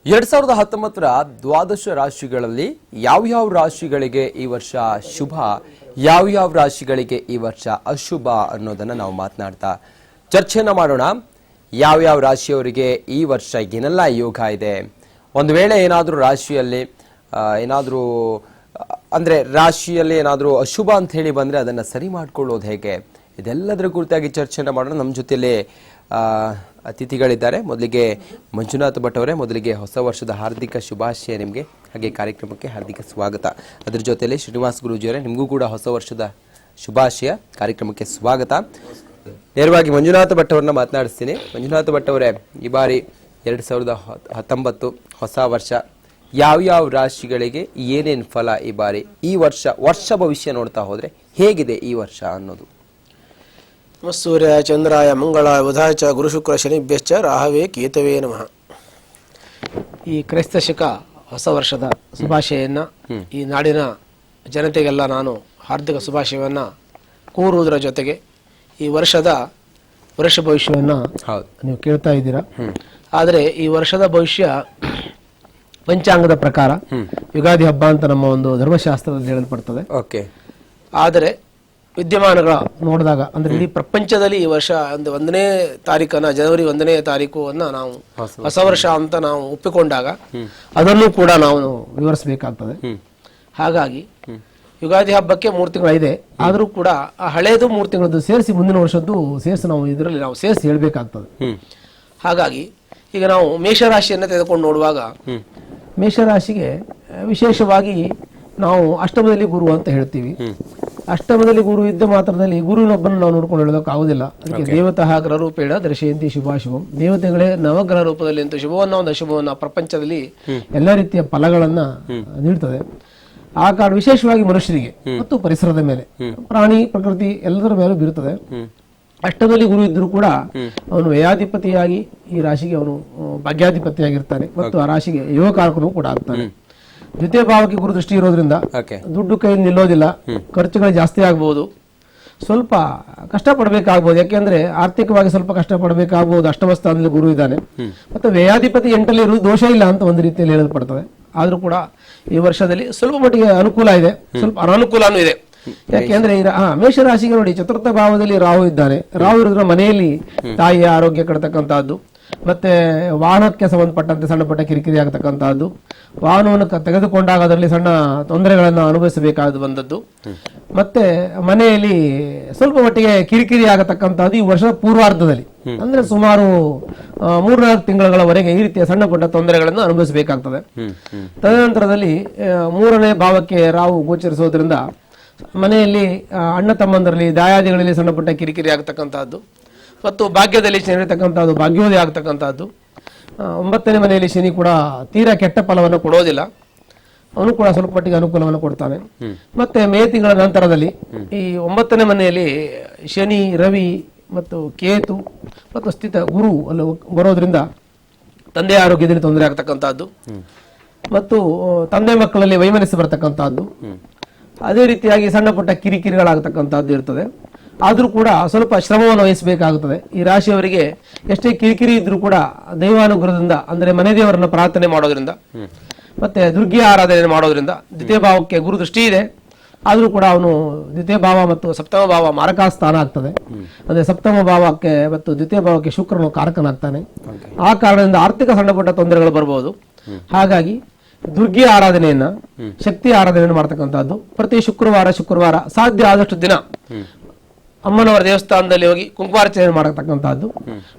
2019ರ ದ್ವಾದಶ ರಾಶಿಗಳಲ್ಲಿ ಯಾವ ರಾಶಿಗಳಿಗೆ ಈ ವರ್ಷ ಶುಭ, ಯಾವ ರಾಶಿಗಳಿಗೆ ಈ ವರ್ಷ ಅಶುಭ ಅನ್ನೋದನ್ನ ನಾವು ಮಾತನಾಡ್ತಾ ಚರ್ಚೆನ ಮಾಡೋಣ. ಯಾವ ರಾಶಿಯವರಿಗೆ ಈ ವರ್ಷ ಏನೆಲ್ಲ ಯೋಗ ಇದೆ, ಒಂದು ವೇಳೆ ಏನಾದರೂ ರಾಶಿಯಲ್ಲಿ ರಾಶಿಯಲ್ಲಿ ಏನಾದರೂ ಅಶುಭ ಅಂತ ಹೇಳಿ ಬಂದ್ರೆ ಅದನ್ನ ಸರಿ ಮಾಡ್ಕೊಳ್ಳೋದು ಹೇಗೆ, ಇದೆಲ್ಲದರ ಕುರಿತಾಗಿ ಚರ್ಚೆನ ಮಾಡೋಣ. ನಮ್ಮ ಜೊತೆಯಲ್ಲಿ ಅತಿಥಿಗಳಿದ್ದಾರೆ. ಮೊದಲಿಗೆ ಮಂಜುನಾಥ್ ಭಟ್ ಅವರೇ, ಮೊದಲಿಗೆ ಹೊಸ ವರ್ಷದ ಹಾರ್ದಿಕ ಶುಭಾಶಯ ನಿಮಗೆ, ಹಾಗೆ ಕಾರ್ಯಕ್ರಮಕ್ಕೆ ಹಾರ್ದಿಕ ಸ್ವಾಗತ. ಅದರ ಜೊತೆಯಲ್ಲಿ ಶ್ರೀನಿವಾಸ್ ಗುರೂಜಿಯವರೇ, ನಿಮಗೂ ಕೂಡ ಹೊಸ ವರ್ಷದ ಶುಭಾಶಯ, ಕಾರ್ಯಕ್ರಮಕ್ಕೆ ಸ್ವಾಗತ. ನೇರವಾಗಿ ಮಂಜುನಾಥ್ ಭಟ್ ಅವ್ರನ್ನ ಮಾತನಾಡಿಸ್ತೀನಿ. ಮಂಜುನಾಥ್ ಭಟ್ ಅವರೇ, ಈ ಬಾರಿ 2019 ಹೊಸ ವರ್ಷ, ಯಾವ ರಾಶಿಗಳಿಗೆ ಏನೇನು ಫಲ ಈ ಬಾರಿ, ಈ ವರ್ಷ ಭವಿಷ್ಯ ನೋಡ್ತಾ ಹೋದ್ರೆ ಹೇಗಿದೆ ಈ ವರ್ಷ ಅನ್ನೋದು? ಸೂರ್ಯ ಚಂದ್ರಾಯ ಮಂಗಳಾಯ ಬುಧಾಯ ಚ ಗುರು ಶುಕ್ರ ಶನಿಭ್ಯಶ್ಚ ರಾಹವೇ ಕೇತವೇ ನಮಃ. ಈ ಕ್ರೈಸ್ತ ಶಕ ಹೊಸ ವರ್ಷದ ಶುಭಾಶಯನ್ನ ಈ ನಾಡಿನ ಜನತೆಗೆಲ್ಲ ನಾನು ಹಾರ್ದಿಕ ಶುಭಾಶಯವನ್ನ ಕೋರುವುದರ ಜೊತೆಗೆ ಈ ವರ್ಷದ ಭವಿಷ್ಯವನ್ನ ನೀವು ಕೇಳ್ತಾ ಇದ್ದೀರಾ. ಆದರೆ ಈ ವರ್ಷದ ಭವಿಷ್ಯ ಪಂಚಾಂಗದ ಪ್ರಕಾರ ಯುಗಾದಿ ಹಬ್ಬ ಅಂತ ನಮ್ಮ ಒಂದು ಧರ್ಮಶಾಸ್ತ್ರದಲ್ಲಿ ಹೇಳಲ್ಪಡ್ತದೆ. ಆದರೆ ವಿದ್ಯಮಾನಗಳ ನೋಡಿದಾಗ ಅಂದ್ರೆ ಇಡೀ ಪ್ರಪಂಚದಲ್ಲಿ ಈ ವರ್ಷ ಒಂದನೇ ತಾರೀಕನ್ನ, ಜನವರಿ 1ನೇ ತಾರೀಕನ್ನ ನಾವು ಹೊಸ ವರ್ಷ ಅಂತ ನಾವು ಒಪ್ಪಿಕೊಂಡಾಗ ಅದನ್ನು ಕೂಡ ನಾವು ವಿವರಿಸಬೇಕಾಗ್ತದೆ. ಹಾಗಾಗಿ ಯುಗಾದಿ ಹಬ್ಬಕ್ಕೆ 3 ತಿಂಗಳ ಇದೆ, ಆದರೂ ಕೂಡ ಆ ಹಳೇದು 3 ತಿಂಗಳದ್ದು ಸೇರಿಸಿ ಮುಂದಿನ ವರ್ಷದ್ದು ಸೇರಿಸಿ ನಾವು ಇದರಲ್ಲಿ ನಾವು ಸೇರಿಸಿ ಹೇಳ್ಬೇಕಾಗ್ತದೆ. ಹಾಗಾಗಿ ಈಗ ನಾವು ಮೇಷರಾಶಿಯನ್ನು ತೆಗೆದುಕೊಂಡು ನೋಡುವಾಗ ಮೇಷರಾಶಿಗೆ ವಿಶೇಷವಾಗಿ ನಾವು ಅಷ್ಟಮದಲ್ಲಿ ಗುರು ಅಂತ ಹೇಳ್ತೀವಿ. ಅಷ್ಟಮದಲ್ಲಿ ಗುರು ಇದ್ದ ಮಾತ್ರದಲ್ಲಿ ಗುರುವಿನೊಬ್ಬನ್ನು ನಾವು ನೋಡ್ಕೊಂಡು ಹೇಳೋದಕ್ಕೆ ಆಗುದಿಲ್ಲ. ಅದಕ್ಕೆ ದೇವತಾ ಗ್ರಹ ರೂಪೇಣ ದರ್ಶಯಂತಿ ಶುಭಾಶುಭಂ, ದೇವತೆಗಳೇ ನವಗ್ರಹ ರೂಪದಲ್ಲಿ ಅಂತ ಶುಭವನ್ನ ಒಂದು ಅಶುಭವನ್ನ ಪ್ರಪಂಚದಲ್ಲಿ ಎಲ್ಲ ರೀತಿಯ ಫಲಗಳನ್ನ ನೀಡ್ತದೆ. ಆ ಕಾರಣ ವಿಶೇಷವಾಗಿ ಮನುಷ್ಯರಿಗೆ ಮತ್ತು ಪರಿಸರದ ಮೇಲೆ, ಪ್ರಾಣಿ ಪ್ರಕೃತಿ ಎಲ್ಲದರ ಮೇಲೂ ಬೀರುತ್ತದೆ. ಅಷ್ಟದಲ್ಲಿ ಗುರು ಇದ್ರೂ ಕೂಡ ಅವನು ವ್ಯಯಾಧಿಪತಿಯಾಗಿ ಈ ರಾಶಿಗೆ ಅವನು ಭಾಗ್ಯಾಧಿಪತಿಯಾಗಿರ್ತಾನೆ ಮತ್ತು ಆ ರಾಶಿಗೆ ಯೋಗಕಾರಕನೂ ಕೂಡ ಆಗ್ತಾನೆ. ದ್ವಿತೀಯ ಭಾವಕ್ಕೆ ಗುರು ದೃಷ್ಟಿ ಇರೋದ್ರಿಂದ ದುಡ್ಡು ಕೈಯಲ್ಲಿ ನಿಲ್ಲೋದಿಲ್ಲ, ಖರ್ಚುಗಳು ಜಾಸ್ತಿ ಆಗ್ಬಹುದು, ಸ್ವಲ್ಪ ಕಷ್ಟಪಡಬೇಕಾಗ್ಬೋದು. ಯಾಕೆಂದ್ರೆ ಆರ್ಥಿಕವಾಗಿ ಸ್ವಲ್ಪ ಕಷ್ಟಪಡಬೇಕಾಗ್ಬಹುದು. ಅಷ್ಟಮ ಸ್ಥಾನದಲ್ಲಿ ಗುರು ಇದ್ದಾನೆ ಮತ್ತು ವ್ಯಯಾಧಿಪತಿ 8ರಲ್ಲಿ ಇರುವುದು ದೋಷ ಇಲ್ಲ ಅಂತ ಒಂದು ರೀತಿಯಲ್ಲಿ ಹೇಳಲ್ಪಡ್ತದೆ. ಆದ್ರೂ ಕೂಡ ಈ ವರ್ಷದಲ್ಲಿ ಸ್ವಲ್ಪ ಮಟ್ಟಿಗೆ ಅನುಕೂಲ ಇದೆ, ಸ್ವಲ್ಪ ಅನಾನುಕೂಲನೂ ಇದೆ. ಯಾಕೆಂದ್ರೆ ಮೇಷರಾಶಿಗೆ ನೋಡಿ, ಚತುರ್ಥ ಭಾವದಲ್ಲಿ ರಾಹು ಇದ್ದಾನೆ. ರಾಹು ಇರೋದ್ರ ಮನೆಯಲ್ಲಿ ತಾಯಿಯ ಆರೋಗ್ಯ ಕೆಡತಕ್ಕಂತಹದ್ದು, ಮತ್ತೆ ವಾಹನಕ್ಕೆ ಸಂಬಂಧಪಟ್ಟಂತೆ ಸಣ್ಣ ಪಟ್ಟ ಕಿರಿಕಿರಿ ಆಗತಕ್ಕಂತಹದ್ದು, ವಾಹನವನ್ನು ತೆಗೆದುಕೊಂಡಾಗ ಅದರಲ್ಲಿ ಸಣ್ಣ ತೊಂದರೆಗಳನ್ನು ಅನುಭವಿಸಬೇಕಾದ ಬಂದದ್ದು, ಮತ್ತೆ ಮನೆಯಲ್ಲಿ ಸ್ವಲ್ಪ ಮಟ್ಟಿಗೆ ಕಿರಿಕಿರಿ ಆಗತಕ್ಕಂತಹದ್ದು ಈ ವರ್ಷದ ಪೂರ್ವಾರ್ಧದಲ್ಲಿ, ಅಂದ್ರೆ ಸುಮಾರು 3-4 ತಿಂಗಳವರೆಗೆ ಈ ರೀತಿಯ ಸಣ್ಣ ಪುಟ್ಟ ತೊಂದರೆಗಳನ್ನು ಅನುಭವಿಸಬೇಕಾಗ್ತದೆ. ತದನಂತರದಲ್ಲಿ 3ನೇ ಭಾವಕ್ಕೆ ರಾಹು ಗೋಚರಿಸೋದ್ರಿಂದ ಮನೆಯಲ್ಲಿ ಅಣ್ಣ ತಮ್ಮಂದರಲ್ಲಿ ದಾಯಾದಿಗಳಲ್ಲಿ ಸಣ್ಣ ಪುಟ್ಟ ಕಿರಿಕಿರಿ ಆಗತಕ್ಕಂತಹದ್ದು ಮತ್ತು ಭಾಗ್ಯದಲ್ಲಿ ಸೇರಿರ್ತಕ್ಕಂಥದ್ದು ಭಾಗ್ಯೋದಯ ಆಗ್ತಕ್ಕಂಥದ್ದು. 9ನೇ ಮನೆಯಲ್ಲಿ ಶನಿ ಕೂಡ ತೀರಾ ಕೆಟ್ಟ ಫಲವನ್ನು ಕೊಡೋದಿಲ್ಲ, ಅವನು ಕೂಡ ಸ್ವಲ್ಪ ಮಟ್ಟಿಗೆ ಅನುಕೂಲವನ್ನು ಕೊಡ್ತಾನೆ. ಮತ್ತೆ ಮೇ ತಿಂಗಳ ನಂತರದಲ್ಲಿ ಈ 9ನೇ ಮನೆಯಲ್ಲಿ ಶನಿ, ರವಿ ಮತ್ತು ಕೇತು ಮತ್ತು ಸ್ಥಿತ ಗುರು ಅಲ್ಲಿ ಬರೋದ್ರಿಂದ ತಂದೆಯ ಆರೋಗ್ಯದಲ್ಲಿ ತೊಂದರೆ ಆಗ್ತಕ್ಕಂಥದ್ದು ಮತ್ತು ತಂದೆ ಮಕ್ಕಳಲ್ಲಿ ವೈಮನಸ್ಸು ಬರ್ತಕ್ಕಂಥದ್ದು, ಅದೇ ರೀತಿಯಾಗಿ ಸಣ್ಣ ಪುಟ್ಟ ಕಿರಿಕಿರಿಗಳಾಗತಕ್ಕಂಥದ್ದು ಇರ್ತದೆ. ಆದ್ರೂ ಕೂಡ ಸ್ವಲ್ಪ ಶ್ರಮವನ್ನು ವಹಿಸಬೇಕಾಗುತ್ತದೆ. ಈ ರಾಶಿಯವರಿಗೆ ಎಷ್ಟೇ ಕಿರಿಕಿರಿ ಇದ್ರೂ ಕೂಡ ದೈವಾನುಗ್ರಹದಿಂದ ಅಂದ್ರೆ ಮನೆ ದೇವರನ್ನ ಪ್ರಾರ್ಥನೆ ಮಾಡೋದ್ರಿಂದ ಮತ್ತೆ ದುರ್ಗಿ ಆರಾಧನೆ ಮಾಡೋದ್ರಿಂದ, ದ್ವಿತೀಯ ಭಾವಕ್ಕೆ ಗುರು ದೃಷ್ಟಿ ಇದೆ, ಆದ್ರೂ ಕೂಡ ಅವನು ದ್ವಿತೀಯ ಭಾವ ಮತ್ತು ಸಪ್ತಮ ಭಾವ ಮಾರಕ ಸ್ಥಾನ ಆಗ್ತದೆ. ಅಂದ್ರೆ ಸಪ್ತಮ ಭಾವಕ್ಕೆ ಮತ್ತು ದ್ವಿತೀಯ ಭಾವಕ್ಕೆ ಶುಕ್ರನು ಕಾರಕನಾಗ್ತಾನೆ. ಆ ಕಾರಣದಿಂದ ಆರ್ಥಿಕ ಸಣ್ಣ ಪುಟ್ಟ ತೊಂದರೆಗಳು ಬರಬಹುದು. ಹಾಗಾಗಿ ದುರ್ಗಿ ಆರಾಧನೆಯನ್ನ, ಶಕ್ತಿ ಆರಾಧನೆಯನ್ನು ಮಾಡ್ತಕ್ಕಂಥದ್ದು, ಪ್ರತಿ ಶುಕ್ರವಾರ ಸಾಧ್ಯ ಆದಷ್ಟು ದಿನ ಅಮ್ಮನವರ ದೇವಸ್ಥಾನದಲ್ಲಿ ಹೋಗಿ ಕುಂಕುಮಾರ್ಚನೆ ಮಾಡತಕ್ಕಂಥದ್ದು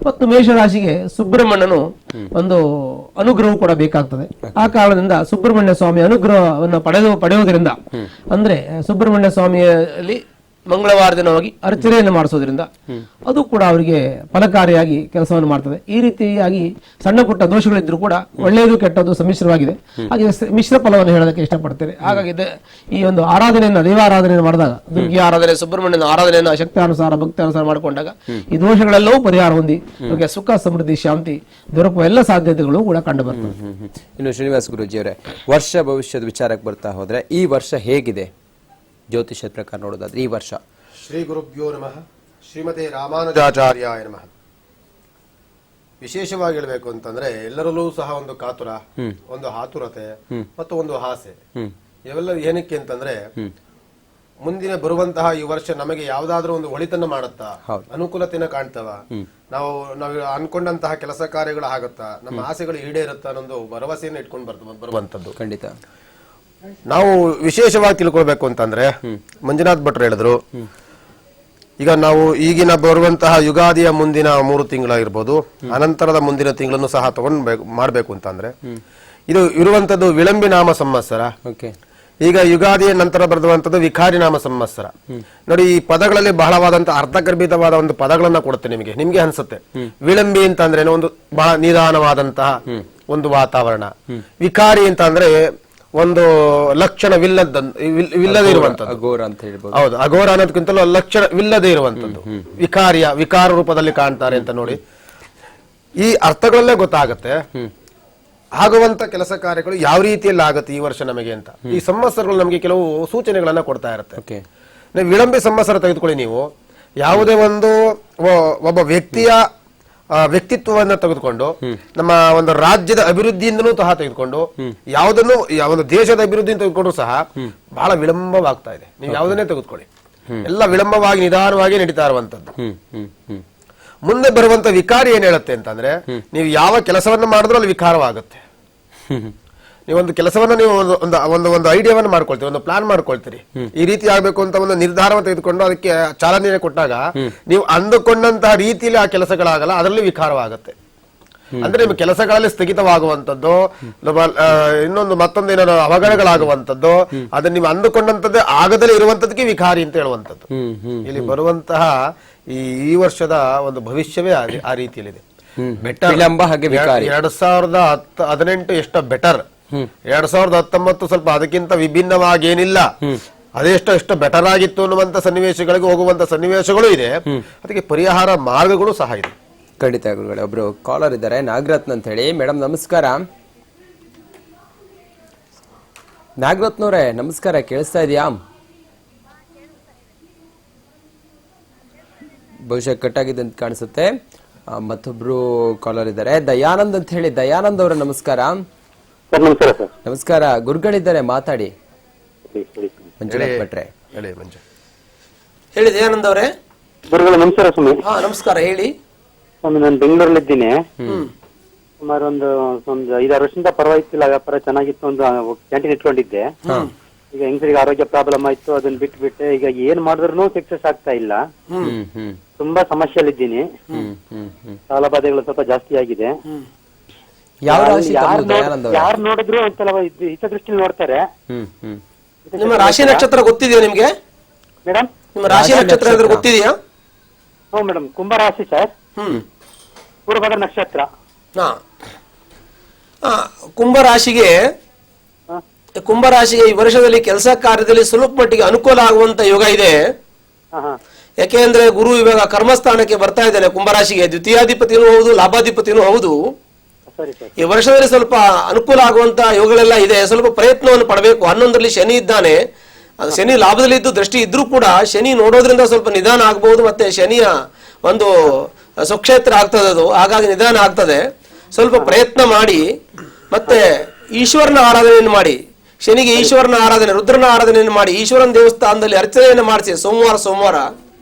ಮತ್ತು ಮೇಷರಾಶಿಗೆ ಸುಬ್ರಹ್ಮಣ್ಯನು ಒಂದು ಅನುಗ್ರಹ ಕೂಡ ಬೇಕಾಗ್ತದೆ. ಆ ಕಾರಣದಿಂದ ಸುಬ್ರಹ್ಮಣ್ಯ ಸ್ವಾಮಿ ಅನುಗ್ರಹವನ್ನು ಪಡೆಯುವುದರಿಂದ ಅಂದ್ರೆ ಸುಬ್ರಹ್ಮಣ್ಯ ಸ್ವಾಮಿಯಲ್ಲಿ ಮಂಗಳವಾರ ದಿನ ಹೋಗಿ ಅರ್ಚನೆಯನ್ನು ಮಾಡಿಸೋದ್ರಿಂದ ಅದು ಕೂಡ ಅವರಿಗೆ ಫಲಕಾರಿಯಾಗಿ ಕೆಲಸವನ್ನು ಮಾಡ್ತದೆ. ಈ ರೀತಿಯಾಗಿ ಸಣ್ಣ ಪುಟ್ಟ ದೋಷಗಳಿದ್ರು ಕೂಡ ಒಳ್ಳೆಯದು ಕೆಟ್ಟದ್ದು ಸಮ್ಮಿಶ್ರವಾಗಿದೆ. ಹಾಗೆ ಮಿಶ್ರ ಫಲವನ್ನು ಹೇಳೋದಕ್ಕೆ ಇಷ್ಟಪಡ್ತೇನೆ. ಹಾಗಾಗಿ ಈ ಒಂದು ಆರಾಧನೆಯನ್ನ, ದೈವಾರಾಧನೆಯನ್ನು ಮಾಡಿದಾಗ, ದುರ್ಗಿ ಆರಾಧನೆ, ಸುಬ್ರಹ್ಮಣ್ಯನ ಆರಾಧನೆಯನ್ನು ಶಕ್ತಾನುಸಾರ ಭಕ್ತಿ ಅನುಸಾರ ಮಾಡಿಕೊಂಡಾಗ ಈ ದೋಷಗಳೆಲ್ಲವೂ ಪರಿಹಾರ ಹೊಂದಿ ನಮಗೆ ಸುಖ, ಸಮೃದ್ಧಿ, ಶಾಂತಿ ದೊರಕುವ ಎಲ್ಲ ಸಾಧ್ಯತೆಗಳು ಕೂಡ ಕಂಡು ಬರ್ತವೆ. ಇನ್ನು ಶ್ರೀನಿವಾಸ ಗುರೂಜಿಯವರೇ, ವರ್ಷ ಭವಿಷ್ಯದ ವಿಚಾರಕ್ಕೆ ಬರ್ತಾ ಹೋದ್ರೆ ಈ ವರ್ಷ ಹೇಗಿದೆ ಜ್ಯೋತಿಷದ ಪ್ರಕಾರ ನೋಡೋದಾದ್ರೆ ಈ ವರ್ಷ? ಶ್ರೀ ಗುರುಭ್ಯೋ ನಮಃ. ಶ್ರೀಮತೆ ರಾಮಾನುಜಾಚಾರ್ಯಾಯ ನಮಃ. ವಿಶೇಷವಾಗಿ ಹೇಳ್ಬೇಕು ಅಂತಂದ್ರೆ ಎಲ್ಲರಲ್ಲೂ ಸಹ ಒಂದು ಕಾತುರ, ಒಂದು ಆತುರತೆ ಮತ್ತು ಒಂದು ಆಸೆ. ಇವೆಲ್ಲ ಏನಕ್ಕೆ ಅಂತಂದ್ರೆ ಮುಂದಿನ ಬರುವಂತಹ ಈ ವರ್ಷ ನಮಗೆ ಯಾವ್ದಾದ್ರೂ ಒಂದು ಒಳಿತನ್ನು ಮಾಡುತ್ತಾ, ಅನುಕೂಲತೆಯನ್ನು ಕಾಣ್ತವ, ನಾವು ಅನ್ಕೊಂಡಂತಹ ಕೆಲಸ ಕಾರ್ಯಗಳು ಆಗತ್ತಾ, ನಮ್ಮ ಆಸೆಗಳು ಈಡೇರುತ್ತಾ ಅನ್ನೊಂದು ಭರವಸೆಯನ್ನು ಇಟ್ಕೊಂಡು ಬರುವಂತದ್ದು. ಖಂಡಿತ ನಾವು ವಿಶೇಷವಾಗಿ ತಿಳ್ಕೊಳ್ಬೇಕು ಅಂತಂದ್ರೆ ಮಂಜುನಾಥ್ ಭಟ್ರು ಹೇಳಿದ್ರು, ಈಗ ನಾವು ಈಗಿನ ಬರುವಂತಹ ಯುಗಾದಿಯ ಮುಂದಿನ 3 ತಿಂಗಳಾಗಿರ್ಬೋದು, ಅನಂತರದ ಮುಂದಿನ ತಿಂಗಳನ್ನು ಸಹ ಮಾಡ್ಬೇಕು ಅಂತಂದ್ರೆ ಇದು ಇರುವಂತದ್ದು ವಿಳಂಬಿ ನಾಮ ಸಂವತ್ಸರ. ಈಗ ಯುಗಾದಿಯ ನಂತರ ಬರೆದುವಂತದ್ದು ವಿಕಾರಿ ನಾಮ ಸಂವತ್ಸರ. ನೋಡಿ, ಈ ಪದಗಳಲ್ಲಿ ಬಹಳವಾದಂತಹ ಅರ್ಥಗರ್ಭಿತವಾದ ಒಂದು ಪದಗಳನ್ನ ಕೊಡುತ್ತೆ ನಿಮ್ಗೆ ಅನ್ಸುತ್ತೆ. ವಿಳಂಬಿ ಅಂತ ಅಂದ್ರೆ ಒಂದು ಬಹಳ ನಿಧಾನವಾದಂತಹ ಒಂದು ವಾತಾವರಣ. ವಿಕಾರಿ ಅಂತ ಅಂದ್ರೆ ಒಂದು ಲಕ್ಷಣವಿಲ್ಲದೆ ಇರುವಂತದ್ದು. ಹೌದು, ಅಘೋರ ಅನ್ನೋದಕ್ಕಿಂತಲೂ ಲಕ್ಷಣವಿಲ್ಲದೆ ಇರುವಂತದ್ದು. ವಿಕಾರ ರೂಪದಲ್ಲಿ ಕಾಣ್ತಾರೆ ಅಂತ ನೋಡಿ, ಈ ಅರ್ಥಗಳಲ್ಲೇ ಗೊತ್ತಾಗತ್ತೆ ಆಗುವಂತ ಕೆಲಸ ಕಾರ್ಯಗಳು ಯಾವ ರೀತಿಯಲ್ಲಿ ಆಗುತ್ತೆ ಈ ವರ್ಷ ನಮಗೆ ಅಂತ. ಈ ಸಂವತ್ಸರಗಳು ನಮಗೆ ಕೆಲವು ಸೂಚನೆಗಳನ್ನ ಕೊಡ್ತಾ ಇರುತ್ತೆ. ವಿಳಂಬಿ ಸಂವತ್ಸರ ತೆಗೆದುಕೊಳ್ಳಿ ನೀವು, ಯಾವುದೇ ಒಂದು ಒಬ್ಬ ವ್ಯಕ್ತಿಯ ವ್ಯಕ್ತಿತ್ವವನ್ನ ತೆಗೆದುಕೊಂಡು, ನಮ್ಮ ಒಂದು ರಾಜ್ಯದ ಅಭಿವೃದ್ಧಿಯಿಂದಲೂ ಸಹ ತೆಗೆದುಕೊಂಡು, ಯಾವುದನ್ನು ಒಂದು ದೇಶದ ಅಭಿವೃದ್ಧಿ ತೆಗೆದುಕೊಂಡ್ರು ಸಹ ಬಹಳ ವಿಳಂಬವಾಗ್ತಾ ಇದೆ. ನೀವು ಯಾವುದನ್ನೇ ತೆಗೆದುಕೊಳ್ಳಿ, ಎಲ್ಲ ವಿಳಂಬವಾಗಿ ನಿಧಾನವಾಗಿ ನಡೀತಾ ಇರುವಂತದ್ದು. ಮುಂದೆ ಬರುವಂತ ವಿಕಾರ ಏನ್ ಹೇಳುತ್ತೆ ಅಂತಂದ್ರೆ, ನೀವು ಯಾವ ಕೆಲಸವನ್ನ ಮಾಡಿದ್ರೂ ಅಲ್ಲಿ ವಿಕಾರವಾಗುತ್ತೆ. ನೀವೊಂದು ಕೆಲಸವನ್ನ ನೀವು ಒಂದು ಐಡಿಯಾವನ್ನು ಮಾಡ್ಕೊಳ್ತೀರಿ, ಒಂದು ಪ್ಲಾನ್ ಮಾಡ್ಕೊಳ್ತೀರಿ, ಈ ರೀತಿ ಆಗ್ಬೇಕು ಅಂತ ಒಂದು ನಿರ್ಧಾರವನ್ನು ತೆಗೆದುಕೊಂಡು ಅದಕ್ಕೆ ಚಾಲನೆ ಕೊಟ್ಟಾಗ ನೀವು ಅಂದುಕೊಂಡಂತಹ ರೀತಿಯಲ್ಲಿ ಆ ಕೆಲಸಗಳಾಗಲ್ಲ, ಅದರಲ್ಲಿ ವಿಕಾರವಾಗುತ್ತೆ. ಅಂದ್ರೆ ನಿಮ್ಮ ಕೆಲಸಗಳಲ್ಲಿ ಸ್ಥಗಿತವಾಗುವಂತದ್ದು, ಮತ್ತೊಂದು ಏನಾದ್ರು ಅವಘಡಗಳಾಗುವಂತದ್ದು, ಅದನ್ನ ನೀವು ಅಂದುಕೊಂಡಂತದ್ದೇ ಆಗದಲ್ಲೇ ಇರುವಂತದಕ್ಕೆ ವಿಕಾರಿ ಅಂತ ಹೇಳುವಂತದ್ದು. ಇಲ್ಲಿ ಬರುವಂತಹ ಈ ವರ್ಷದ ಒಂದು ಭವಿಷ್ಯವೇ ಆ ರೀತಿಯಲ್ಲಿದೆ. ಬೆಟರ್ 2018 ಎಷ್ಟೋ ಬೆಟರ್, 2019 ಸ್ವಲ್ಪ ಅದಕ್ಕಿಂತ ವಿಭಿನ್ನವಾಗಿ ಏನಿಲ್ಲ, ಅದೆಷ್ಟೋ ಬೆಟರ್ ಆಗಿತ್ತು ಅನ್ನುವಂತ ಸನ್ನಿವೇಶಗಳಿಗೆ ಹೋಗುವಂತ ಸನ್ನಿವೇಶಗಳು ಇದೆ. ಅದಕ್ಕೆ ಪರಿಹಾರ ಮಾರ್ಗಗಳು ಸಹ ಇದೆ. ಖಂಡಿತ ಗುರುಗಳೇ. ಒಬ್ರು ಕಾಲರ್ ಇದ್ದಾರೆ, ನಾಗರತ್ನ ಅಂತ ಹೇಳಿ. ಮೇಡಮ್ ನಮಸ್ಕಾರ. ನಾಗರತ್ನವ್ರೆ ನಮಸ್ಕಾರ, ಕೇಳಿಸ್ತಾ ಇದೆಯಾ? ಬಹುಶಃ ಕಟ್ಟಾಗಿದೆ ಅಂತ ಕಾಣಿಸುತ್ತೆ. ಮತ್ತೊಬ್ರು ಕಾಲರ್ ಇದ್ದಾರೆ, ದಯಾನಂದ್ ಅಂತ ಹೇಳಿ. ದಯಾನಂದ್ ಅವರೇ ನಮಸ್ಕಾರ. ನಮಸ್ಕಾರ, ಗುರುಗಳಿದ್ದಾರೆ, ಮಾತಾಡಿ. ಮಂಜುನಾಥ್ ಭಟ್ರೆ ಹೇಳಿ. ದಯಾನಂದ್ ಅವರೇ ಗುರುಗಳು ನಮಸ್ಕಾರ. ಸ್ವಾಮಿ ನಮಸ್ಕಾರ, ಹೇಳಿ. ಸ್ವಾಮಿ, ನಾನು ಬೆಂಗಳೂರಲ್ಲಿ ಇದ್ದೀನಿ. ಸುಮಾರು ಒಂದು 5-6 ವರ್ಷದಿಂದ ಪರವಾಗಿಲ್ಲ, ವ್ಯಾಪಾರ ಚೆನ್ನಾಗಿತ್ತು. ಒಂದು ಕ್ಯಾಂಟೀನ್ ಇಟ್ಕೊಂಡಿದ್ದೆ. ಈಗ ಹೆಂಗಸರಿಗೆ ಆರೋಗ್ಯ ಪ್ರಾಬ್ಲಮ್ ಆಯ್ತು, ಅದನ್ನ ಬಿಟ್ಬಿಟ್ಟೆ. ಈಗ ಏನ್ ಮಾಡಿದ್ರು ಸಕ್ಸಸ್ ಆಗ್ತಾ ಇಲ್ಲ. ತುಂಬಾ ಸಮಸ್ಯೆಯಲ್ಲಿದ್ದೀನಿ. ಸಾಲ ಬಾಧೆಗಳು ಸ್ವಲ್ಪ ಜಾಸ್ತಿ ಆಗಿದೆ. ಯಾರು ನೋಡಿದ್ರು ಒಂದ್ಸಲ ಹಿತದೃಷ್ಟಿಲಿ ನೋಡ್ತಾರೆ. ನಿಮ್ಮ ರಾಶಿ ನಕ್ಷತ್ರ ಗೊತ್ತಿದೆಯಾ ನಿಮ್ಗೆ? ಮೇಡಮ್, ನಿಮ್ಮ ರಾಶಿ ನಕ್ಷತ್ರ ಗೊತ್ತಿದೆಯಾ? ಹ್ಞೂ ಮೇಡಮ್, ಕುಂಭರಾಶಿ ಸರ್. ಪೂರ್ವಭದ್ರ ನಕ್ಷತ್ರ. ಕುಂಭರಾಶಿಗೆ ಈ ವರ್ಷದಲ್ಲಿ ಕೆಲಸ ಕಾರ್ಯದಲ್ಲಿ ಸ್ವಲ್ಪ ಮಟ್ಟಿಗೆ ಅನುಕೂಲ ಆಗುವಂತ ಯೋಗ ಇದೆ. ಯಾಕೆಂದ್ರೆ ಗುರು ಇವಾಗ ಕರ್ಮಸ್ಥಾನಕ್ಕೆ ಬರ್ತಾ ಇದ್ದಾನೆ. ಕುಂಭರಾಶಿಗೆ ದ್ವಿತೀಯಾಧಿಪತಿನೂ ಹೌದು, ಲಾಭಾಧಿಪತಿನೂ ಹೌದು. ಈ ವರ್ಷದಲ್ಲಿ ಸ್ವಲ್ಪ ಅನುಕೂಲ ಆಗುವಂತ ಯೋಗಗಳೆಲ್ಲ ಇದೆ. ಸ್ವಲ್ಪ ಪ್ರಯತ್ನವನ್ನು ಪಡಬೇಕು. 11ರಲ್ಲಿ ಶನಿ ಇದ್ದಾನೆ. ಅದು ಶನಿ ಲಾಭದಲ್ಲಿ ಇದ್ದು ದೃಷ್ಟಿ ಇದ್ರೂ ಕೂಡ ಶನಿ ನೋಡೋದ್ರಿಂದ ಸ್ವಲ್ಪ ನಿಧಾನ ಆಗಬಹುದು. ಮತ್ತೆ ಶನಿಯ ಒಂದು ಸ್ವಕ್ಷೇತ್ರ ಆಗ್ತದೆ ಅದು, ಹಾಗಾಗಿ ನಿಧಾನ ಆಗ್ತದೆ. ಸ್ವಲ್ಪ ಪ್ರಯತ್ನ ಮಾಡಿ, ಮತ್ತೆ ಈಶ್ವರನ ಆರಾಧನೆಯನ್ನು ಮಾಡಿ. ಶನಿಗೆ ಈಶ್ವರನ ಆರಾಧನೆ, ರುದ್ರನ ಆರಾಧನೆಯನ್ನು ಮಾಡಿ, ಈಶ್ವರನ ದೇವಸ್ಥಾನದಲ್ಲಿ ಅರ್ಚನೆಯನ್ನು ಮಾಡಿಸಿ ಸೋಮವಾರ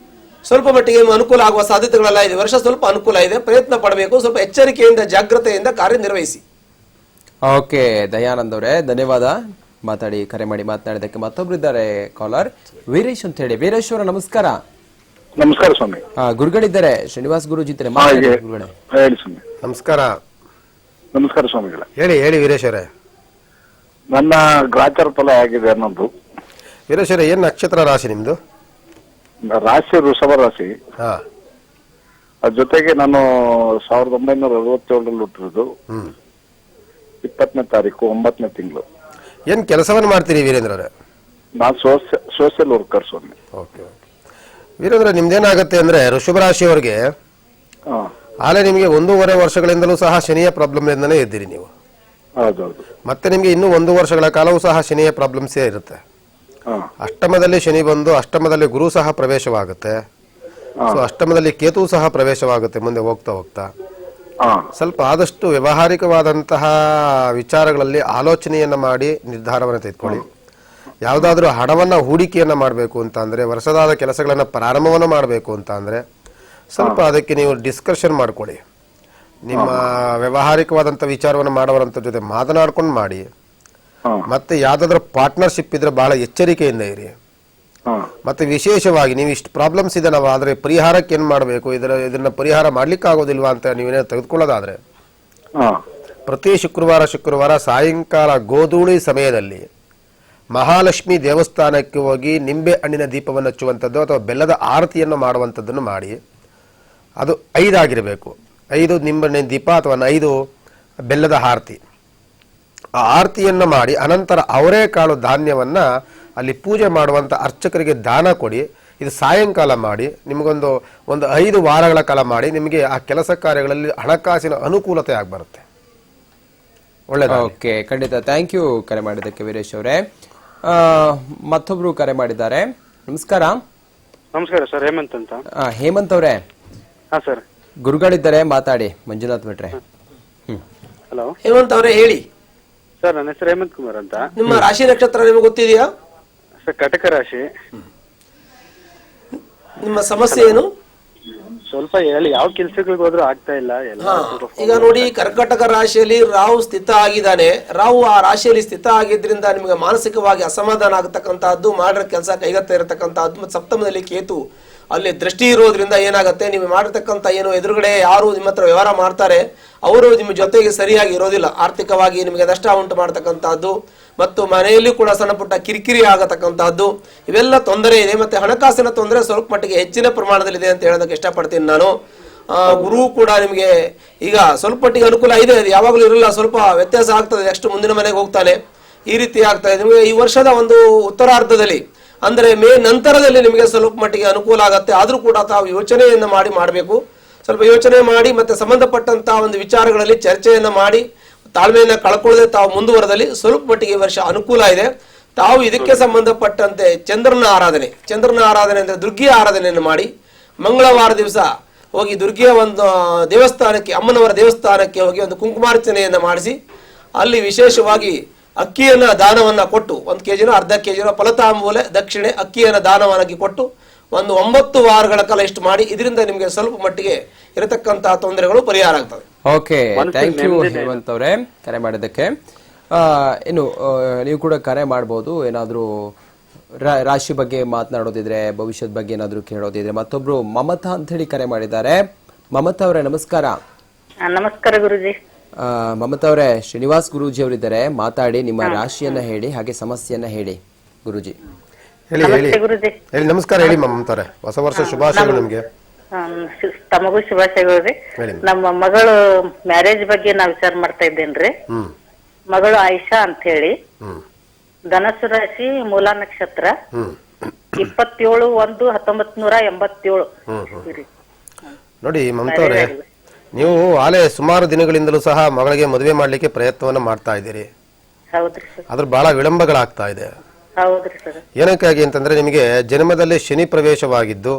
ಸ್ವಲ್ಪ ಮಟ್ಟಿಗೆ ಅನುಕೂಲ ಆಗುವ ಸಾಧ್ಯತೆಗಳೆಲ್ಲ ಇದೆ. ವರ್ಷ ಸ್ವಲ್ಪ ಅನುಕೂಲ ಇದೆ, ಪ್ರಯತ್ನ ಪಡಬೇಕು. ಸ್ವಲ್ಪ ಎಚ್ಚರಿಕೆಯಿಂದ ಜಾಗ್ರತೆಯಿಂದ ಕಾರ್ಯನಿರ್ವಹಿಸಿ. ಓಕೆ ದಯಾನಂದ್ ಅವರೇ, ಧನ್ಯವಾದ. ಮಾತಾಡಿ, ಕರೆ ಮಾಡಿ ಮಾತನಾಡಿದಕ್ಕೆ. ಮತ್ತೊಬ್ರು ಇದ್ದಾರೆ ಕಾಲರ್, ವೀರೇಶ್ ಅಂತ ಹೇಳಿ. ವೀರೇಶ್ ಅವರ ನಮಸ್ಕಾರ. ನಮಸ್ಕಾರ ಸ್ವಾಮಿ. ಗುರುಗಳಿದ್ದಾರೆ, ಶ್ರೀನಿವಾಸ್ ಗುರುಜಿ ಇದ್ದಾರೆ. ಹೇಳಿ ಸ್ವಾಮಿ. ನಮಸ್ಕಾರ. ನಮಸ್ಕಾರ ಸ್ವಾಮಿಗಳ. ಹೇಳಿ ವೀರೇಶ್ ಅವರೇ. ನನ್ನ ಗ್ರಾಚಾರ ಫಲ ಆಗಿದೆ ಅನ್ನೋದು. ವೀರೇಶ್ ಅವರೇ, ಏನ್ ನಕ್ಷತ್ರ ರಾಶಿ ನಿಮ್ದು? ರಾಶಿ ವೃಷಭ ರಾಶಿ. ಅದ್ರ ಜೊತೆಗೆ ನಾನು 1967ರಲ್ಲಿ ಹುಟ್ಟಿರೋದು. 20ನೇ ತಾರೀಕು 9ನೇ ತಿಂಗಳು. ಏನ್ ಕೆಲಸವನ್ನು ಮಾಡ್ತೀರಿ ವೀರೇಂದ್ರ ಅವರೇ? ನಾನು ಸೋಷಿಯಲ್ ವರ್ಕರ್ ಸ್ವಾಮಿ. ಓಕೆ. ವೀರೇಂದ್ರ, ನಿಮ್ದೇನಾಗತ್ತೆ ಅಂದ್ರೆ ವೃಷಭ ರಾಶಿಯವರಿಗೆ ಆಲೆ ನಿಮ್ಗೆ 1.5 ವರ್ಷಗಳಿಂದಲೂ ಸಹ ಶನಿಯ ಪ್ರಾಬ್ಲಮ್ ಇಂದನೇ ಇದ್ದೀರಿ ನೀವು. ಹೌದೌದು. ಮತ್ತೆ ನಿಮ್ಗೆ ಇನ್ನೂ 1 ವರ್ಷಗಳ ಕಾಲವೂ ಸಹ ಶನಿಯ ಪ್ರಾಬ್ಲಮ್ಸೇ ಇರುತ್ತೆ. ಅಷ್ಟಮದಲ್ಲಿ ಶನಿ ಬಂದು ಅಷ್ಟಮದಲ್ಲಿ ಗುರು ಸಹ ಪ್ರವೇಶವಾಗುತ್ತೆ. ಸೊ ಅಷ್ಟಮದಲ್ಲಿ ಕೇತು ಸಹ ಪ್ರವೇಶವಾಗುತ್ತೆ ಮುಂದೆ ಹೋಗ್ತಾ ಹೋಗ್ತಾ. ಹಾ ಸ್ವಲ್ಪ ಆದಷ್ಟು ವ್ಯವಹಾರಿಕವಾದಂತಹ ವಿಚಾರಗಳಲ್ಲಿ ಆಲೋಚನೆಯನ್ನ ಮಾಡಿ ನಿರ್ಧಾರವನ್ನು ತೆಗೆದುಕೊಳ್ಳಿ. ಯಾವುದಾದ್ರೂ ಹಣವನ್ನ ಹೂಡಿಕೆಯನ್ನ ಮಾಡಬೇಕು ಅಂತ ಅಂದ್ರೆ, ವರ್ಷದಾದ ಕೆಲಸಗಳನ್ನ ಪ್ರಾರಂಭವನ್ನು ಮಾಡಬೇಕು ಅಂತ ಅಂದ್ರೆ ಸ್ವಲ್ಪ ಅದಕ್ಕೆ ನೀವು ಡಿಸ್ಕಷನ್ ಮಾಡ್ಕೊಳ್ಳಿ. ನಿಮ್ಮ ವ್ಯವಹಾರಿಕವಾದಂಥ ವಿಚಾರವನ್ನು ಮಾಡೋರಂಥ ಜೊತೆ ಮಾತನಾಡ್ಕೊಂಡು ಮಾಡಿ. ಮತ್ತೆ ಯಾವ್ದಾದ್ರು ಪಾರ್ಟ್ನರ್ಶಿಪ್ ಇದ್ರೆ ಬಹಳ ಎಚ್ಚರಿಕೆಯಿಂದ ಇರಿ. ಮತ್ತೆ ವಿಶೇಷವಾಗಿ ನೀವು ಇಷ್ಟು ಪ್ರಾಬ್ಲಮ್ಸ್ ಇದೆ, ನಾವು ಆದರೆ ಪರಿಹಾರಕ್ಕೆ ಏನು ಮಾಡಬೇಕು, ಇದನ್ನ ಪರಿಹಾರ ಮಾಡ್ಲಿಕ್ಕೆ ಆಗೋದಿಲ್ವಾ ಅಂತ ನೀವೇನೇ ತೆಗೆದುಕೊಳ್ಳೋದಾದ್ರೆ, ಪ್ರತಿ ಶುಕ್ರವಾರ ಸಾಯಂಕಾಲ ಗೋಧೂಳಿ ಸಮಯದಲ್ಲಿ ಮಹಾಲಕ್ಷ್ಮಿ ದೇವಸ್ಥಾನಕ್ಕೆ ಹೋಗಿ ನಿಂಬೆ ಹಣ್ಣಿನ ದೀಪವನ್ನು ಹಚ್ಚುವಂಥದ್ದು ಅಥವಾ ಬೆಲ್ಲದ ಆರತಿಯನ್ನು ಮಾಡುವಂಥದ್ದನ್ನು ಮಾಡಿ. ಅದು 5 ಆಗಿರಬೇಕು. 5 ನಿಂಬೆಹಣ್ಣಿನ ದೀಪ ಅಥವಾ 5 ಬೆಲ್ಲದ ಆರತಿ. ಆ ಆರತಿಯನ್ನು ಮಾಡಿ ಅನಂತರ ಅವರೇಕಾಳು ಧಾನ್ಯವನ್ನ ಅಲ್ಲಿ ಪೂಜೆ ಮಾಡುವಂಥ ಅರ್ಚಕರಿಗೆ ದಾನ ಕೊಡಿ. ಇದು ಸಾಯಂಕಾಲ ಮಾಡಿ. ನಿಮಗೊಂದು 5 ವಾರಗಳ ಕಾಲ ಮಾಡಿ. ನಿಮಗೆ ಆ ಕೆಲಸ ಕಾರ್ಯಗಳಲ್ಲಿ ಹಣಕಾಸಿನ ಅನುಕೂಲತೆ ಆಗಿಬರುತ್ತೆ. ಒಳ್ಳೆಯದು. ಓಕೆ, ಖಂಡಿತ. ಥ್ಯಾಂಕ್ ಯು ಕರೆ ಮಾಡಿದ್ದಕ್ಕೆ ವೀರೇಶ್ ಅವರೇ. ಮತ್ತೊಬ್ರು ಕರೆ ಮಾಡಿದ್ದಾರೆ. ನಮಸ್ಕಾರ. ನಮಸ್ಕಾರ ಸರ್, ಹೇಮಂತ್ ಅಂತ. ಹೇಮಂತ್ ಅವರೇ. ಹಾ ಸರ್. ಗುರುಗಳಿದ್ದಾರೆ, ಮಾತಾಡಿ. ಮಂಜುನಾಥ್ ಭಟ್ರೆ. ಹಲೋ ಹೇಮಂತ್ ಅವರೇ, ಹೇಳಿ ಸರ್. ನನ್ನ ಹೆಸರು ಹೇಮಂತ್ ಕುಮಾರ್ ಅಂತ. ನಿಮ್ಮ ರಾಶಿ ನಕ್ಷತ್ರ ನಿಮಗೆ ಗೊತ್ತಿದೆಯಾ? ಸರ್, ಕಟಕ ರಾಶಿ. ನಿಮ್ಮ ಸಮಸ್ಯೆ ಏನು? ಸ್ವಲ್ಪ ಹೇಳಿ, ಯಾವ ಕೆಲ್ಸಗಳಿಗೆ ಹೋದ್ರೂ ಆಗ್ತಾ ಇಲ್ಲ. ಈಗ ನೋಡಿ, ಕರ್ಕಟಕ ರಾಶಿಯಲ್ಲಿ ರಾಹು ಸ್ಥಿತ ಆಗಿದ್ದಾನೆ. ರಾಹು ಆ ರಾಶಿಯಲ್ಲಿ ಸ್ಥಿತ ಆಗಿದ್ರಿಂದ ನಿಮಗೆ ಮಾನಸಿಕವಾಗಿ ಅಸಮಾಧಾನ ಆಗತಕ್ಕಂತಹದ್ದು, ಮಾಡಿರೋ ಕೆಲಸ ಕೈಗತ್ತ ಇರತಕ್ಕಂತಹದ್ದು. ಮತ್ತು ಸಪ್ತಮದಲ್ಲಿ ಕೇತು ಅಲ್ಲಿ ದೃಷ್ಟಿ ಇರೋದ್ರಿಂದ ಏನಾಗುತ್ತೆ, ನೀವು ಮಾಡಿರ್ತಕ್ಕಂಥ ಏನು ಎದುರುಗಡೆ ಯಾರು ನಿಮ್ಮ ಹತ್ರ ವ್ಯವಹಾರ ಮಾಡ್ತಾರೆ ಅವರು ನಿಮ್ಮ ಜೊತೆಗೆ ಸರಿಯಾಗಿ ಇರೋದಿಲ್ಲ. ಆರ್ಥಿಕವಾಗಿ ನಿಮಗೆ ನಷ್ಟ ಉಂಟು ಮಾಡತಕ್ಕಂತಹದ್ದು ಮತ್ತು ಮನೆಯಲ್ಲಿ ಕೂಡ ಸಣ್ಣ ಪುಟ್ಟ ಕಿರಿಕಿರಿ ಆಗತಕ್ಕಂತಹದ್ದು, ಇವೆಲ್ಲ ತೊಂದರೆ ಇದೆ. ಮತ್ತೆ ಹಣಕಾಸಿನ ತೊಂದರೆ ಸ್ವಲ್ಪ ಮಟ್ಟಿಗೆ ಹೆಚ್ಚಿನ ಪ್ರಮಾಣದಲ್ಲಿದೆ ಅಂತ ಹೇಳೋದಕ್ಕೆ ಇಷ್ಟಪಡ್ತೀನಿ ನಾನು. ಗುರು ಕೂಡ ನಿಮಗೆ ಈಗ ಸ್ವಲ್ಪ ಮಟ್ಟಿಗೆ ಅನುಕೂಲ ಇದೆ, ಅದು ಯಾವಾಗಲೂ ಇರಲ್ಲ, ಸ್ವಲ್ಪ ವ್ಯತ್ಯಾಸ ಆಗ್ತದೆ. ನೆಕ್ಸ್ಟ್ ಮುಂದಿನ ಮನೆಗೆ ಹೋಗ್ತಾನೆ, ಈ ರೀತಿ ಆಗ್ತಾ ಇದೆ. ನಿಮಗೆ ಈ ವರ್ಷದ ಒಂದು ಉತ್ತರಾರ್ಧದಲ್ಲಿ ಅಂದರೆ ಮೇ ನಂತರದಲ್ಲಿ ನಿಮಗೆ ಸ್ವಲ್ಪ ಮಟ್ಟಿಗೆ ಅನುಕೂಲ ಆಗತ್ತೆ. ಆದರೂ ಕೂಡ ತಾವು ಯೋಚನೆಯನ್ನು ಮಾಡಬೇಕು. ಸ್ವಲ್ಪ ಯೋಚನೆ ಮಾಡಿ ಮತ್ತೆ ಸಂಬಂಧಪಟ್ಟಂತಹ ಒಂದು ವಿಚಾರಗಳಲ್ಲಿ ಚರ್ಚೆಯನ್ನು ಮಾಡಿ ತಾಳ್ಮೆಯನ್ನು ಕಳ್ಕೊಳ್ಳದೆ ತಾವು ಮುಂದುವರೆದಲ್ಲಿ ಸ್ವಲ್ಪ ಮಟ್ಟಿಗೆ ಈ ವರ್ಷ ಅನುಕೂಲ ಇದೆ. ತಾವು ಇದಕ್ಕೆ ಸಂಬಂಧಪಟ್ಟಂತೆ ಚಂದ್ರನ ಆರಾಧನೆ ಅಂದರೆ ದುರ್ಗಿಯ ಆರಾಧನೆಯನ್ನು ಮಾಡಿ. ಮಂಗಳವಾರ ದಿವಸ ಹೋಗಿ ದುರ್ಗಿಯ ಒಂದು ದೇವಸ್ಥಾನಕ್ಕೆ, ಅಮ್ಮನವರ ದೇವಸ್ಥಾನಕ್ಕೆ ಹೋಗಿ ಒಂದು ಕುಂಕುಮಾರ್ಚನೆಯನ್ನು ಮಾಡಿಸಿ ಅಲ್ಲಿ ವಿಶೇಷವಾಗಿ ಅಕ್ಕಿಯನ್ನ ದಾನವನ್ನ ಕೊಟ್ಟು 1 kg ಅರ್ಧ kg ಫಲತಾಂಬೂಲ ದಕ್ಷಿಣೆ ಅಕ್ಕಿಯನ್ನ ದಾನವನ್ನಾಗಿ ಕೊಟ್ಟು ಒಂದು 9 ವಾರಗಳ ಕಾಲ ಇಷ್ಟು ಮಾಡಿ. ಇದರಿಂದ ನಿಮಗೆ ಸ್ವಲ್ಪ ಮಟ್ಟಿಗೆ ಇರತಕ್ಕಂತಹ ತೊಂದರೆಗಳು ಪರಿಹಾರ ಆಗ್ತವೆ. ಓಕೆ, ಥ್ಯಾಂಕ್ ಯು ಹೇಮಂತ್ ಅವರೇ ಕರೆ ಮಾಡಿದ್ದಕ್ಕೆ. ಇನ್ನು ನೀವು ಕೂಡ ಕರೆ ಮಾಡಬಹುದು. ಏನಾದರೂ ರಾಶಿ ಬಗ್ಗೆ ಮಾತನಾಡೋದಿದ್ರೆ, ಭವಿಷ್ಯದ ಬಗ್ಗೆ ಏನಾದರೂ ಕೇಳೋದಿದ್ರೆ. ಮತ್ತೊಬ್ರು ಮಮತಾ ಅಂತ ಹೇಳಿ ಕರೆ ಮಾಡಿದ್ದಾರೆ. ಮಮತಾ ಅವರೇ, ನಮಸ್ಕಾರ. ನಮಸ್ಕಾರ ಗುರುಜಿ. ಮಮತಾ ಅವರೇ, ಶ್ರೀನಿವಾಸ್ ಗುರೂಜಿ ಅವರಿದ್ದಾರೆ, ಮಾತಾಡಿ. ನಿಮ್ಮ ರಾಶಿಯನ್ನ ಹೇಳಿ, ಹಾಗೆ ಸಮಸ್ಯೆಯನ್ನ ಹೇಳಿ. ಗುರುಜಿ ಹೇಳಿ. ಹೇಳಿ. ನಮಸ್ಕಾರ. ಹೇಳಿ ಮಮತಾ ಅವರೇ, ಹೊಸ ವರ್ಷ ಶುಭಾಶಯಗಳು ನಿಮ್ಗೆ. ತಮಗೂ ಶುಭಾಶಯಗಳು ರೀ. ನಮ್ಮ ಮಗಳು ಮ್ಯಾರೇಜ್ ಬಗ್ಗೆ ನಾ ವಿಚಾರ ಮಾಡ್ತಾ ಇದ್ದೇನ್ರಿ. ಮಗಳು ಆಯಿಷಾ ಅಂತ ಹೇಳಿ, ಧನಸ್ಸು ರಾಶಿ, ಮೂಲ ನಕ್ಷತ್ರ, 27/1/1987. ನೋಡಿ ಮಮತಾ ಅವರೇ, ನೀವು ಆಲೆ ಸುಮಾರು ದಿನಗಳಿಂದಲೂ ಸಹ ಮಗಳಿಗೆ ಮದುವೆ ಮಾಡ್ಲಿಕ್ಕೆ ಪ್ರಯತ್ನವನ್ನ ಮಾಡ್ತಾ ಇದ್ದೀರಿ. ಹೌದ್ರಿ ಸರ್. ಅದ್ರ ಬಹಳ ವಿಳಂಬಗಳಾಗ್ತಾ ಇದೆ. ಹೌದ್ರಿ ಸರ್. ಏನಕ್ಕಾಗಿ ಅಂತಂದ್ರೆ, ನಿಮಗೆ ಜನ್ಮದಲ್ಲಿ ಶನಿ ಪ್ರವೇಶವಾಗಿದ್ದು,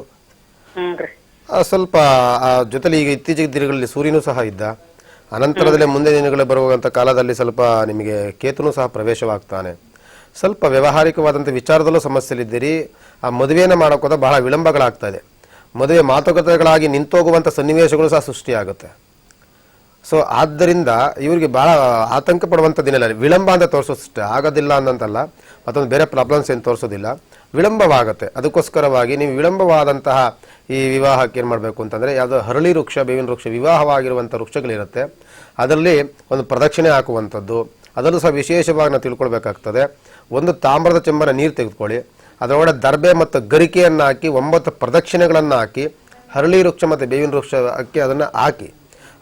ಸ್ವಲ್ಪ ಜೊತೆಲಿ ಈಗ ಇತ್ತೀಚೆಗೆ ದಿನಗಳಲ್ಲಿ ಸೂರ್ಯನೂ ಸಹ ಇದ್ದ, ಅನಂತರದಲ್ಲಿ ಮುಂದೆ ದಿನಗಳು ಬರುವಂತ ಕಾಲದಲ್ಲಿ ಸ್ವಲ್ಪ ನಿಮಗೆ ಕೇತುನು ಸಹ ಪ್ರವೇಶವಾಗ್ತಾನೆ. ಸ್ವಲ್ಪ ವ್ಯವಹಾರಿಕವಾದಂಥ ವಿಚಾರದಲ್ಲೂ ಸಮಸ್ಯೆಲಿದ್ದೀರಿ. ಆ ಮದುವೆಯನ್ನು ಮಾಡೋಕೋದ ಬಹಳ ವಿಳಂಬಗಳಾಗ್ತಾ ಇದೆ. ಮದುವೆ ಮಾತುಕತೆಗಳಾಗಿ ನಿಂತೋಗುವಂಥ ಸನ್ನಿವೇಶಗಳು ಸಹ ಸೃಷ್ಟಿಯಾಗುತ್ತೆ. ಸೊ ಆದ್ದರಿಂದ ಇವರಿಗೆ ಬಹಳ ಆತಂಕ ಪಡುವಂಥದ್ದೇನಿಲ್ಲ. ವಿಳಂಬ ಅಂತ ತೋರಿಸೋಷ್ಟೇ, ಆಗೋದಿಲ್ಲ ಅನ್ನಂತಲ್ಲ, ಮತ್ತೊಂದು ಬೇರೆ ಪ್ರಾಬ್ಲಮ್ಸ್ ಏನು ತೋರಿಸೋದಿಲ್ಲ, ವಿಳಂಬವಾಗುತ್ತೆ. ಅದಕ್ಕೋಸ್ಕರವಾಗಿ ನೀವು ವಿಳಂಬವಾದಂತಹ ಈ ವಿವಾಹಕ್ಕೆ ಏನು ಮಾಡಬೇಕು ಅಂತಂದರೆ, ಯಾವುದೋ ಹರಳಿ ವೃಕ್ಷ, ಬೇವಿನ ವೃಕ್ಷ, ವಿವಾಹವಾಗಿರುವಂಥ ವೃಕ್ಷಗಳಿರುತ್ತೆ, ಅದರಲ್ಲಿ ಒಂದು ಪ್ರದಕ್ಷಿಣೆ ಹಾಕುವಂಥದ್ದು. ಅದರಲ್ಲೂ ಸಹ ವಿಶೇಷವಾಗಿ ನಾವು ತಿಳ್ಕೊಳ್ಬೇಕಾಗ್ತದೆ. ಒಂದು ತಾಮ್ರದ ಚೆಂಬನ ನೀರು ತೆಗೆದುಕೊಳ್ಳಿ, ಅದರೊಳಗಡೆ ದರ್ಬೆ ಮತ್ತು ಗರಿಕೆಯನ್ನು ಹಾಕಿ 9 ಪ್ರದಕ್ಷಿಣೆಗಳನ್ನು ಹಾಕಿ, ಹರಳಿ ವೃಕ್ಷ ಮತ್ತು ಬೇವಿನ ವೃಕ್ಷ ಹಾಕಿ ಅದನ್ನು ಹಾಕಿ.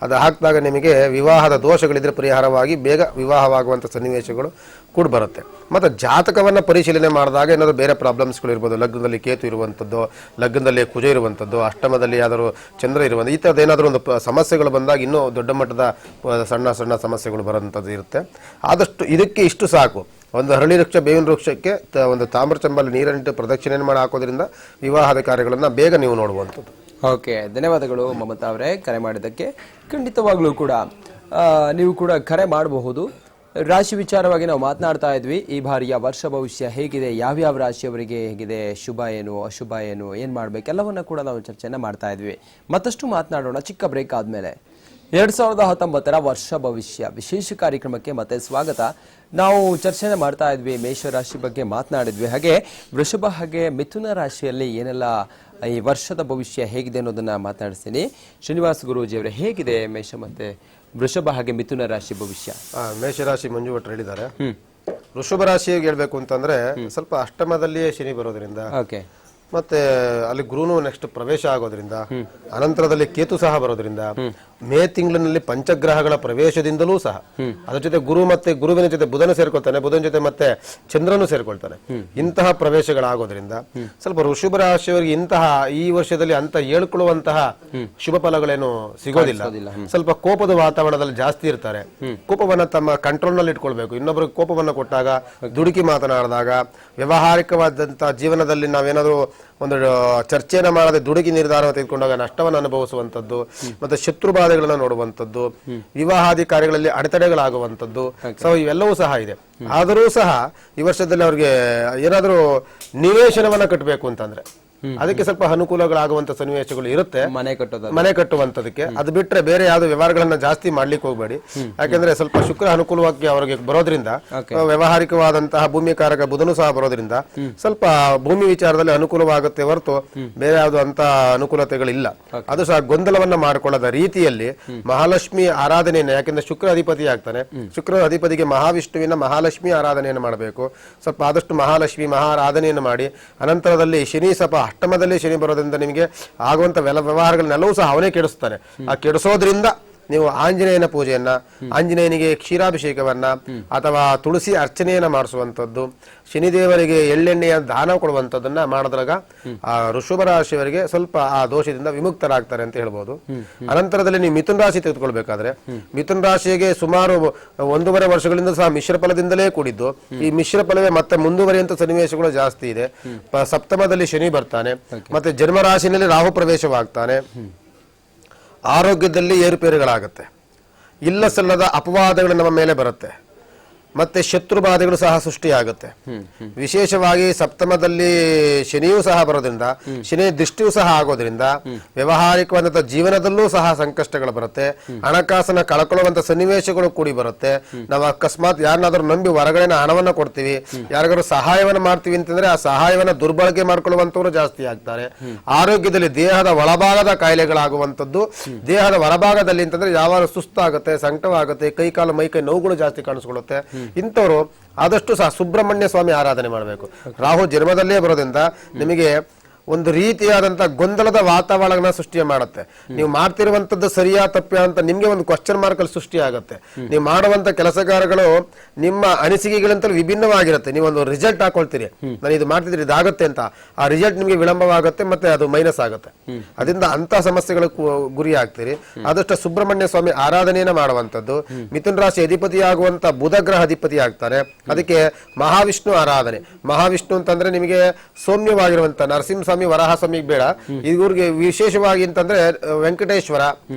ಅದು ಹಾಕಿದಾಗ ನಿಮಗೆ ವಿವಾಹದ ದೋಷಗಳಿದ್ರೆ ಪರಿಹಾರವಾಗಿ ಬೇಗ ವಿವಾಹವಾಗುವಂಥ ಸನ್ನಿವೇಶಗಳು ಕೂಡ ಬರುತ್ತೆ. ಮತ್ತು ಜಾತಕವನ್ನು ಪರಿಶೀಲನೆ ಮಾಡಿದಾಗ ಏನಾದರೂ ಬೇರೆ ಪ್ರಾಬ್ಲಮ್ಸ್ಗಳು ಇರ್ಬೋದು. ಲಗ್ನದಲ್ಲಿ ಕೇತು ಇರುವಂಥದ್ದು, ಲಗ್ನದಲ್ಲಿ ಕುಜ ಇರುವಂಥದ್ದು, ಅಷ್ಟಮದಲ್ಲಿ ಯಾವ್ದಾದ್ರು ಚಂದ್ರ ಇರುವಂಥದ್ದು, ಈ ಥರದ್ದು ಏನಾದರೂ ಒಂದು ಸಮಸ್ಯೆಗಳು ಬಂದಾಗ ಇನ್ನೂ ದೊಡ್ಡ ಮಟ್ಟದ ಸಣ್ಣ ಸಣ್ಣ ಸಮಸ್ಯೆಗಳು ಬರೋಂಥದ್ದು ಇರುತ್ತೆ. ಆದಷ್ಟು ಇದಕ್ಕೆ ಇಷ್ಟು ಸಾಕು. ಒಂದು ಹರಳಿ ವೃಕ್ಷ, ಬೇವಿನ ವೃಕ್ಷಕ್ಕೆ ಒಂದು ತಾಮ್ರ ಚೆಂಬಲ್ಲಿ ನೀರನ್ನಿಟ್ಟು ಪ್ರದಕ್ಷಿಣೆ ಮಾಡಿ ಹಾಕೋದ್ರಿಂದ ವಿವಾಹದ ಕಾರ್ಯಗಳನ್ನು ಬೇಗ ನೀವು ನೋಡುವಂಥದ್ದು. ಓಕೆ, ಧನ್ಯವಾದಗಳು ಮಮತಾ ಅವರೇ ಕರೆ ಮಾಡಿದ್ದಕ್ಕೆ. ಖಂಡಿತವಾಗ್ಲೂ ಕೂಡ ನೀವು ಕೂಡ ಕರೆ ಮಾಡಬಹುದು. ರಾಶಿ ವಿಚಾರವಾಗಿ ನಾವು ಮಾತನಾಡ್ತಾ ಇದ್ವಿ. ಈ ಬಾರಿಯ ವರ್ಷ ಭವಿಷ್ಯ ಹೇಗಿದೆ, ಯಾವ್ಯಾವ ರಾಶಿಯವರಿಗೆ ಹೇಗಿದೆ, ಶುಭ ಏನು ಅಶುಭ ಏನು, ಏನ್ ಮಾಡ್ಬೇಕು, ಎಲ್ಲವನ್ನ ಕೂಡ ನಾವು ಚರ್ಚೆಯನ್ನ ಮಾಡ್ತಾ ಇದ್ವಿ. ಮತ್ತಷ್ಟು ಮಾತನಾಡೋಣ ಚಿಕ್ಕ ಬ್ರೇಕ್ ಆದ್ಮೇಲೆ. 2019 ವರ್ಷ ಭವಿಷ್ಯ ವಿಶೇಷ ಕಾರ್ಯಕ್ರಮಕ್ಕೆ ಮತ್ತೆ ಸ್ವಾಗತ. ನಾವು ಚರ್ಚೆನ ಮಾಡ್ತಾ ಇದ್ವಿ, ಮೇಷರಾಶಿ ಬಗ್ಗೆ ಮಾತನಾಡಿದ್ವಿ, ಹಾಗೆ ವೃಷಭ ಹಾಗೆ ಮಿಥುನ ರಾಶಿಯಲ್ಲಿ ಏನೆಲ್ಲ ಈ ವರ್ಷದ ಭವಿಷ್ಯ ಹೇಗಿದೆ ಅನ್ನೋದನ್ನ ಮಾತನಾಡಿಸ್ತೀನಿ. ಶ್ರೀನಿವಾಸ ಗುರೂಜಿ ಅವರೇ, ಹೇಗಿದೆ ಮೇಷ ಮತ್ತೆ ವೃಷಭ ಹಾಗೆ ಮಿಥುನ ರಾಶಿ ಭವಿಷ್ಯ? ಮೇಷರಾಶಿ ಮಂಜು ಭಟ್ರು ಹೇಳಿದ್ದಾರೆ. ವೃಷಭ ರಾಶಿಗೆ ಹೇಳ್ಬೇಕು ಅಂತಂದ್ರೆ ಸ್ವಲ್ಪ ಅಷ್ಟಮದಲ್ಲಿಯೇ ಶನಿ ಬರೋದ್ರಿಂದ, ಓಕೆ, ಮತ್ತೆ ಅಲ್ಲಿ ಗುರುನು ನೆಕ್ಸ್ಟ್ ಪ್ರವೇಶ ಆಗೋದ್ರಿಂದ, ಅನಂತರದಲ್ಲಿ ಕೇತು ಸಹ ಬರೋದ್ರಿಂದ, ಮೇ ತಿಂಗಳಿನಲ್ಲಿ ಪಂಚಗ್ರಹಗಳ ಪ್ರವೇಶದಿಂದಲೂ ಸಹ, ಅದ್ರ ಜೊತೆ ಗುರು ಮತ್ತೆ ಗುರುವಿನ ಜೊತೆ ಬುಧನ ಸೇರ್ಕೊಳ್ತಾನೆ, ಬುಧನ ಜೊತೆ ಮತ್ತೆ ಚಂದ್ರನು ಸೇರ್ಕೊಳ್ತಾನೆ. ಇಂತಹ ಪ್ರವೇಶಗಳಾಗೋದ್ರಿಂದ ಸ್ವಲ್ಪ ವೃಷಭ ರಾಶಿಯವರಿಗೆ ಇಂತಹ ಈ ವರ್ಷದಲ್ಲಿ ಅಂತ ಹೇಳ್ಕೊಳ್ಳುವಂತಹ ಶುಭ ಫಲಗಳೇನು ಸಿಗೋದಿಲ್ಲ. ಸ್ವಲ್ಪ ಕೋಪದ ವಾತಾವರಣದಲ್ಲಿ ಜಾಸ್ತಿ ಇರ್ತಾರೆ. ಕೋಪವನ್ನ ತಮ್ಮ ಕಂಟ್ರೋಲ್ ನಲ್ಲಿ ಇಟ್ಕೊಳ್ಬೇಕು. ಇನ್ನೊಬ್ಬರಿಗೆ ಕೋಪವನ್ನ ಕೊಟ್ಟಾಗ, ದುಡುಕಿ ಮಾತನಾಡಿದಾಗ, ವ್ಯವಹಾರಿಕವಾದಂತಹ ಜೀವನದಲ್ಲಿ ನಾವೇನಾದ್ರೂ ಒಂದು ಚರ್ಚೆಯನ್ನ ಮಾಡದೆ ದುಡುಕಿ ನಿರ್ಧಾರವನ್ನು ತೆಗೆದುಕೊಂಡಾಗ ನಷ್ಟವನ್ನು ಅನುಭವಿಸುವಂತದ್ದು, ಮತ್ತೆ ಶತ್ರು ಬಾಧೆಗಳನ್ನ ನೋಡುವಂತದ್ದು, ವಿವಾಹಾದಿ ಕಾರ್ಯಗಳಲ್ಲಿ ಅಡೆತಡೆಗಳಾಗುವಂತದ್ದು, ಸೊ ಇವೆಲ್ಲವೂ ಸಹ ಇದೆ. ಆದರೂ ಸಹ ಈ ವರ್ಷದಲ್ಲಿ ಅವ್ರಿಗೆ ಏನಾದ್ರೂ ನಿವೇಶನವನ್ನ ಕಟ್ಟಬೇಕು ಅಂತಂದ್ರೆ ಅದಕ್ಕೆ ಸ್ವಲ್ಪ ಅನುಕೂಲಗಳಾಗುವಂತ ಸನ್ನಿವೇಶಗಳು ಇರುತ್ತೆ. ಮನೆ ಕಟ್ಟುವಂತದಕ್ಕೆ. ಅದು ಬಿಟ್ರೆ ಬೇರೆ ಯಾವ್ದು ವ್ಯವಹಾರಗಳನ್ನ ಜಾಸ್ತಿ ಮಾಡ್ಲಿಕ್ಕೆ ಹೋಗ್ಬೇಡಿ. ಯಾಕಂದ್ರೆ ಸ್ವಲ್ಪ ಶುಕ್ರ ಅನುಕೂಲವಾಗಿ ಅವರಿಗೆ ಬರೋದ್ರಿಂದ, ವ್ಯವಹಾರಿಕವಾದಂತಹ ಭೂಮಿ ಕಾರಕ ಬುಧನು ಸಹ ಬರೋದ್ರಿಂದ ಸ್ವಲ್ಪ ಭೂಮಿ ವಿಚಾರದಲ್ಲಿ ಅನುಕೂಲವಾಗುತ್ತೆ ಹೊರತು ಬೇರೆ ಯಾವ್ದು ಅಂತ ಅನುಕೂಲತೆಗಳಿಲ್ಲ. ಅದು ಸಹ ಗೊಂದಲವನ್ನ ಮಾಡ್ಕೊಳ್ಳದ ರೀತಿಯಲ್ಲಿ ಮಹಾಲಕ್ಷ್ಮಿ ಆರಾಧನೆಯನ್ನ, ಯಾಕಂದ್ರೆ ಶುಕ್ರ ಅಧಿಪತಿ ಆಗ್ತಾನೆ, ಶುಕ್ರ ಅಧಿಪತಿಗೆ ಮಹಾವಿಷ್ಣುವಿನ ಮಹಾಲಕ್ಷ್ಮಿ ಆರಾಧನೆಯನ್ನು ಮಾಡಬೇಕು. ಸ್ವಲ್ಪ ಆದಷ್ಟು ಮಹಾಲಕ್ಷ್ಮಿ ಮಹಾರಾಧನೆಯನ್ನು ಮಾಡಿ, ಅನಂತರದಲ್ಲಿ ಶನಿ ಸ್ವಲ್ಪ ಅಷ್ಟಮದಲ್ಲಿ ಶನಿ ಬರೋದ್ರಿಂದ ನಿಮಗೆ ಆಗುವಂತ ವ್ಯವಹಾರಗಳನ್ನೆಲ್ಲವೂ ಸಹ ಅವನೇ ಕೆಡಿಸ್ತಾನೆ. ಆ ಕೆಡಿಸೋದ್ರಿಂದ ನೀವು ಆಂಜನೇಯನ ಪೂಜೆಯನ್ನ, ಆಂಜನೇಯನಿಗೆ ಕ್ಷೀರಾಭಿಷೇಕವನ್ನ ಅಥವಾ ತುಳಸಿ ಅರ್ಚನೆಯನ್ನ ಮಾಡಿಸುವಂಥದ್ದು, ಶನಿದೇವರಿಗೆ ಎಳ್ಳೆಣ್ಣೆಯ ದಾನ ಕೊಡುವಂಥದ್ದನ್ನ ಮಾಡಿದಾಗ ಆ ವೃಷಭ ರಾಶಿಯವರಿಗೆ ಸ್ವಲ್ಪ ಆ ದೋಷದಿಂದ ವಿಮುಕ್ತರಾಗ್ತಾರೆ ಅಂತ ಹೇಳ್ಬೋದು. ಅನಂತರದಲ್ಲಿ ನೀವು ಮಿಥುನ ರಾಶಿ ತೆಗೆದುಕೊಳ್ಬೇಕಾದ್ರೆ, ಮಿಥುನ ರಾಶಿಗೆ ಸುಮಾರು 1.5 ವರ್ಷಗಳಿಂದ ಸಹ ಮಿಶ್ರ ಫಲದಿಂದಲೇ ಕೂಡಿದ್ದು. ಈ ಮಿಶ್ರ ಫಲವೇ ಮತ್ತೆ ಮುಂದುವರಿಯುವಂತ ಸನ್ನಿವೇಶಗಳು ಜಾಸ್ತಿ ಇದೆ. ಸಪ್ತಮದಲ್ಲಿ ಶನಿ ಬರ್ತಾನೆ, ಮತ್ತೆ ಜನ್ಮ ರಾಶಿನಲ್ಲಿ ರಾಹು ಪ್ರವೇಶವಾಗ್ತಾನೆ. ಆರೋಗ್ಯದಲ್ಲಿ ಏರುಪೇರುಗಳಾಗುತ್ತೆ, ಇಲ್ಲ ಸಲ್ಲದ ಅಪವಾದಗಳು ನಮ್ಮ ಮೇಲೆ ಬರುತ್ತೆ, ಮತ್ತೆ ಶತ್ರು ಬಾಧೆಗಳು ಸಹ ಸೃಷ್ಟಿಯಾಗುತ್ತೆ. ವಿಶೇಷವಾಗಿ ಸಪ್ತಮದಲ್ಲಿ ಶನಿಯೂ ಸಹ ಬರೋದ್ರಿಂದ, ಶನಿ ದೃಷ್ಟಿಯೂ ಸಹ ಆಗೋದ್ರಿಂದ ವ್ಯವಹಾರಿಕವಾದಂತಹ ಜೀವನದಲ್ಲೂ ಸಹ ಸಂಕಷ್ಟಗಳು ಬರುತ್ತೆ. ಹಣಕಾಸನ್ನ ಕಳ್ಕೊಳ್ಳುವಂತ ಸನ್ನಿವೇಶಗಳು ಕೂಡಿ ಬರುತ್ತೆ. ನಾವು ಅಕಸ್ಮಾತ್ ಯಾರನ್ನಾದ್ರೂ ನಂಬಿ ಹೊರಗಡೆನ ಹಣವನ್ನ ಕೊಡ್ತೀವಿ, ಯಾರಿಗಾದ್ರು ಸಹಾಯವನ್ನ ಮಾಡ್ತೀವಿ ಅಂತಂದ್ರೆ ಆ ಸಹಾಯವನ್ನ ದುರ್ಬಳಕೆ ಮಾಡ್ಕೊಳ್ಳುವಂತವ್ರು ಜಾಸ್ತಿ ಆಗ್ತಾರೆ. ಆರೋಗ್ಯದಲ್ಲಿ ದೇಹದ ಒಳಭಾಗದ ಕಾಯಿಲೆಗಳಾಗುವಂಥದ್ದು, ದೇಹದ ಹೊರಭಾಗದಲ್ಲಿ ಅಂತಂದ್ರೆ ಯಾವಾಗ ಸುಸ್ತಾಗುತ್ತೆ, ಸಂಕಟವಾಗುತ್ತೆ, ಕೈ ಕಾಲು ಮೈಕೈ ನೋವುಗಳು ಜಾಸ್ತಿ ಕಾಣಿಸ್ಕೊಳ್ಳುತ್ತೆ. ಇಂಥವ್ರು ಆದಷ್ಟು ಸಹ ಸುಬ್ರಹ್ಮಣ್ಯ ಸ್ವಾಮಿ ಆರಾಧನೆ ಮಾಡಬೇಕು. ರಾಹು ಜನ್ಮದಲ್ಲೇ ಬರೋದ್ರಿಂದ ನಿಮಗೆ ಒಂದು ರೀತಿಯಾದಂತಹ ಗೊಂದಲದ ವಾತಾವರಣ ಸೃಷ್ಟಿ ಮಾಡುತ್ತೆ. ನೀವು ಮಾಡ್ತಿರುವಂತದ್ದು ಸರಿಯಾ ತಪ್ಪ ಅಂತ ನಿಮ್ಗೆ ಒಂದು ಕ್ವಶನ್ ಮಾರ್ಕ್ ಅಲ್ಲಿ ಸೃಷ್ಟಿ ಆಗುತ್ತೆ. ನೀವು ಮಾಡುವಂತ ಕೆಲಸಗಾರಗಳು ನಿಮ್ಮ ಅನಿಸಿಕೆಗಳಂತಲೂ ವಿಭಿನ್ನವಾಗಿರುತ್ತೆ. ನೀವೊಂದು ರಿಸಲ್ಟ್ ಹಾಕೊಳ್ತೀರಿ, ನಾನು ಇದು ಮಾಡ್ತಿದ್ರೆ ಇದಾಗುತ್ತೆ ಅಂತ, ಆ ರಿಸಲ್ಟ್ ನಿಮ್ಗೆ ವಿಳಂಬವಾಗುತ್ತೆ, ಮತ್ತೆ ಅದು ಮೈನಸ್ ಆಗುತ್ತೆ. ಅದರಿಂದ ಅಂತ ಸಮಸ್ಯೆಗಳು ಗುರಿ ಆಗ್ತೀರಿ. ಆದಷ್ಟು ಸುಬ್ರಹ್ಮಣ್ಯ ಸ್ವಾಮಿ ಆರಾಧನೆಯನ್ನ ಮಾಡುವಂತದ್ದು. ಮಿಥುನ ರಾಶಿ ಅಧಿಪತಿಯಾಗುವಂತ ಬುಧ ಗ್ರಹ ಅಧಿಪತಿ ಆಗ್ತಾನೆ, ಅದಕ್ಕೆ ಮಹಾವಿಷ್ಣು ಆರಾಧನೆ. ಮಹಾವಿಷ್ಣು ಅಂತಂದ್ರೆ ನಿಮಗೆ ಸೌಮ್ಯವಾಗಿರುವಂತ ನರಸಿಂಹ ಸ್ವಾಮಿ, ವರಾಹ ಸ್ವಾಮಿಗೆ ಬೇಡ, ಇವ್ರಿಗೆ ವಿಶೇಷವಾಗಿ ಅಂತಂದ್ರೆ ವೆಂಕಟೇಶ್ವರ,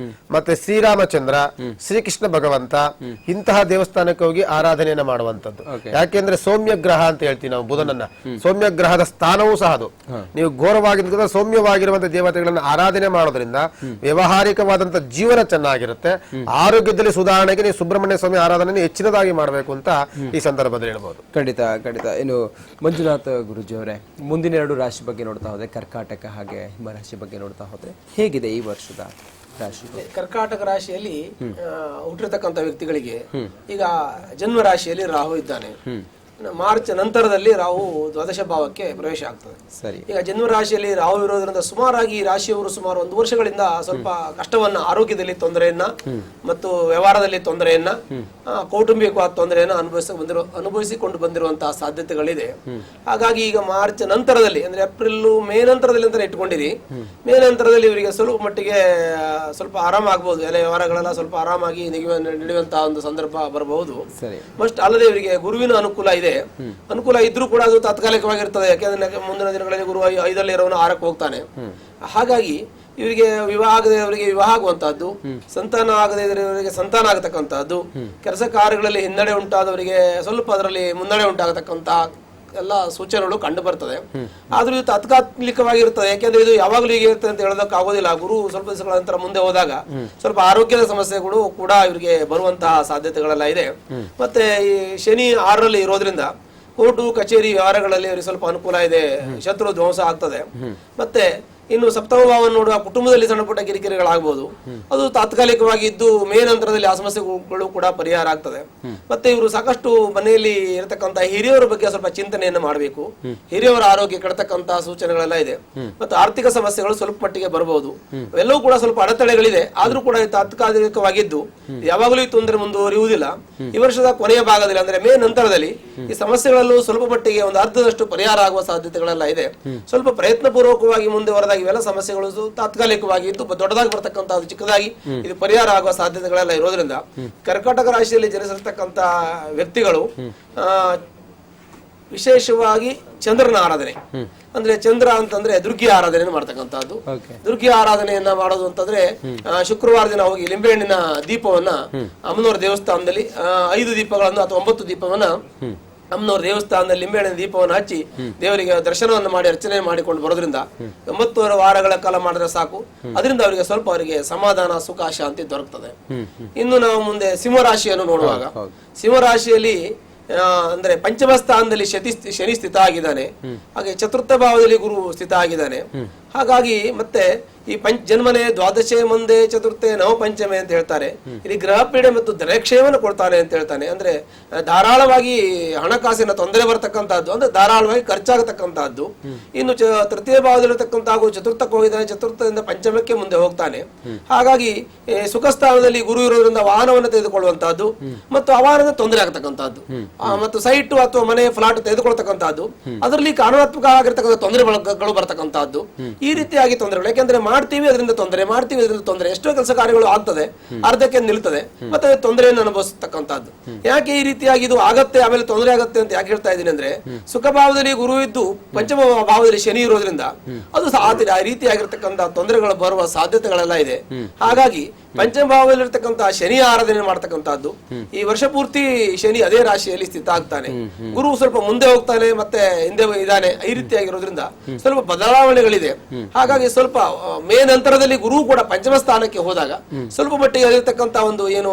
ಮತ್ತೆ ಶ್ರೀರಾಮಚಂದ್ರ, ಶ್ರೀಕೃಷ್ಣ ಭಗವಂತ, ಇಂತಹ ದೇವಸ್ಥಾನಕ್ಕೆ ಹೋಗಿ ಆರಾಧನೆಯನ್ನ ಮಾಡುವಂತದ್ದು. ಯಾಕೆಂದ್ರೆ ಸೌಮ್ಯ ಗ್ರಹ ಅಂತ ಹೇಳ್ತೀವಿ ನಾವು ಬುಧನನ್ನ. ಸೌಮ್ಯ ಗ್ರಹದ ಸ್ಥಾನವೂ ಸಹ ಅದು. ನೀವು ಘೋರವಾಗಿರ್ತಕ್ಕಂಥ ಸೌಮ್ಯವಾಗಿರುವಂತಹ ದೇವತೆಗಳನ್ನ ಆರಾಧನೆ ಮಾಡೋದ್ರಿಂದ ವ್ಯವಹಾರಿಕವಾದಂತಹ ಜೀವನ ಚೆನ್ನಾಗಿರುತ್ತೆ. ಆರೋಗ್ಯದಲ್ಲಿ ಸುಧಾರಣೆಗೆ ನೀವು ಸುಬ್ರಹ್ಮಣ್ಯ ಸ್ವಾಮಿ ಆರಾಧನೆ ಹೆಚ್ಚಿನದಾಗಿ ಮಾಡಬೇಕು ಅಂತ ಈ ಸಂದರ್ಭದಲ್ಲಿ ಹೇಳ್ಬೋದು. ಖಂಡಿತ ಖಂಡಿತ. ಇನ್ನು ಮಂಜುನಾಥ್ ಗುರುಜಿ ಅವರೇ, ಮುಂದಿನ 2 ರಾಶಿ ಬಗ್ಗೆ ನೋಡ್ತಾ ಹೋದ್ರೆ, ಕರ್ಕಾಟಕ ಹಾಗೆ ಹಿಮರಾಶಿ ಬಗ್ಗೆ ನೋಡ್ತಾ ಹೋದ್ರೆ ಹೇಗಿದೆ ಈ ವರ್ಷದ ರಾಶಿ? ಕರ್ಕಾಟಕ ರಾಶಿಯಲ್ಲಿ ಹುಟ್ಟಿರ್ತಕ್ಕಂಥ ವ್ಯಕ್ತಿಗಳಿಗೆ ಈಗ ಜನ್ಮ ರಾಶಿಯಲ್ಲಿ ರಾಹು ಇದ್ದಾನೆ. ಮಾರ್ಚ್ ನಂತರದಲ್ಲಿ ರಾಹು ದ್ವಾದಶ ಭಾವಕ್ಕೆ ಪ್ರವೇಶ ಆಗ್ತದೆ. ಸರಿ. ಈಗ ಜನ್ಮ ರಾಶಿಯಲ್ಲಿ ರಾಹು ಇರೋದ್ರಿಂದ ಸುಮಾರಾಗಿ ರಾಶಿಯವರು ಸುಮಾರು 1 ವರ್ಷಗಳಿಂದ ಸ್ವಲ್ಪ ಕಷ್ಟವನ್ನ, ಆರೋಗ್ಯದಲ್ಲಿ ತೊಂದರೆಯನ್ನ ಮತ್ತು ವ್ಯವಹಾರದಲ್ಲಿ ತೊಂದರೆಯನ್ನ, ಕೌಟುಂಬಿಕವಾದ ತೊಂದರೆಯನ್ನ ಅನುಭವಿಸಿಕೊಂಡು ಬಂದಿರುವಂತಹ ಸಾಧ್ಯತೆಗಳಿದೆ. ಹಾಗಾಗಿ ಈಗ ಮಾರ್ಚ್ ನಂತರದಲ್ಲಿ ಅಂದ್ರೆ ಏಪ್ರಿಲ್ ಮೇ ನಂತರದಲ್ಲಿ ಅಂತ ಇಟ್ಕೊಂಡಿರಿ, ಮೇ ನಂತರದಲ್ಲಿ ಇವರಿಗೆ ಸ್ವಲ್ಪ ಮಟ್ಟಿಗೆ ಸ್ವಲ್ಪ ಆರಾಮ ಆಗ್ಬಹುದು. ಎಲ್ಲ ವ್ಯವಹಾರಗಳೆಲ್ಲ ಸ್ವಲ್ಪ ಆರಾಮಾಗಿ ನಡೆಯುವಂತಹ ಒಂದು ಸಂದರ್ಭ ಬರಬಹುದು. ಮಸ್ಟ್ ಅಲ್ಲದೆ ಇವರಿಗೆ ಗುರುವಿನ ಅನುಕೂಲ ಇದೆ. ಅನುಕೂಲ ಇದ್ರೂ ಕೂಡ ಅದು ತಾತ್ಕಾಲಿಕವಾಗಿರ್ತದೆ. ಯಾಕೆಂದ್ರೆ ಮುಂದಿನ ದಿನಗಳಲ್ಲಿ ಗುರು 5ರಲ್ಲಿ ಇರೋನು 6ಕ್ಕೆ ಹೋಗ್ತಾನೆ. ಹಾಗಾಗಿ ಇವರಿಗೆ ವಿವಾಹ ಆಗದವರಿಗೆ ವಿವಾಹ ಆಗುವಂತಹದ್ದು, ಸಂತಾನ ಆಗದೇ ಇರೋರಿಗೆ ಸಂತಾನ ಆಗತಕ್ಕಂತಹದ್ದು, ಕೆಲಸ ಕಾರ್ಯಗಳಲ್ಲಿ ಹಿನ್ನಡೆ ಉಂಟಾದವರಿಗೆ ಸ್ವಲ್ಪ ಅದರಲ್ಲಿ ಮುನ್ನಡೆ ಉಂಟಾಗತಕ್ಕಂತಹ ಎಲ್ಲ ಸೂಚನೆಗಳು ಕಂಡು ಬರ್ತದೆ. ಆದ್ರೂ ಇದು ತಾತ್ಕಾಲಿಕವಾಗಿರ್ತದೆ, ಯಾಕೆಂದ್ರೆ ಇದು ಯಾವಾಗಲೂ ಹೀಗೆ ಇರ್ತದೆ ಅಂತ ಹೇಳೋದಕ್ಕೆ ಆಗೋದಿಲ್ಲ. ಗುರು ಸ್ವಲ್ಪ ದಿವಸಗಳ ನಂತರ ಮುಂದೆ ಹೋದಾಗ ಸ್ವಲ್ಪ ಆರೋಗ್ಯದ ಸಮಸ್ಯೆಗಳು ಕೂಡ ಇವರಿಗೆ ಬರುವಂತಹ ಸಾಧ್ಯತೆಗಳೆಲ್ಲ ಇದೆ. ಮತ್ತೆ ಈ ಶನಿ 6ರಲ್ಲಿ ಇರೋದ್ರಿಂದ ಕೋರ್ಟು ಕಚೇರಿ ವ್ಯವಹಾರಗಳಲ್ಲಿ ಅವರಿಗೆ ಸ್ವಲ್ಪ ಅನುಕೂಲ ಇದೆ, ಶತ್ರು ಧ್ವಂಸ ಆಗ್ತದೆ. ಮತ್ತೆ ಇನ್ನು ಸಪ್ತಮ ಭಾವವನ್ನು ನೋಡುವ ಕುಟುಂಬದಲ್ಲಿ ಸಣ್ಣ ಪುಟ್ಟ ಕಿರಿಕಿರಿಗಳಾಗಬಹುದು, ಅದು ತಾತ್ಕಾಲಿಕವಾಗಿ ಇದ್ದು ಮೇ ನಂತರದಲ್ಲಿ ಆ ಸಮಸ್ಯೆಗಳು ಕೂಡ ಪರಿಹಾರ ಆಗ್ತದೆ. ಮತ್ತೆ ಇವರು ಸಾಕಷ್ಟು ಮನೆಯಲ್ಲಿ ಇರತಕ್ಕಂತ ಹಿರಿಯವರ ಬಗ್ಗೆ ಸ್ವಲ್ಪ ಚಿಂತನೆಯನ್ನು ಮಾಡಬೇಕು. ಹಿರಿಯವರ ಆರೋಗ್ಯ ಕೆಡತಕ್ಕಂತಹ ಸೂಚನೆಗಳೆಲ್ಲ ಇದೆ. ಮತ್ತು ಆರ್ಥಿಕ ಸಮಸ್ಯೆಗಳು ಸ್ವಲ್ಪ ಮಟ್ಟಿಗೆ ಬರಬಹುದು. ಎಲ್ಲವೂ ಕೂಡ ಸ್ವಲ್ಪ ಅಡೆತಡೆಗಳಿದೆ, ಆದ್ರೂ ಕೂಡ ತಾತ್ಕಾಲಿಕವಾಗಿದ್ದು ಯಾವಾಗಲೂ ಈ ತೊಂದರೆ ಮುಂದುವರಿಯುವುದಿಲ್ಲ. ಈ ವರ್ಷದ ಕೊನೆಯ ಭಾಗದಲ್ಲಿ ಅಂದ್ರೆ ಮೇ ನಂತರದಲ್ಲಿ ಈ ಸಮಸ್ಯೆಗಳಲ್ಲೂ ಸ್ವಲ್ಪ ಮಟ್ಟಿಗೆ ಒಂದು ಅರ್ಧದಷ್ಟು ಪರಿಹಾರ ಆಗುವ ಸಾಧ್ಯತೆಗಳೆಲ್ಲ ಇದೆ. ಸ್ವಲ್ಪ ಪ್ರಯತ್ನ ಪೂರ್ವಕವಾಗಿ ಮುಂದೆ ಹೊರದಾಗ ಇವೆಲ್ಲ ಸಮಸ್ಯೆಗಳು ತಾತ್ಕಾಲಿಕವಾಗಿ ಇದ್ದು ದೊಡ್ಡದಾಗಿ ಬರ್ತಕ್ಕಂಥದ್ದು ಚಿಕ್ಕದಾಗಿ ಇದು ಪರಿಹಾರ ಆಗುವ ಸಾಧ್ಯತೆಗಳೆಲ್ಲ ಇರೋದ್ರಿಂದ ಕರ್ಕಾಟಕ ರಾಶಿಯಲ್ಲಿ ಜನಿಸಿರ್ತಕ್ಕಂಥ ವ್ಯಕ್ತಿಗಳು ವಿಶೇಷವಾಗಿ ಚಂದ್ರನ ಆರಾಧನೆ, ಅಂದ್ರೆ ಚಂದ್ರ ಅಂತಂದ್ರೆ ದುರ್ಗಿ ಆರಾಧನೆ ಮಾಡ್ತಕ್ಕಂಥದ್ದು. ದುರ್ಗಿ ಆರಾಧನೆಯನ್ನ ಮಾಡೋದು ಅಂತಂದ್ರೆ ಶುಕ್ರವಾರ ದಿನ ಹೋಗಿ ಲಿಂಬೆಹಣ್ಣಿನ ದೀಪವನ್ನ ಅಮ್ಮನವರ ದೇವಸ್ಥಾನದಲ್ಲಿ 5 ದೀಪಗಳನ್ನು ಅಥವಾ 9 ದೀಪವನ್ನ ಅಮ್ಮನವ್ರ ದೇವಸ್ಥಾನದಲ್ಲಿ ಲಿಂಬೆಹಣ್ಣಿನ ದೀಪವನ್ನು ಹಚ್ಚಿ ದೇವರಿಗೆ ದರ್ಶನವನ್ನು ಮಾಡಿ ಅರ್ಚನೆ ಮಾಡಿಕೊಂಡು ಬರೋದ್ರಿಂದ 9 ವಾರಗಳ ಕಾಲ ಮಾಡಿದ್ರೆ ಸಾಕು. ಅದರಿಂದ ಅವರಿಗೆ ಸ್ವಲ್ಪ ಅವರಿಗೆ ಸಮಾಧಾನ, ಸುಖ, ಶಾಂತಿ ದೊರಕ್ತದೆ. ಇನ್ನು ನಾವು ಮುಂದೆ ಸಿಂಹರಾಶಿಯನ್ನು ನೋಡುವಾಗ, ಸಿಂಹರಾಶಿಯಲ್ಲಿ ಅಂದ್ರೆ ಪಂಚಮ ಸ್ಥಾನದಲ್ಲಿ ಶನಿ ಸ್ಥಿತ ಆಗಿದ್ದಾನೆ, ಹಾಗೆ ಚತುರ್ಥ ಭಾವದಲ್ಲಿ ಗುರು ಸ್ಥಿತ ಆಗಿದ್ದಾನೆ. ಹಾಗಾಗಿ ಮತ್ತೆ ಈ ಜನ್ಮನೆ ದ್ವಾದಶೆ ಮುಂದೆ ಚತುರ್ಥೆ ನವ ಪಂಚಮೆ ಅಂತ ಹೇಳ್ತಾರೆ. ಇಲ್ಲಿ ಗ್ರಹ ಪೀಡೆ ಮತ್ತು ಧನಕ್ಷಯವನ್ನು ಕೊಡ್ತಾನೆ ಅಂತ ಹೇಳ್ತಾನೆ. ಅಂದ್ರೆ ಧಾರಾಳವಾಗಿ ಹಣಕಾಸಿನ ತೊಂದರೆ ಬರತಕ್ಕಂತಹದ್ದು, ಅಂದ್ರೆ ಧಾರಾಳವಾಗಿ ಖರ್ಚಾಗತಕ್ಕಂತಹದ್ದು. ಇನ್ನು ತೃತೀಯ ಭಾವದಲ್ಲಿರತಕ್ಕಂಥ ಹಾಗೂ ಚತುರ್ಥಕ್ಕೆ ಹೋಗಿದ್ದಾನೆ, ಚತುರ್ಥದಿಂದ ಪಂಚಮಕ್ಕೆ ಮುಂದೆ ಹೋಗ್ತಾನೆ. ಹಾಗಾಗಿ ಸುಖ ಸ್ಥಾನದಲ್ಲಿ ಗುರು ಇರೋದ್ರಿಂದ ವಾಹನವನ್ನು ತೆಗೆದುಕೊಳ್ಳುವಂತಹದ್ದು ಮತ್ತು ಆ ವಾಹನದ ತೊಂದರೆ ಆಗತಕ್ಕಂತಹದ್ದು, ಮತ್ತು ಸೈಟ್ ಅಥವಾ ಮನೆ ಫ್ಲಾಟ್ ತೆಗೆದುಕೊಳ್ತಕ್ಕಂತಹದ್ದು, ಅದರಲ್ಲಿ ಕಾನೂನಾತ್ಮಕ ಆಗಿರ್ತಕ್ಕಂಥ ತೊಂದರೆಗಳು ಬರ್ತಕ್ಕಂತಹದ್ದು. ಈ ರೀತಿಯಾಗಿ ತೊಂದರೆಗಳು, ಯಾಕೆಂದ್ರೆ ಮಾಡ್ತೀವಿ ಅದರಿಂದ ತೊಂದರೆ, ಮಾಡ್ತೀವಿ ಅದರಿಂದ ತೊಂದರೆ, ಎಷ್ಟೋ ಕೆಲಸ ಕಾರ್ಯಗಳು ಆಗ್ತದೆ, ಅರ್ಧಕ್ಕೆ ನಿಲ್ತದೆ, ಮತ್ತೆ ತೊಂದರೆಯನ್ನು ಅನುಭವಿಸತಕ್ಕಂಥದ್ದು. ಯಾಕೆ ಈ ರೀತಿಯಾಗಿ ಇದು ಆಗತ್ತೆ ಆಮೇಲೆ ತೊಂದರೆ ಆಗತ್ತೆ ಅಂತ ಯಾಕೆ ಹೇಳ್ತಾ ಇದ್ದೀನಿ ಅಂದ್ರೆ, ಸುಖ ಭಾವದಲ್ಲಿ ಗುರು ಇದ್ದು ಪಂಚಮ ಭಾವದಲ್ಲಿ ಶನಿ ಇರೋದ್ರಿಂದ ಅದು ಆ ರೀತಿಯಾಗಿರ್ತಕ್ಕಂಥ ತೊಂದರೆಗಳು ಬರುವ ಸಾಧ್ಯತೆಗಳೆಲ್ಲ ಇದೆ. ಹಾಗಾಗಿ ಪಂಚಮ ಭಾವದಲ್ಲಿರ್ತಕ್ಕಂತಹ ಶನಿ ಆರಾಧನೆ ಮಾಡ್ತಕ್ಕಂಥದ್ದು. ಈ ವರ್ಷ ಪೂರ್ತಿ ಶನಿ ಅದೇ ರಾಶಿಯಲ್ಲಿ ಸ್ಥಿತ ಆಗ್ತಾನೆ, ಗುರು ಸ್ವಲ್ಪ ಮುಂದೆ ಹೋಗ್ತಾನೆ ಮತ್ತೆ ಹಿಂದೆ ಇದ್ದಾನೆ. ಈ ರೀತಿಯಾಗಿರೋದ್ರಿಂದ ಸ್ವಲ್ಪ ಬದಲಾವಣೆಗಳಿದೆ. ಹಾಗಾಗಿ ಸ್ವಲ್ಪ ಮೇ ನಂತರದಲ್ಲಿ ಗುರು ಕೂಡ ಪಂಚಮ ಸ್ಥಾನಕ್ಕೆ ಹೋದಾಗ ಸ್ವಲ್ಪ ಮಟ್ಟಿಗೆ ಅಲ್ಲಿರ್ತಕ್ಕಂಥ ಒಂದು ಏನು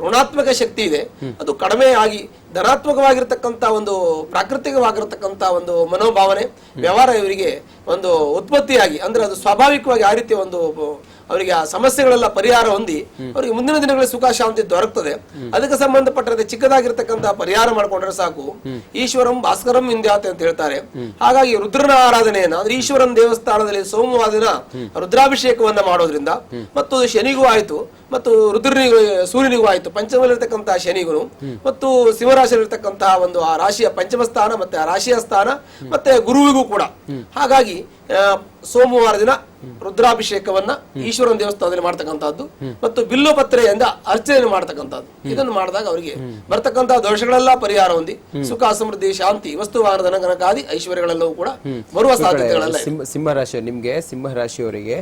ಋಣಾತ್ಮಕ ಶಕ್ತಿ ಇದೆ ಅದು ಕಡಿಮೆ ಆಗಿ ಧನಾತ್ಮಕವಾಗಿರ್ತಕ್ಕಂಥ ಒಂದು ಪ್ರಾಕೃತಿಕವಾಗಿರ್ತಕ್ಕಂಥ ಒಂದು ಮನೋಭಾವನೆ, ವ್ಯವಹಾರ ಇವರಿಗೆ ಒಂದು ಉತ್ಪತ್ತಿಯಾಗಿ, ಅಂದ್ರೆ ಅದು ಸ್ವಾಭಾವಿಕವಾಗಿ ಆ ರೀತಿ ಒಂದು ಅವರಿಗೆ ಆ ಸಮಸ್ಯೆಗಳೆಲ್ಲ ಪರಿಹಾರ ಹೊಂದಿ ಅವರಿಗೆ ಮುಂದಿನ ದಿನಗಳಲ್ಲಿ ಸುಖ ಶಾಂತಿ ದೊರಕ್ತದೆ. ಅದಕ್ಕೆ ಸಂಬಂಧಪಟ್ಟಂತೆ ಚಿಕ್ಕದಾಗಿರ್ತಕ್ಕಂಥ ಪರಿಹಾರ ಮಾಡ್ಕೊಂಡ್ರೆ ಸಾಕು. ಈಶ್ವರಂ ಭಾಸ್ಕರಂ ಇಂದ್ಯಾತೆ ಅಂತ ಹೇಳ್ತಾರೆ. ಹಾಗಾಗಿ ರುದ್ರನ ಆರಾಧನೆಯನ್ನ ಅಂದ್ರೆ ಈಶ್ವರನ ದೇವಸ್ಥಾನದಲ್ಲಿ ಸೋಮವಾರ ದಿನ ರುದ್ರಾಭಿಷೇಕವನ್ನ ಮಾಡೋದ್ರಿಂದ ಮತ್ತು ಶನಿಗೂ ಆಯ್ತು ಮತ್ತು ರುದ್ರನಿಗೂ ಸೂರ್ಯನಿಗೂ ಆಯ್ತು, ಪಂಚಮಲ್ಲಿರ್ತಕ್ಕಂತಹ ಶನಿಗೂ ಮತ್ತು ಸಿಂಹರಾಶಿಯಲ್ಲಿರ್ತಕ್ಕಂತಹ ಒಂದು ಆ ರಾಶಿಯ ಪಂಚಮ ಸ್ಥಾನ ಮತ್ತೆ ಆ ರಾಶಿಯ ಸ್ಥಾನ ಮತ್ತೆ ಗುರುವಿಗೂ ಕೂಡ. ಹಾಗಾಗಿ ಸೋಮವಾರ ದಿನ ರುದ್ರಾಭಿಷೇಕವನ್ನ ಈಶ್ವರನ ದೇವಸ್ಥಾನದಲ್ಲಿ ಮಾಡ್ತಕ್ಕಂಥದ್ದು ಮತ್ತು ಬಿಲ್ಲು ಪತ್ರೆಯಿಂದ ಅರ್ಚನೆ ಮಾಡ್ತಕ್ಕಂಥದ್ದು. ಇದನ್ನು ಮಾಡಿದಾಗ ಅವರಿಗೆ ಬರ್ತಕ್ಕಂತಹ ದೋಷಗಳೆಲ್ಲ ಪರಿಹಾರ ಹೊಂದಿ ಸುಖ, ಸಮೃದ್ಧಿ, ಶಾಂತಿ, ವಸ್ತು, ವಾಹನ, ಧನಗನಕಾದಿ ಐಶ್ವರ್ಯಗಳೆಲ್ಲವೂ ಕೂಡ ಬರುವ ಸಾಧ್ಯತೆಗಳೆಲ್ಲ. ಸಿಂಹರಾಶಿ ನಿಮ್ಗೆ ಸಿಂಹರಾಶಿಯವರಿಗೆ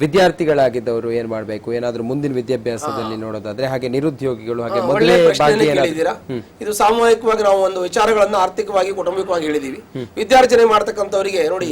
ವಿದ್ಯಾರ್ಥಿಗಳಾಗಿದ್ದವರು ಏನ್ ಮಾಡ್ಬೇಕು, ಏನಾದ್ರೂ ಮುಂದಿನ ವಿದ್ಯಾಭ್ಯಾಸದಲ್ಲಿ ನೋಡೋದಾದ್ರೆ, ಹಾಗೆ ನಿರುದ್ಯೋಗಿಗಳು, ಹಾಗೆ ಮೊದಲೇ ಇದು ಸಾಮೂಹಿಕವಾಗಿ ನಾವು ಒಂದು ವಿಚಾರಗಳನ್ನು ಆರ್ಥಿಕವಾಗಿ ಕುಟುಂಬಿಕವಾಗಿ ಹೇಳಿದೀವಿ. ವಿದ್ಯಾರ್ಜನೆ ಮಾಡ್ತಕ್ಕಂಥವರಿಗೆ ನೋಡಿ,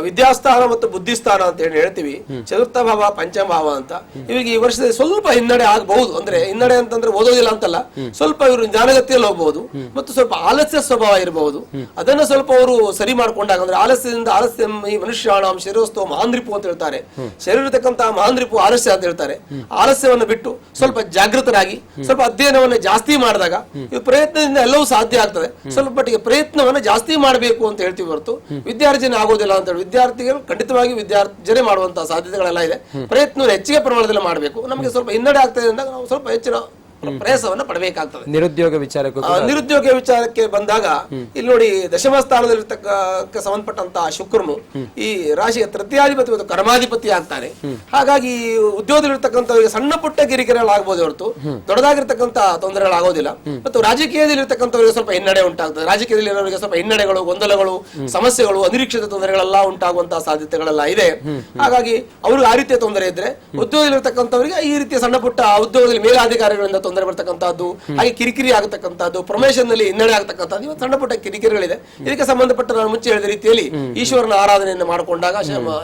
ವಿದ್ಯಾಸ್ಥಾನ ಮತ್ತು ಬುದ್ಧಿಸ್ಥಾನ ಅಂತ ಹೇಳಿ ಹೇಳ್ತೀವಿ, ಚತುರ್ಥ ಭಾವ ಪಂಚಮ ಭಾವ ಅಂತ. ಇವರಿಗೆ ಈ ವರ್ಷದಲ್ಲಿ ಸ್ವಲ್ಪ ಹಿನ್ನಡೆ ಆಗಬಹುದು. ಅಂದ್ರೆ ಹಿನ್ನಡೆ ಅಂತಂದ್ರೆ ಓದೋದಿಲ್ಲ ಅಂತಲ್ಲ, ಸ್ವಲ್ಪ ಇವರು ಜ್ಞಾನಗತಿಯಲ್ಲಿ ಹೋಗಬಹುದು ಮತ್ತು ಸ್ವಲ್ಪ ಆಲಸ್ಯ ಸ್ವಭಾವ ಇರಬಹುದು. ಅದನ್ನ ಸ್ವಲ್ಪ ಅವರು ಸರಿ ಮಾಡ್ಕೊಂಡಾಗ, ಅಂದ್ರೆ ಆಲಸ್ಯದಿಂದ ಆಲಸ್ಯ ಈ ಮನುಷ್ಯಾಣಂ ಶರೀರಸ್ಥೋ ಮಹಾಂದ್ರಿಪು ಅಂತ ಹೇಳ್ತಾರೆ. ಶರೀರ ಇರತಕ್ಕಂತಹ ಮಹಾಂದ್ರಿಪು ಆಲಸ್ಯ ಅಂತ ಹೇಳ್ತಾರೆ. ಆಲಸ್ಯವನ್ನು ಬಿಟ್ಟು ಸ್ವಲ್ಪ ಜಾಗೃತರಾಗಿ ಸ್ವಲ್ಪ ಅಧ್ಯಯನವನ್ನು ಜಾಸ್ತಿ ಮಾಡಿದಾಗ ಈ ಪ್ರಯತ್ನದಿಂದ ಎಲ್ಲವೂ ಸಾಧ್ಯ ಆಗ್ತದೆ. ಸ್ವಲ್ಪ ಮಟ್ಟಿಗೆ ಪ್ರಯತ್ನವನ್ನು ಜಾಸ್ತಿ ಮಾಡಬೇಕು ಅಂತ ಹೇಳ್ತೀವಿ ಹೊರತು ವಿದ್ಯಾರ್ಜನೆ ಆಗೋದಿಲ್ಲ ಅಂತ. ವಿದ್ಯಾರ್ಥಿಗಳು ಖಂಡಿತವಾಗಿ ವಿದ್ಯಾರ್ಜನೆ ಮಾಡುವಂತಹ ಸಾಧ್ಯತೆಗಳೆಲ್ಲ ಇದೆ. ಪ್ರಯತ್ನ ಹೆಚ್ಚಿಗೆ ಪ್ರಮಾಣದಲ್ಲಿ ಮಾಡಬೇಕು. ನಮಗೆ ಸ್ವಲ್ಪ ಹಿನ್ನಡೆ ಆಗ್ತದೆ ಅಂದಾಗ ನಾವು ಸ್ವಲ್ಪ ಹೆಚ್ಚಿನ ಪ್ರಯಾಸವನ್ನ ಪಡಬೇಕಾಗ್ತದೆ. ನಿರುದ್ಯೋಗ ವಿಚಾರಕ್ಕೂ ನಿರುದ್ಯೋಗ ವಿಚಾರಕ್ಕೆ ಬಂದಾಗ ಇಲ್ಲಿ ನೋಡಿ ದಶಮ ಸ್ಥಾನದಲ್ಲಿರ್ತಕ್ಕ ಸಂಬಂಧಪಟ್ಟಂತಹ ಶುಕ್ರನು ಈ ರಾಶಿಯ ತೃತೀಯಾಧಿಪತಿ ಮತ್ತು ಕರ್ಮಾಧಿಪತಿ ಆಗ್ತಾನೆ. ಹಾಗಾಗಿ ಉದ್ಯೋಗದಲ್ಲಿರ್ತಕ್ಕಂಥವರಿಗೆ ಸಣ್ಣ ಪುಟ್ಟ ಕಿರಿಕಿರಿಗಳಾಗಬಹುದು ಹೊರತು ದೊಡ್ಡದಾಗಿರ್ತಕ್ಕಂಥ ತೊಂದರೆಗಳಾಗೋದಿಲ್ಲ. ಮತ್ತು ರಾಜಕೀಯದಲ್ಲಿರ್ತಕ್ಕಂಥವರಿಗೆ ಸ್ವಲ್ಪ ಹಿನ್ನಡೆ ಉಂಟಾಗ್ತದೆ. ರಾಜಕೀಯದಲ್ಲಿ ಇರೋರಿಗೆ ಸ್ವಲ್ಪ ಹಿನ್ನಡೆಗಳು, ಗೊಂದಲಗಳು, ಸಮಸ್ಯೆಗಳು, ಅನಿರೀಕ್ಷಿತ ತೊಂದರೆಗಳೆಲ್ಲ ಉಂಟಾಗುವಂತಹ ಸಾಧ್ಯತೆಗಳೆಲ್ಲ ಇದೆ. ಹಾಗಾಗಿ ಅವ್ರಿಗೆ ಆ ರೀತಿಯ ತೊಂದರೆ ಇದ್ರೆ, ಉದ್ಯೋಗದಲ್ಲಿರ್ತಕ್ಕಂಥವರಿಗೆ ಈ ರೀತಿಯ ಸಣ್ಣ ಪುಟ್ಟ ಉದ್ಯೋಗದಲ್ಲಿ ಮೇಲಾಧಿಕಾರಿಗಳಿಂದ ತೊಂದರೆ ಬರ್ತಕ್ಕಂಥದ್ದು, ಹಾಗೆ ಕಿರಿಕಿರಿ ಆಗತಕ್ಕಂಥದ್ದು, ಪ್ರಮೋಷನ್ ನಲ್ಲಿ ಹಿನ್ನಡೆ ಆಗ್ತಕ್ಕಂಥದ್ದು, ಇವತ್ತು ಸಣ್ಣ ಪುಟ್ಟ ಕಿರಿಕಿರಿಗಳಿದೆ. ಇದಕ್ಕೆ ಸಂಬಂಧಪಟ್ಟ ನಾನು ಮುಂಚೆ ಹೇಳಿದ ರೀತಿಯಲ್ಲಿ ಈಶ್ವರನ ಆರಾಧನೆಯನ್ನು ಮಾಡಿಕೊಂಡಾಗ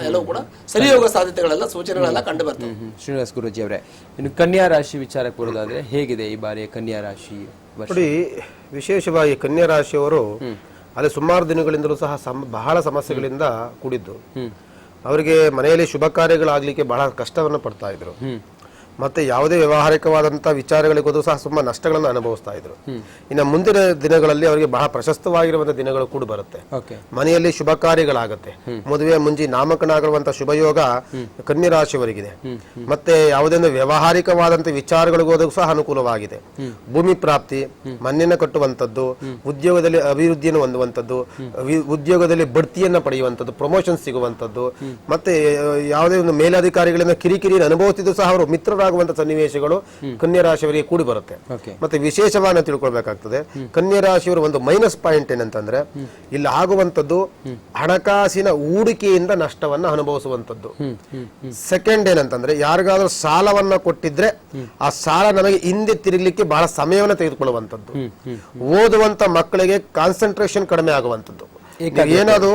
ಎಲ್ಲವೂ ಕೂಡ ಸರಿ ಹೋಗೋ ಸಾಧ್ಯತೆಗಳೆಲ್ಲ, ಸೂಚನೆಗಳೆಲ್ಲ ಕಂಡು ಬರ್ತವೆ. ಶ್ರೀನಿವಾಸ್ ಗುರೂಜಿ ಅವರೇ, ಇನ್ನು ಕನ್ಯಾ ರಾಶಿ ವಿಚಾರಕ್ಕೆ ಬರೋದಾದ್ರೆ ಹೇಗಿದೆ ಈ ಬಾರಿಯ ಕನ್ಯಾ ರಾಶಿ ವರ್ಷ? ನೋಡಿ, ವಿಶೇಷವಾಗಿ ಕನ್ಯಾ ರಾಶಿಯವರು ಅಲ್ಲಿ ಸುಮಾರು ದಿನಗಳಿಂದಲೂ ಸಹ ಬಹಳ ಸಮಸ್ಯೆಗಳಿಂದ ಕೂಡಿದ್ದು. ಅವರಿಗೆ ಮನೆಯಲ್ಲಿ ಶುಭ ಕಾರ್ಯಗಳಾಗ್ಲಿಕ್ಕೆ ಬಹಳ ಕಷ್ಟವನ್ನು ಪಡ್ತಾ ಇದ್ರು. ಮತ್ತೆ ಯಾವುದೇ ವ್ಯವಹಾರಿಕವಾದಂತಹ ವಿಚಾರಗಳಿಗೂ ಸಹ ತುಂಬಾ ನಷ್ಟಗಳನ್ನು ಅನುಭವಿಸ್ತಾ ಇದ್ರು. ಇನ್ನು ಮುಂದಿನ ದಿನಗಳಲ್ಲಿ ಅವರಿಗೆ ಬಹಳ ಪ್ರಶಸ್ತವಾಗಿರುವಂತಹ ದಿನಗಳು ಕೂಡ ಬರುತ್ತೆ. ಮನೆಯಲ್ಲಿ ಶುಭ ಕಾರ್ಯಗಳಾಗುತ್ತೆ. ಮದುವೆ ಮುಂಜಿ ನಾಮಕರಣ ಆಗಿರುವಂತಹ ಶುಭ ಯೋಗ ಕನ್ಯಾ ರಾಶಿಯವರಿಗಿದೆ. ಮತ್ತೆ ಯಾವುದೇ ಒಂದು ವ್ಯವಹಾರಿಕವಾದಂತಹ ವಿಚಾರಗಳಿಗೂ ಸಹ ಅನುಕೂಲವಾಗಿದೆ. ಭೂಮಿ ಪ್ರಾಪ್ತಿ, ಮನೆಯನ್ನು ಕಟ್ಟುವಂಥದ್ದು, ಉದ್ಯೋಗದಲ್ಲಿ ಅಭಿವೃದ್ಧಿಯನ್ನು ಹೊಂದುವಂಥದ್ದು, ಉದ್ಯೋಗದಲ್ಲಿ ಬಡ್ತಿಯನ್ನ ಪಡೆಯುವಂಥದ್ದು, ಪ್ರಮೋಷನ್ ಸಿಗುವಂಥದ್ದು, ಮತ್ತೆ ಯಾವುದೇ ಒಂದು ಮೇಲಧಿಕಾರಿಗಳಿಂದ ಕಿರಿಕಿರಿಯನ್ನು ಅನುಭವಿಸಿದ್ದು ಸಹ ಅವರು ಮಿತ್ರರಾಗುವಂತ ಸನ್ನಿವೇಶಗಳು ಕನ್ಯಾ ರಾಶಿಯವರಿಗೆ ಕೂಡಿ ಬರುತ್ತೆ. ಮತ್ತೆ ವಿಶೇಷವಾಗಿ ತಿಳ್ಕೊಳ್ಬೇಕಾಗ್ತದೆ, ಕನ್ಯಾ ರಾಶಿಯವರ ಒಂದು ಮೈನಸ್ ಪಾಯಿಂಟ್ ಏನಂತಂದ್ರೆ, ಇಲ್ಲಿ ಆಗುವಂತದ್ದು ಹಣಕಾಸಿನ ಹೂಡಿಕೆಯಿಂದ ನಷ್ಟವನ್ನ ಅನುಭವಿಸುವಂತದ್ದು. ಸೆಕೆಂಡ್ ಏನಂತಂದ್ರೆ, ಯಾರಿಗಾದ್ರೂ ಸಾಲವನ್ನ ಕೊಟ್ಟಿದ್ರೆ ಆ ಸಾಲ ನಮಗೆ ಹಿಂದೆ ತಿರುಗಲಿಕ್ಕೆ ಬಹಳ ಸಮಯವನ್ನು ತೆಗೆದುಕೊಳ್ಳುವಂತದ್ದು. ಓದುವಂತ ಮಕ್ಕಳಿಗೆ ಕಾನ್ಸಂಟ್ರೇಷನ್ ಕಡಿಮೆ ಆಗುವಂತದ್ದು. ಏನಾದ್ರು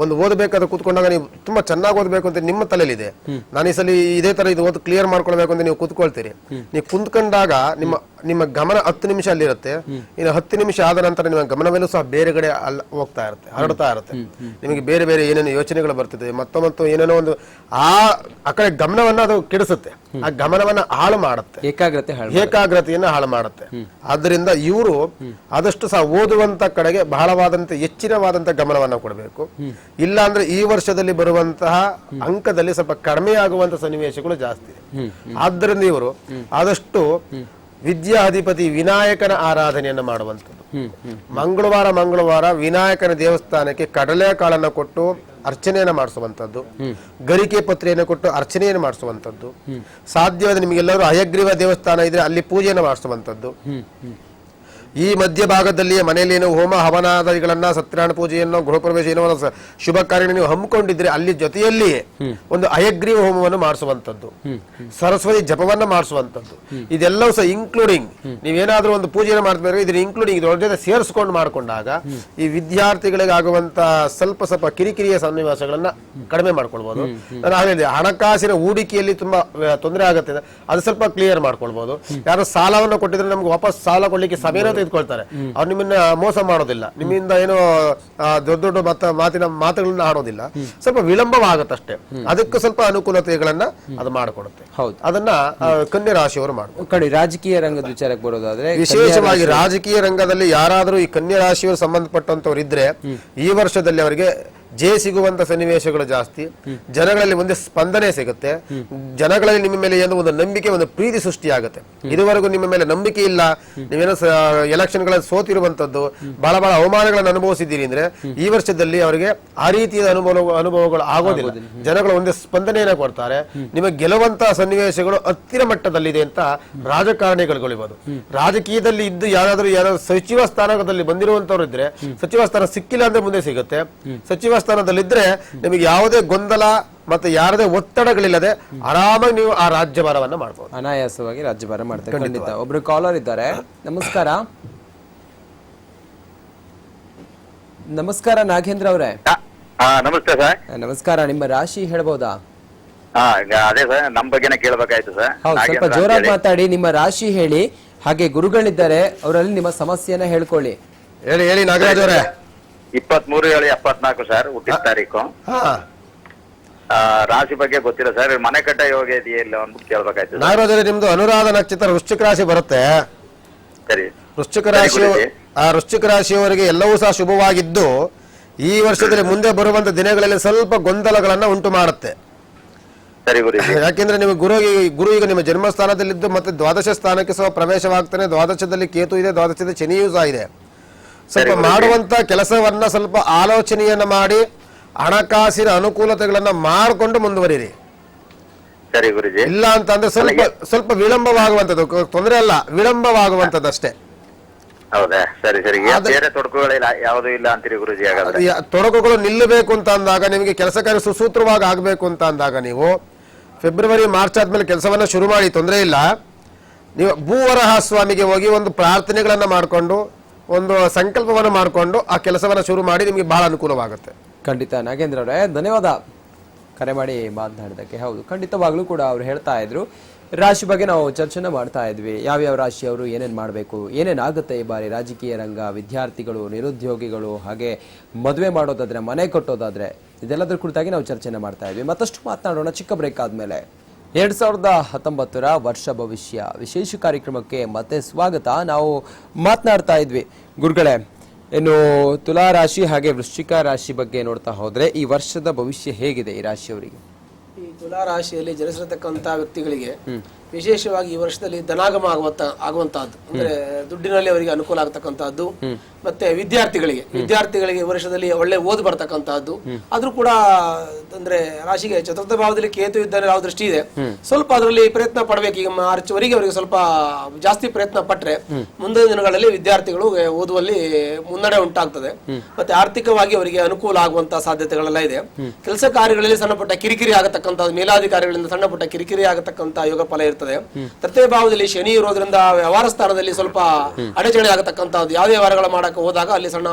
ಒಂದು ಓದಬೇಕಾದ್ರೆ ಕೂತ್ಕೊಂಡಾಗ ನೀವು ತುಂಬಾ ಚೆನ್ನಾಗಿ ಓದಬೇಕು ಅಂತ ನಿಮ್ಮ ತಲೆಯಲ್ಲಿದೆ, ನಾನು ಈ ಸಲ ಇದೇ ತರ ಇದು ಓದ್ ಕ್ಲಿಯರ್ ಮಾಡ್ಕೊಳ್ಬೇಕು ಅಂತ ನೀವು ಕೂತ್ಕೊಳ್ತೀರಿ. ನೀವು ಕುಂತ್ಕೊಂಡಾಗ ನಿಮ್ಮ ಗಮನ 10 ನಿಮಿಷ ಅಲ್ಲಿರುತ್ತೆ. ಇನ್ನು 10 ನಿಮಿಷ ಆದ ನಂತರ ನಿಮ್ಮ ಗಮನವೆಲ್ಲೂ ಸಹ ಬೇರೆ ಕಡೆ ಹೋಗ್ತಾ ಇರುತ್ತೆ, ಹರಡ್ತಾ ಇರುತ್ತೆ. ನಿಮಗೆ ಬೇರೆ ಬೇರೆ ಏನೇನು ಯೋಚನೆಗಳು ಬರ್ತಿದೆ, ಮತ್ತೊಮ್ಮತ್ತು ಏನೇನೋ ಒಂದು ಆ ಕಡೆ ಗಮನವನ್ನ ಅದು ಕೆಡಿಸುತ್ತೆ, ಆ ಗಮನವನ್ನ ಹಾಳು ಮಾಡುತ್ತೆ, ಏಕಾಗ್ರತೆಯನ್ನ ಹಾಳು ಮಾಡುತ್ತೆ. ಆದ್ರಿಂದ ಇವರು ಆದಷ್ಟು ಸಹ ಓದುವಂತ ಕಡೆಗೆ ಬಹಳವಾದಂತ ಹೆಚ್ಚಿನವಾದಂತ ಗಮನವನ್ನ ಕೊಡಬೇಕು. ಇಲ್ಲ ಅಂದ್ರೆ ಈ ವರ್ಷದಲ್ಲಿ ಬರುವಂತಹ ಅಂಕದಲ್ಲಿ ಸ್ವಲ್ಪ ಕಡಿಮೆ ಆಗುವಂತ ಸನ್ನಿವೇಶಗಳು ಜಾಸ್ತಿ ಇದೆ. ಆದ್ದರಿಂದ ಇವರು ಆದಷ್ಟು ವಿದ್ಯಾಧಿಪತಿ ವಿನಾಯಕನ ಆರಾಧನೆಯನ್ನು ಮಾಡುವಂಥದ್ದು. ಮಂಗಳವಾರ ವಿನಾಯಕನ ದೇವಸ್ಥಾನಕ್ಕೆ ಕಡಲೆಕಾಳನ್ನು ಕೊಟ್ಟು ಅರ್ಚನೆಯನ್ನು ಮಾಡಿಸುವಂಥದ್ದು, ಗರಿಕೆ ಪತ್ರೆಯನ್ನು ಕೊಟ್ಟು ಅರ್ಚನೆಯನ್ನು ಮಾಡಿಸುವಂಥದ್ದು. ಸಾಧ್ಯವಾದ ನಿಮಗೆಲ್ಲರೂ ಹಯಗ್ರೀವ ದೇವಸ್ಥಾನ ಇದ್ರೆ ಅಲ್ಲಿ ಪೂಜೆಯನ್ನು ಮಾಡಿಸುವಂಥದ್ದು. ಈ ಮಧ್ಯಭಾಗದಲ್ಲಿ ಮನೆಯಲ್ಲಿ ಏನೋ ಹೋಮ ಹವನಾದಿಗಳನ್ನ, ಸತ್ಯನಾರಾಯಣ ಪೂಜೆಯನ್ನು, ಗೃಹಪ್ರವೇಶ ಏನೋ ಶುಭ ಕಾರ್ಯ ನೀವು ಹಮ್ಮಿಕೊಂಡಿದ್ರೆ ಅಲ್ಲಿ ಜೊತೆಯಲ್ಲಿಯೇ ಒಂದು ಹಯಗ್ರೀವ ಹೋಮವನ್ನು ಮಾಡಿಸುವಂಥದ್ದು, ಸರಸ್ವತಿ ಜಪವನ್ನ ಮಾಡಿಸುವಂಥದ್ದು. ಇದೆಲ್ಲವೂ ಸಹ ಇನ್ಕ್ಲೂಡಿಂಗ್ ನೀವೇನಾದ್ರೂ ಒಂದು ಪೂಜೆಯನ್ನು ಮಾಡ್ತಾರೆ, ಇದನ್ನ ಇನ್ಕ್ಲೂಡಿಂಗ್ ಇದರೊಳಗೆ ಸೇರಿಸ್ಕೊಂಡು ಮಾಡ್ಕೊಂಡಾಗ ಈ ವಿದ್ಯಾರ್ಥಿಗಳಿಗೆ ಆಗುವಂತ ಸ್ವಲ್ಪ ಕಿರಿಕಿರಿಯ ಸನ್ನಿವೇಶಗಳನ್ನ ಕಡಿಮೆ ಮಾಡ್ಕೊಳ್ಬಹುದು. ನಾನು ಹೇಳಿದೆ, ಹಣಕಾಸಿನ ಹೂಡಿಕೆಯಲ್ಲಿ ತುಂಬಾ ತೊಂದರೆ ಆಗುತ್ತೆ, ಅದು ಸ್ವಲ್ಪ ಕ್ಲಿಯರ್ ಮಾಡ್ಕೊಳ್ಬಹುದು. ಯಾರು ಸಾಲವನ್ನು ಕೊಟ್ಟಿದ್ರೆ ನಮ್ಗೆ ವಾಪಸ್ ಸಾಲ ಕೊಡ್ಲಿಕ್ಕೆ ಸಮಯ ತೆಗೆದುಕೊಳ್ತಾರೆ. ಅವ್ರು ನಿಮ್ಮನ್ನ ಮೋಸ ಮಾಡೋದಿಲ್ಲ, ನಿಮ್ಮಿಂದ ಏನೋ ದೊಡ್ಡ ಮಾತುಗಳನ್ನ ಆಡೋದಿಲ್ಲ. ಸ್ವಲ್ಪ ವಿಳಂಬವಾಗುತ್ತಷ್ಟೇ, ಅದಕ್ಕೆ ಸ್ವಲ್ಪ ಅನುಕೂಲತೆಗಳನ್ನ ಅದು ಮಾಡಿಕೊಡುತ್ತೆ. ಅದನ್ನ ಕನ್ಯಾ ರಾಶಿಯವರು ಮಾಡ್ತಾರೆ. ರಾಜಕೀಯ ರಂಗದ ವಿಚಾರಕ್ಕೆ ಬರೋದಾದ್ರೆ, ವಿಶೇಷವಾಗಿ ರಾಜಕೀಯ ರಂಗದಲ್ಲಿ ಯಾರಾದರೂ ಈ ಕನ್ಯಾ ರಾಶಿಯವರು ಸಂಬಂಧಪಟ್ಟಂತವ್ರು ಇದ್ರೆ ಈ ವರ್ಷದಲ್ಲಿ ಅವರಿಗೆ ಜಯ ಸಿಗುವಂತ ಸನ್ನಿವೇಶಗಳು ಜಾಸ್ತಿ. ಜನಗಳಲ್ಲಿ ಒಂದು ಸ್ಪಂದನೆ ಸಿಗುತ್ತೆ. ಜನಗಳಲ್ಲಿ ನಿಮ್ಮ ಮೇಲೆ ಏನೋ ಒಂದು ನಂಬಿಕೆ, ಒಂದು ಪ್ರೀತಿ ಸೃಷ್ಟಿಯಾಗುತ್ತೆ. ಇದುವರೆಗೂ ನಿಮ್ಮ ಮೇಲೆ ನಂಬಿಕೆ ಇಲ್ಲ, ನೀವೇನೋ ಎಲೆಕ್ಷನ್ಗಳಲ್ಲಿ ಸೋತಿರುವಂತದ್ದು, ಬಹಳ ಅವಮಾನಗಳನ್ನು ಅನುಭವಿಸಿದ್ದೀರಿ ಅಂದ್ರೆ ಈ ವರ್ಷದಲ್ಲಿ ಅವರಿಗೆ ಆ ರೀತಿಯ ಅನುಭವಗಳು ಆಗೋದಿಲ್ಲ. ಜನಗಳು ಒಂದು ಸ್ಪಂದನೆಯನ್ನು ಕೊಡ್ತಾರೆ. ನಿಮಗೆ ಗೆಲ್ಲುವಂತಹ ಸನ್ನಿವೇಶಗಳು ಹತ್ತಿರ ಮಟ್ಟದಲ್ಲಿದೆ ಅಂತ ರಾಜಕಾರಣಿಗಳು. ರಾಜಕೀಯದಲ್ಲಿ ಇದ್ದು ಯಾರಾದ್ರೂ ಸಚಿವ ಸ್ಥಾನದಲ್ಲಿ ಬಂದಿರುವಂತವ್ರು ಇದ್ರೆ, ಸಚಿವ ಸ್ಥಾನ ಸಿಕ್ಕಿಲ್ಲ ಅಂದ್ರೆ ಮುಂದೆ ಸಿಗುತ್ತೆ. ಸಚಿವ ಸ್ಥಾನದಲ್ಲಿದ್ರೆ ನಿಮಗೆ ಯಾವುದೇ ಗೊಂದಲ ಮತ್ತೆ ಯಾರದೇ ಒತ್ತಡಗಳಿಲ್ಲದೆ ಆರಾಮಾಗಿ ನೀವು ಆ ರಾಜ್ಯಭಾರವನ್ನ ಮಾಡಬಹುದು, ಅನಾಯಾಸವಾಗಿ ರಾಜ್ಯಭಾರ ಮಾಡ್ತಾರೆ. ಖಂಡಿತ. ಒಬ್ರು ಕಾಲರ್ ಇದ್ದಾರೆ. ನಮಸ್ಕಾರ. ನಮಸ್ಕಾರ ನಾಗೇಂದ್ರ ಅವರೇ. ನಮಸ್ತೆ ಸರ್. ನಮಸ್ಕಾರ. ನಿಮ್ಮ ರಾಶಿ ಹೇಳ್ಬೋದಾ? ಅದೇ ಸರ್, ನಮ್ ಬಗ್ಗೆನೇ ಕೇಳಬೇಕಾಯ್ತು ಸರ್. ಹೌದು, ಸ್ವಲ್ಪ ಜೋರಾಗಿ ಮಾತಾಡಿ. ನಿಮ್ಮ ರಾಶಿ ಹೇಳಿ, ಹಾಗೆ ಗುರುಗಳಿದ್ದಾರೆ, ಅವರಲ್ಲಿ ನಿಮ್ಮ ಸಮಸ್ಯೆಯನ್ನ ಹೇಳ್ಕೊಳ್ಳಿ. ಹೇಳಿ ನಾಗರಾಜ್ ಅವರೇ. 23/7/74 ಸರ್, ಹುಟ್ಟಿದ ತಾರೀಕು. ರಾಶಿ ಬಗ್ಗೆ ಗೊತ್ತಿಲ್ಲ ಸರ್. ಮನೆ ಕಟ್ಟ ಯೋಗ ಇದೆಯಲ್ಲ ಅಂದ್ಬಿಟ್ಟು ಕೇಳ್ಬೇಕಾಯ್ತು. ನಾಗರಾಜ್ ಅವರೇ, ನಿಮ್ದು ಅನುರಾಧ ನಕ್ಷತ್ರ ವೃಶ್ಚಿಕ ರಾಶಿ ಬರುತ್ತೆ. ಸರಿ. ವೃಶ್ಚಿಕ ರಾಶಿಯವರಿಗೆ ಎಲ್ಲವೂ ಸಹ ಶುಭವಾಗಿದ್ದು, ಈ ವರ್ಷದಲ್ಲಿ ಮುಂದೆ ಬರುವಂತ ದಿನಗಳಲ್ಲಿ ಸ್ವಲ್ಪ ಗೊಂದಲಗಳನ್ನ ಉಂಟು ಮಾಡುತ್ತೆ. ಸರಿ ಗುರುಜಿ. ಯಾಕೆಂದ್ರೆ ನೀವು ಗುರು ಈಗ ನಿಮ್ಮ ಜನ್ಮಸ್ಥಾನದಲ್ಲಿದ್ದು ಮತ್ತೆ ದ್ವಾದಶ ಸ್ಥಾನಕ್ಕೆ ಸಹ ಪ್ರವೇಶವಾಗ್ತಾನೆ. ದ್ವಾದಶದಲ್ಲಿ ಕೇತು ಇದೆ, ದ್ವಾದಶದಲ್ಲಿ ಶನಿಯೂ ಸಹ ಇದೆ. ಸ್ವಲ್ಪ ಮಾಡುವಂತ ಕೆಲಸವನ್ನ ಸ್ವಲ್ಪ ಆಲೋಚನೆಯನ್ನ ಮಾಡಿ ಹಣಕಾಸಿನ ಅನುಕೂಲತೆಗಳನ್ನ ಮಾಡಿಕೊಂಡು ಮುಂದುವರಿರಿ. ಸರಿ ಗುರುಜಿ. ಇಲ್ಲ ಅಂತಂದ್ರೆ ಸ್ವಲ್ಪ ವಿಳಂಬವಾಗುವಂತದ್ದು, ತೊಂದರೆ ಅಲ್ಲ, ವಿಳಂಬವಾಗುವಂತದ್ದಷ್ಟೇ. ಹೌದಾ? ಸರಿ ಸರಿ. ಬೇರೆ ತೊಡಕುಗಳಿಲ್ಲ, ಯಾವುದೂ ಇಲ್ಲ ಅಂತೀರಿ ಗುರುಜಿ? ಹಾಗಾದ್ರೆ ತೊಡಕುಗಳು ನಿಲ್ಲಬೇಕು ಅಂತ ಅಂದಾಗ, ನಿಮಗೆ ಕೆಲಸ ಕಾರ್ಯ ಸುಸೂತ್ರವಾಗಿ ಆಗ್ಬೇಕು ಅಂತ ಅಂದಾಗ ನೀವು ಫೆಬ್ರವರಿ ಮಾರ್ಚ್ ಆದ್ಮೇಲೆ ಕೆಲಸವನ್ನ ಶುರು ಮಾಡಿ, ತೊಂದರೆ ಇಲ್ಲ. ನೀವು ಭೂವರಹ ಸ್ವಾಮಿಗೆ ಹೋಗಿ ಒಂದು ಪ್ರಾರ್ಥನೆಗಳನ್ನ ಮಾಡಿಕೊಂಡು ಒಂದು ಸಂಕಲ್ಪವನ್ನು ಮಾಡಿಕೊಂಡು ಆ ಕೆಲಸವನ್ನ ಶುರು ಮಾಡಿ, ನಿಮಗೆ ಬಹಳ ಅನುಕೂಲವಾಗುತ್ತೆ. ಖಂಡಿತ ನಾಗೇಂದ್ರ ಅವರೇ, ಧನ್ಯವಾದ ಕರೆ ಮಾಡಿ ಮಾತನಾಡಿದಕ್ಕೆ. ಹೌದು, ಖಂಡಿತವಾಗ್ಲೂ ಕೂಡ ಅವ್ರು ಹೇಳ್ತಾ ಇದ್ರು, ರಾಶಿ ಬಗ್ಗೆ ನಾವು ಚರ್ಚೆನ ಮಾಡ್ತಾ ಇದ್ವಿ. ಯಾವ್ಯಾವ ರಾಶಿಯವರು ಏನೇನು ಮಾಡಬೇಕು, ಏನೇನಾಗುತ್ತೆ ಈ ಬಾರಿ ರಾಜಕೀಯ ರಂಗ, ವಿದ್ಯಾರ್ಥಿಗಳು, ನಿರುದ್ಯೋಗಿಗಳು, ಹಾಗೆ ಮದುವೆ ಮಾಡೋದಾದ್ರೆ, ಮನೆ ಕಟ್ಟೋದಾದ್ರೆ, ಇದೆಲ್ಲದರ ಕುರಿತಾಗಿ ನಾವು ಚರ್ಚೆನ ಮಾಡ್ತಾ ಇದ್ವಿ. ಮತ್ತಷ್ಟು ಮಾತನಾಡೋಣ ಚಿಕ್ಕ ಬ್ರೇಕ್ ಆದ್ಮೇಲೆ. 2019 ವರ್ಷ ಭವಿಷ್ಯ ವಿಶೇಷ ಕಾರ್ಯಕ್ರಮಕ್ಕೆ ಮತ್ತೆ ಸ್ವಾಗತ. ನಾವು ಮಾತನಾಡ್ತಾ ಇದ್ವಿ ಗುರುಗಳೇ, ಇನ್ನು ತುಲಾ ರಾಶಿ ಹಾಗೆ ವೃಶ್ಚಿಕ ರಾಶಿ ಬಗ್ಗೆ ನೋಡ್ತಾ ಹೋದ್ರೆ ಈ ವರ್ಷದ ಭವಿಷ್ಯ ಹೇಗಿದೆ ಈ ರಾಶಿಯವರಿಗೆ? ಈ ತುಲಾ ರಾಶಿಯಲ್ಲಿ ಜನಿಸಿರತಕ್ಕಂತ ವ್ಯಕ್ತಿಗಳಿಗೆ ವಿಶೇಷವಾಗಿ ಈ ವರ್ಷದಲ್ಲಿ ಧನಾಗಮ ಆಗುವಂತಹದ್ದು, ಅಂದ್ರೆ ದುಡ್ಡಿನಲ್ಲಿ ಅವರಿಗೆ ಅನುಕೂಲ ಆಗತಕ್ಕಂತಹದ್ದು. ಮತ್ತೆ ವಿದ್ಯಾರ್ಥಿಗಳಿಗೆ ಈ ವರ್ಷದಲ್ಲಿ ಒಳ್ಳೆ ಓದು ಬರ್ತಕ್ಕಂತಹದ್ದು. ಆದ್ರೂ ಕೂಡ ಅಂದ್ರೆ ರಾಶಿಗೆ ಚತುರ್ಥ ಭಾವದಲ್ಲಿ ಕೇತು ಇದ್ದರೆ ಯಾವ ದೃಷ್ಟಿ ಇದೆ, ಸ್ವಲ್ಪ ಅದರಲ್ಲಿ ಪ್ರಯತ್ನ ಪಡಬೇಕು. ಈಗ ಮಾರ್ಚ್ವರೆಗೆ ಅವರಿಗೆ ಸ್ವಲ್ಪ ಜಾಸ್ತಿ ಪ್ರಯತ್ನ ಪಟ್ರೆ ಮುಂದಿನ ದಿನಗಳಲ್ಲಿ ವಿದ್ಯಾರ್ಥಿಗಳು ಓದುವಲ್ಲಿ ಮುನ್ನಡೆ ಉಂಟಾಗ್ತದೆ. ಮತ್ತೆ ಆರ್ಥಿಕವಾಗಿ ಅವರಿಗೆ ಅನುಕೂಲ ಆಗುವಂತಹ ಸಾಧ್ಯತೆಗಳೆಲ್ಲ ಇದೆ. ಕೆಲಸ ಕಾರ್ಯಗಳಲ್ಲಿ ಸಣ್ಣ ಪುಟ್ಟ ಕಿರಿಕಿರಿ ಆಗತಕ್ಕಂಥದ್ದು, ಮೇಲಾಧಿಕಾರಿಗಳಿಂದ ಸಣ್ಣ ಪುಟ್ಟ ಕಿರಿಕಿರಿ ಆಗತಕ್ಕಂತ ಯೋಗ ಫಲ ಇರ್ತದೆ. ತೃತೀಯ ಭಾವದಲ್ಲಿ ಶನಿ ಇರೋದ್ರಿಂದ ವ್ಯವಹಾರ ಸ್ಥಾನದಲ್ಲಿ ಸ್ವಲ್ಪ ಅಡಚಣೆ ಆಗತಕ್ಕಂಥದ್ದು. ಯಾವುದೇ ವ್ಯವಹಾರಗಳು ಮಾಡಕ್ಕೆ ಹೋದಾಗ ಅಲ್ಲಿ ಸಣ್ಣ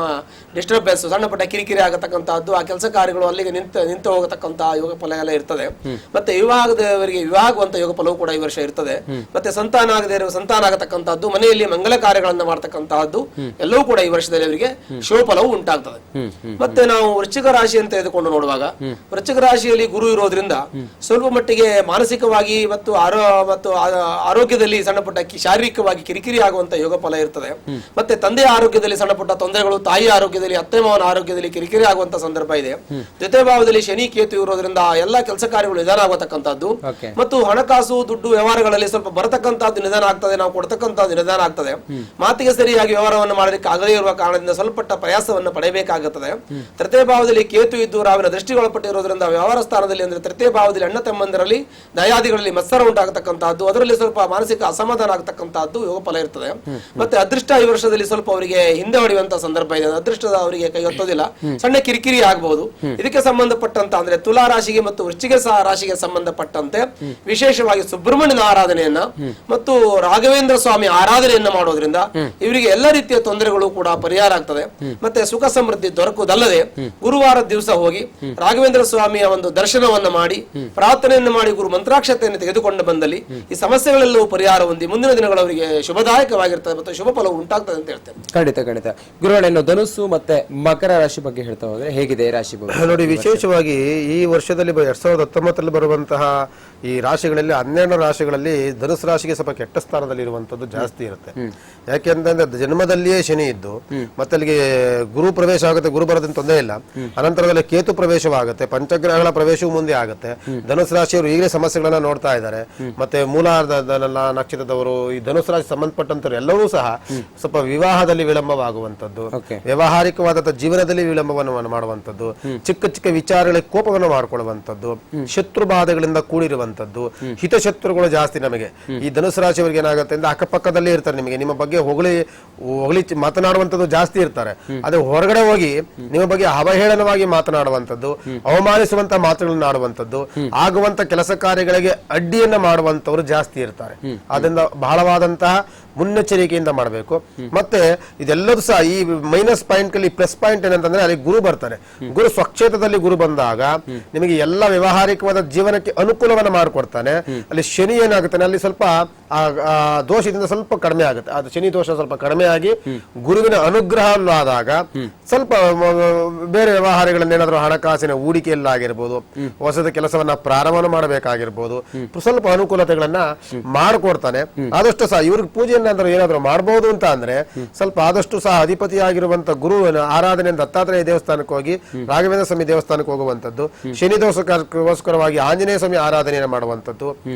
ಡಿಸ್ಟರ್ಬೆನ್ಸ್, ಸಣ್ಣ ಪುಟ್ಟ ಕಿರಿಕಿರಿ ಆಗತಕ್ಕಂಥದ್ದು, ಆ ಕೆಲಸ ಕಾರ್ಯಗಳು ಅಲ್ಲಿಗೆ ನಿಂತು ಹೋಗತಕ್ಕಂತಹ ಯೋಗ ಫಲ ಎಲ್ಲ ಇರ್ತದೆ. ಮತ್ತೆ ವಿವಾಹದವರಿಗೆ ವಿವಾಹವಂತ ಯೋಗ ಫಲವೂ ಕೂಡ ಈ ವರ್ಷ ಇರ್ತದೆ. ಮತ್ತೆ ಸಂತಾನ ಆಗದೆ ಇರುವ ಸಂತಾನ ಆಗತಕ್ಕಂಥದ್ದು, ಮನೆಯಲ್ಲಿ ಮಂಗಲ ಕಾರ್ಯಗಳನ್ನ ಮಾಡತಕ್ಕಂತಹದ್ದು ಎಲ್ಲವೂ ಕೂಡ ಈ ವರ್ಷದಲ್ಲಿ ಅವರಿಗೆ ಶುಭ ಫಲವು ಉಂಟಾಗ್ತದೆ. ಮತ್ತೆ ನಾವು ವೃಶ್ಚಿಕ ರಾಶಿ ಅಂತ ತೆಗೆದುಕೊಂಡು ನೋಡುವಾಗ, ವೃಶ್ಚಿಕ ರಾಶಿಯಲ್ಲಿ ಗುರು ಇರೋದ್ರಿಂದ ಸ್ವಲ್ಪ ಮಟ್ಟಿಗೆ ಮಾನಸಿಕವಾಗಿ ಮತ್ತು ಆರೋಗ್ಯದಲ್ಲಿ ಸಣ್ಣ ಪುಟ್ಟ ಶಾರೀರಿಕವಾಗಿ ಕಿರಿಕಿರಿ ಆಗುವಂತ ಯೋಗ ಫಲ ಇರ್ತದೆ. ಮತ್ತೆ ತಂದೆಯ ಆರೋಗ್ಯದಲ್ಲಿ ಸಣ್ಣ ಪುಟ್ಟ ತೊಂದರೆಗಳು, ತಾಯಿ ಆರೋಗ್ಯದಲ್ಲಿ, ಅತ್ತೆ ಮಾವನ ಆರೋಗ್ಯದಲ್ಲಿ ಕಿರಿಕಿರಿ ಆಗುವಂತ ಸಂದರ್ಭ ಇದೆ. ದ್ವಿತೀಯ ಭಾವದಲ್ಲಿ ಶನಿ ಕೇತು ಇರೋದ್ರಿಂದ ಎಲ್ಲಾ ಕೆಲಸ ಕಾರ್ಯಗಳು ನಿಧಾನ ಆಗತಕ್ಕಂಥದ್ದು. ಮತ್ತು ಹಣಕಾಸು ದುಡ್ಡು ವ್ಯವಹಾರಗಳಲ್ಲಿ ಸ್ವಲ್ಪ ಬರತಕ್ಕಂತಹದ್ದು ನಿಧಾನ ಆಗ್ತದೆ, ನಾವು ಕೊಡ್ತಕ್ಕಂಥದ್ದು ನಿಧಾನ ಆಗ್ತದೆ. ಮಾತಿಗೆ ಸರಿಯಾಗಿ ವ್ಯವಹಾರವನ್ನು ಮಾಡಲಿಕ್ಕೆ ಆಗದೇ ಇರುವ ಕಾರಣದಿಂದ ಸ್ವಲ್ಪ ಪ್ರಯಾಸವನ್ನು ಪಡೆಯಬೇಕಾಗುತ್ತದೆ. ತೃತೀಯ ಭಾವದಲ್ಲಿ ಕೇತು ಇದ್ದು ರಾವಿನ ದೃಷ್ಟಿಗೊಳಪಟ್ಟಿರೋದ್ರಿಂದ ವ್ಯವಹಾರ ಸ್ಥಾನದಲ್ಲಿ ಅಂದ್ರೆ ತೃತೀಯ ಭಾವದಲ್ಲಿ ಅಣ್ಣ ತಮ್ಮಂದಿರಲ್ಲಿ ದಯಾದಿಗಳಲ್ಲಿ ಮತ್ಸರ ಉಂಟಾಗತಕ್ಕಂತಹದ್ದು, ಅದರಲ್ಲಿ ಸ್ವಲ್ಪ ಮಾನಸಿಕ ಅಸಮಾಧಾನ ಆಗತಕ್ಕಂತಹದ್ದು ಯೋಗ ಫಲ ಇರ್ತದೆ. ಮತ್ತೆ ಅದೃಷ್ಟ ಈ ವರ್ಷದಲ್ಲಿ ಸ್ವಲ್ಪ ಅವರಿಗೆ ಹಿಂದೆ ಹೊಡೆಯುವಂತ ಸಂದರ್ಭ ಇದೆ. ಅದೃಷ್ಟದ ಅವರಿಗೆ ಕೈ ಹೊತ್ತೋದಿಲ್ಲ, ಸಣ್ಣ ಕಿರಿಕಿರಿ ಆಗಬಹುದು. ಇದಕ್ಕೆ ಸಂಬಂಧಪಟ್ಟಂತ ಅಂದ್ರೆ ತುಲಾ ರಾಶಿಗೆ ಮತ್ತು ವೃಶ್ಚಿಕ ರಾಶಿಗೆ ಸಂಬಂಧಪಟ್ಟಂತೆ ವಿಶೇಷವಾಗಿ ಸುಬ್ರಹ್ಮಣ್ಯನ ಆರಾಧನೆಯನ್ನ ಮತ್ತು ರಾಘವೇಂದ್ರ ಸ್ವಾಮಿ ಆರಾಧನೆಯನ್ನ ಮಾಡೋದ್ರಿಂದ ಇವರಿಗೆ ಎಲ್ಲ ರೀತಿಯ ತೊಂದರೆಗಳು ಕೂಡ ಪರಿಹಾರ ಆಗ್ತದೆ. ಮತ್ತೆ ಸುಖ ಸಮೃದ್ಧಿ ದೊರಕುವುದಲ್ಲದೆ ಗುರುವಾರದ ದಿವಸ ಹೋಗಿ ರಾಘವೇಂದ್ರ ಸ್ವಾಮಿಯ ಒಂದು ದರ್ಶನವನ್ನ ಮಾಡಿ ಪ್ರಾರ್ಥನೆಯನ್ನು ಮಾಡಿ ಗುರು ಮಂತ್ರಾಕ್ಷತೆಯನ್ನು ತೆಗೆದುಕೊಂಡು ಬಂದಲ್ಲಿ ಈ ಸಮಸ್ಯೆಗಳೆಲ್ಲವೂ ಪರಿಹಾರ ಹೊಂದಿ ಮುಂದಿನ ದಿನಗಳವರಿಗೆ ಶುಭದಾಯಕವಾಗಿರ್ತದೆ ಮತ್ತು ಶುಭ ಫಲವು ಉಂಟಾಗ್ತದೆ ಅಂತ ಹೇಳ್ತೇನೆ. ಖಂಡಿತ ಗುರುಗಳೇನು ಧನುಸ್ಸು ಮತ್ತೆ ಮಕರ ರಾಶಿ ಬಗ್ಗೆ ಹೇಳ್ತಾ ಹೋದ್ರೆ ಹೇಗಿದೆ ರಾಶಿ ಭವಿಷ್ಯ? ನೋಡಿ, ವಿಶೇಷವಾಗಿ ಈ ವರ್ಷದಲ್ಲಿ 2019 ಬರುವಂತಹ ಈ ರಾಶಿಗಳಲ್ಲಿ 12 ರಾಶಿಗಳಲ್ಲಿ ಧನುಸ್ ರಾಶಿಗೆ ಸ್ವಲ್ಪ ಕೆಟ್ಟ ಸ್ಥಾನದಲ್ಲಿ ಇರುವಂತದ್ದು ಜಾಸ್ತಿ ಇರುತ್ತೆ. ಯಾಕೆಂತಂದ್ರೆ ಜನ್ಮದಲ್ಲಿಯೇ ಶನಿ ಇದ್ದು ಮತ್ತೆ ಅಲ್ಲಿಗೆ ಗುರು ಪ್ರವೇಶ ಆಗುತ್ತೆ, ಗುರು ಬರೋದನ್ನ ತೊಂದರೆ ಇಲ್ಲ. ಅನಂತರದಲ್ಲಿ ಕೇತು ಪ್ರವೇಶವಾಗುತ್ತೆ, ಪಂಚಗ್ರಹಗಳ ಪ್ರವೇಶವೂ ಮುಂದೆ ಆಗುತ್ತೆ. ಧನುಸ್ ರಾಶಿಯವರು ಈಗಲೇ ಸಮಸ್ಯೆಗಳನ್ನ ನೋಡ್ತಾ ಇದ್ದಾರೆ. ಮತ್ತೆ ಮೂಲಾರ್ಧ ನಕ್ಷತ್ರದವರು ಈ ಧನುಸ್ ರಾಶಿ ಸಂಬಂಧಪಟ್ಟಂತವ್ರು ಎಲ್ಲವೂ ಸಹ ಸ್ವಲ್ಪ ವಿವಾಹದಲ್ಲಿ ವಿಳಂಬವಾಗುವಂತದ್ದು, ವ್ಯಾವಹಾರಿಕವಾದಂತಹ ಜೀವನದಲ್ಲಿ ವಿಳಂಬವನ್ನು ಮಾಡುವಂತದ್ದು, ಚಿಕ್ಕ ಚಿಕ್ಕ ವಿಚಾರಗಳಿಗೆ ಕೋಪವನ್ನು ಮಾಡಿಕೊಳ್ಳುವಂತದ್ದು, ಶತ್ರು ಬಾಧೆಗಳಿಂದ ಕೂಡಿರುವಂತದ್ದು, ಹಿತಶತ್ರುಗಳು ಜಾಸ್ತಿ. ನಮಗೆ ಈ ಧನುಸ್ ರಾಶಿಯವರಿಗೆ ಏನಾಗುತ್ತೆ ಅಂದ್ರೆ ಅಕ್ಕಪಕ್ಕದಲ್ಲೇ ಇರ್ತಾರೆ, ನಿಮಗೆ ನಿಮ್ಮ ಬಗ್ಗೆ ಹೊಗಳಿ ಮಾತನಾಡುವಂತದ್ದು ಜಾಸ್ತಿ ಇರ್ತಾರೆ. ಅದೇ ಹೊರಗಡೆ ಹೋಗಿ ನಿಮ್ಮ ಬಗ್ಗೆ ಅವಹೇಳನವಾಗಿ ಮಾತನಾಡುವಂತದ್ದು, ಅವಮಾನಿಸುವಂತ ಮಾತುಗಳನ್ನು ಆಡುವಂತದ್ದು, ಆಗುವಂತ ಕೆಲಸ ಕಾರ್ಯಗಳಿಗೆ ಅಡ್ಡಿಯನ್ನ ಮಾಡುವಂತವರು ಜಾಸ್ತಿ ಇರ್ತಾರೆ. ಅದರಿಂದ ಬಹಳವಾದಂತಹ ಮುನ್ನೆಚ್ಚರಿಕೆಯಿಂದ ಮಾಡಬೇಕು. ಮತ್ತೆ ಇದೆಲ್ಲದೂ ಸಹ ಈ ಮೈನಸ್ ಪಾಯಿಂಟ್ ಅಲ್ಲಿ ಪ್ಲಸ್ ಪಾಯಿಂಟ್ ಏನಂತಂದ್ರೆ ಅಲ್ಲಿ ಗುರು ಬರ್ತಾರೆ. ಗುರು ಸ್ವಕ್ಷೇತ್ರದಲ್ಲಿ ಗುರು ಬಂದಾಗ ನಿಮಗೆ ಎಲ್ಲ ವ್ಯವಹಾರಿಕವಾದ ಜೀವನಕ್ಕೆ ಅನುಕೂಲವನ್ನ ಮಾಡಿಕೊಡ್ತಾನೆ. ಅಲ್ಲಿ ಶನಿ ಏನಾಗುತ್ತಾನೆ, ಅಲ್ಲಿ ಸ್ವಲ್ಪ ಆ ದೋಷದಿಂದ ಸ್ವಲ್ಪ ಕಡಿಮೆ ಆಗುತ್ತೆ. ಅದು ಶನಿ ದೋಷ ಸ್ವಲ್ಪ ಕಡಿಮೆ ಆಗಿ ಗುರುವಿನ ಅನುಗ್ರಹ ಆದಾಗ ಸ್ವಲ್ಪ ಬೇರೆ ವ್ಯವಹಾರಗಳನ್ನೇನಾದ್ರೂ ಹಣಕಾಸಿನ ಹೂಡಿಕೆಯಲ್ಲಾಗಿರ್ಬೋದು, ಹೊಸದ ಕೆಲಸವನ್ನ ಪ್ರಾರಂಭ ಮಾಡಬೇಕಾಗಿರ್ಬೋದು, ಸ್ವಲ್ಪ ಅನುಕೂಲತೆಗಳನ್ನ ಮಾಡಿಕೊಡ್ತಾನೆ. ಆದಷ್ಟು ಸಹ ಇವ್ರಿಗೆ ಪೂಜೆಯನ್ನ ಏನಾದ್ರು ಮಾಡಬಹುದು ಅಂತ ಅಂದ್ರೆ ಸ್ವಲ್ಪ ಆದಷ್ಟು ಸಹ ಅಧಿಪತಿಯಾಗಿರುವಂತ ಗುರುವಿನ ಆರಾಧನೆ ದತ್ತಾತ್ರೇಯ ದೇವಸ್ಥಾನಕ್ಕೆ ಹೋಗಿ ರಾಘವೇಂದ್ರ ಸ್ವಾಮಿ ದೇವಸ್ಥಾನಕ್ಕೆ ಹೋಗುವಂತದ್ದು, ಶನಿ ದೋಷಕ್ಕೋಸ್ಕರವಾಗಿ ಆಂಜನೇಯ ಸ್ವಾಮಿ ಆರಾಧನೆಯನ್ನು ಮಾಡುವಂತದ್ದು,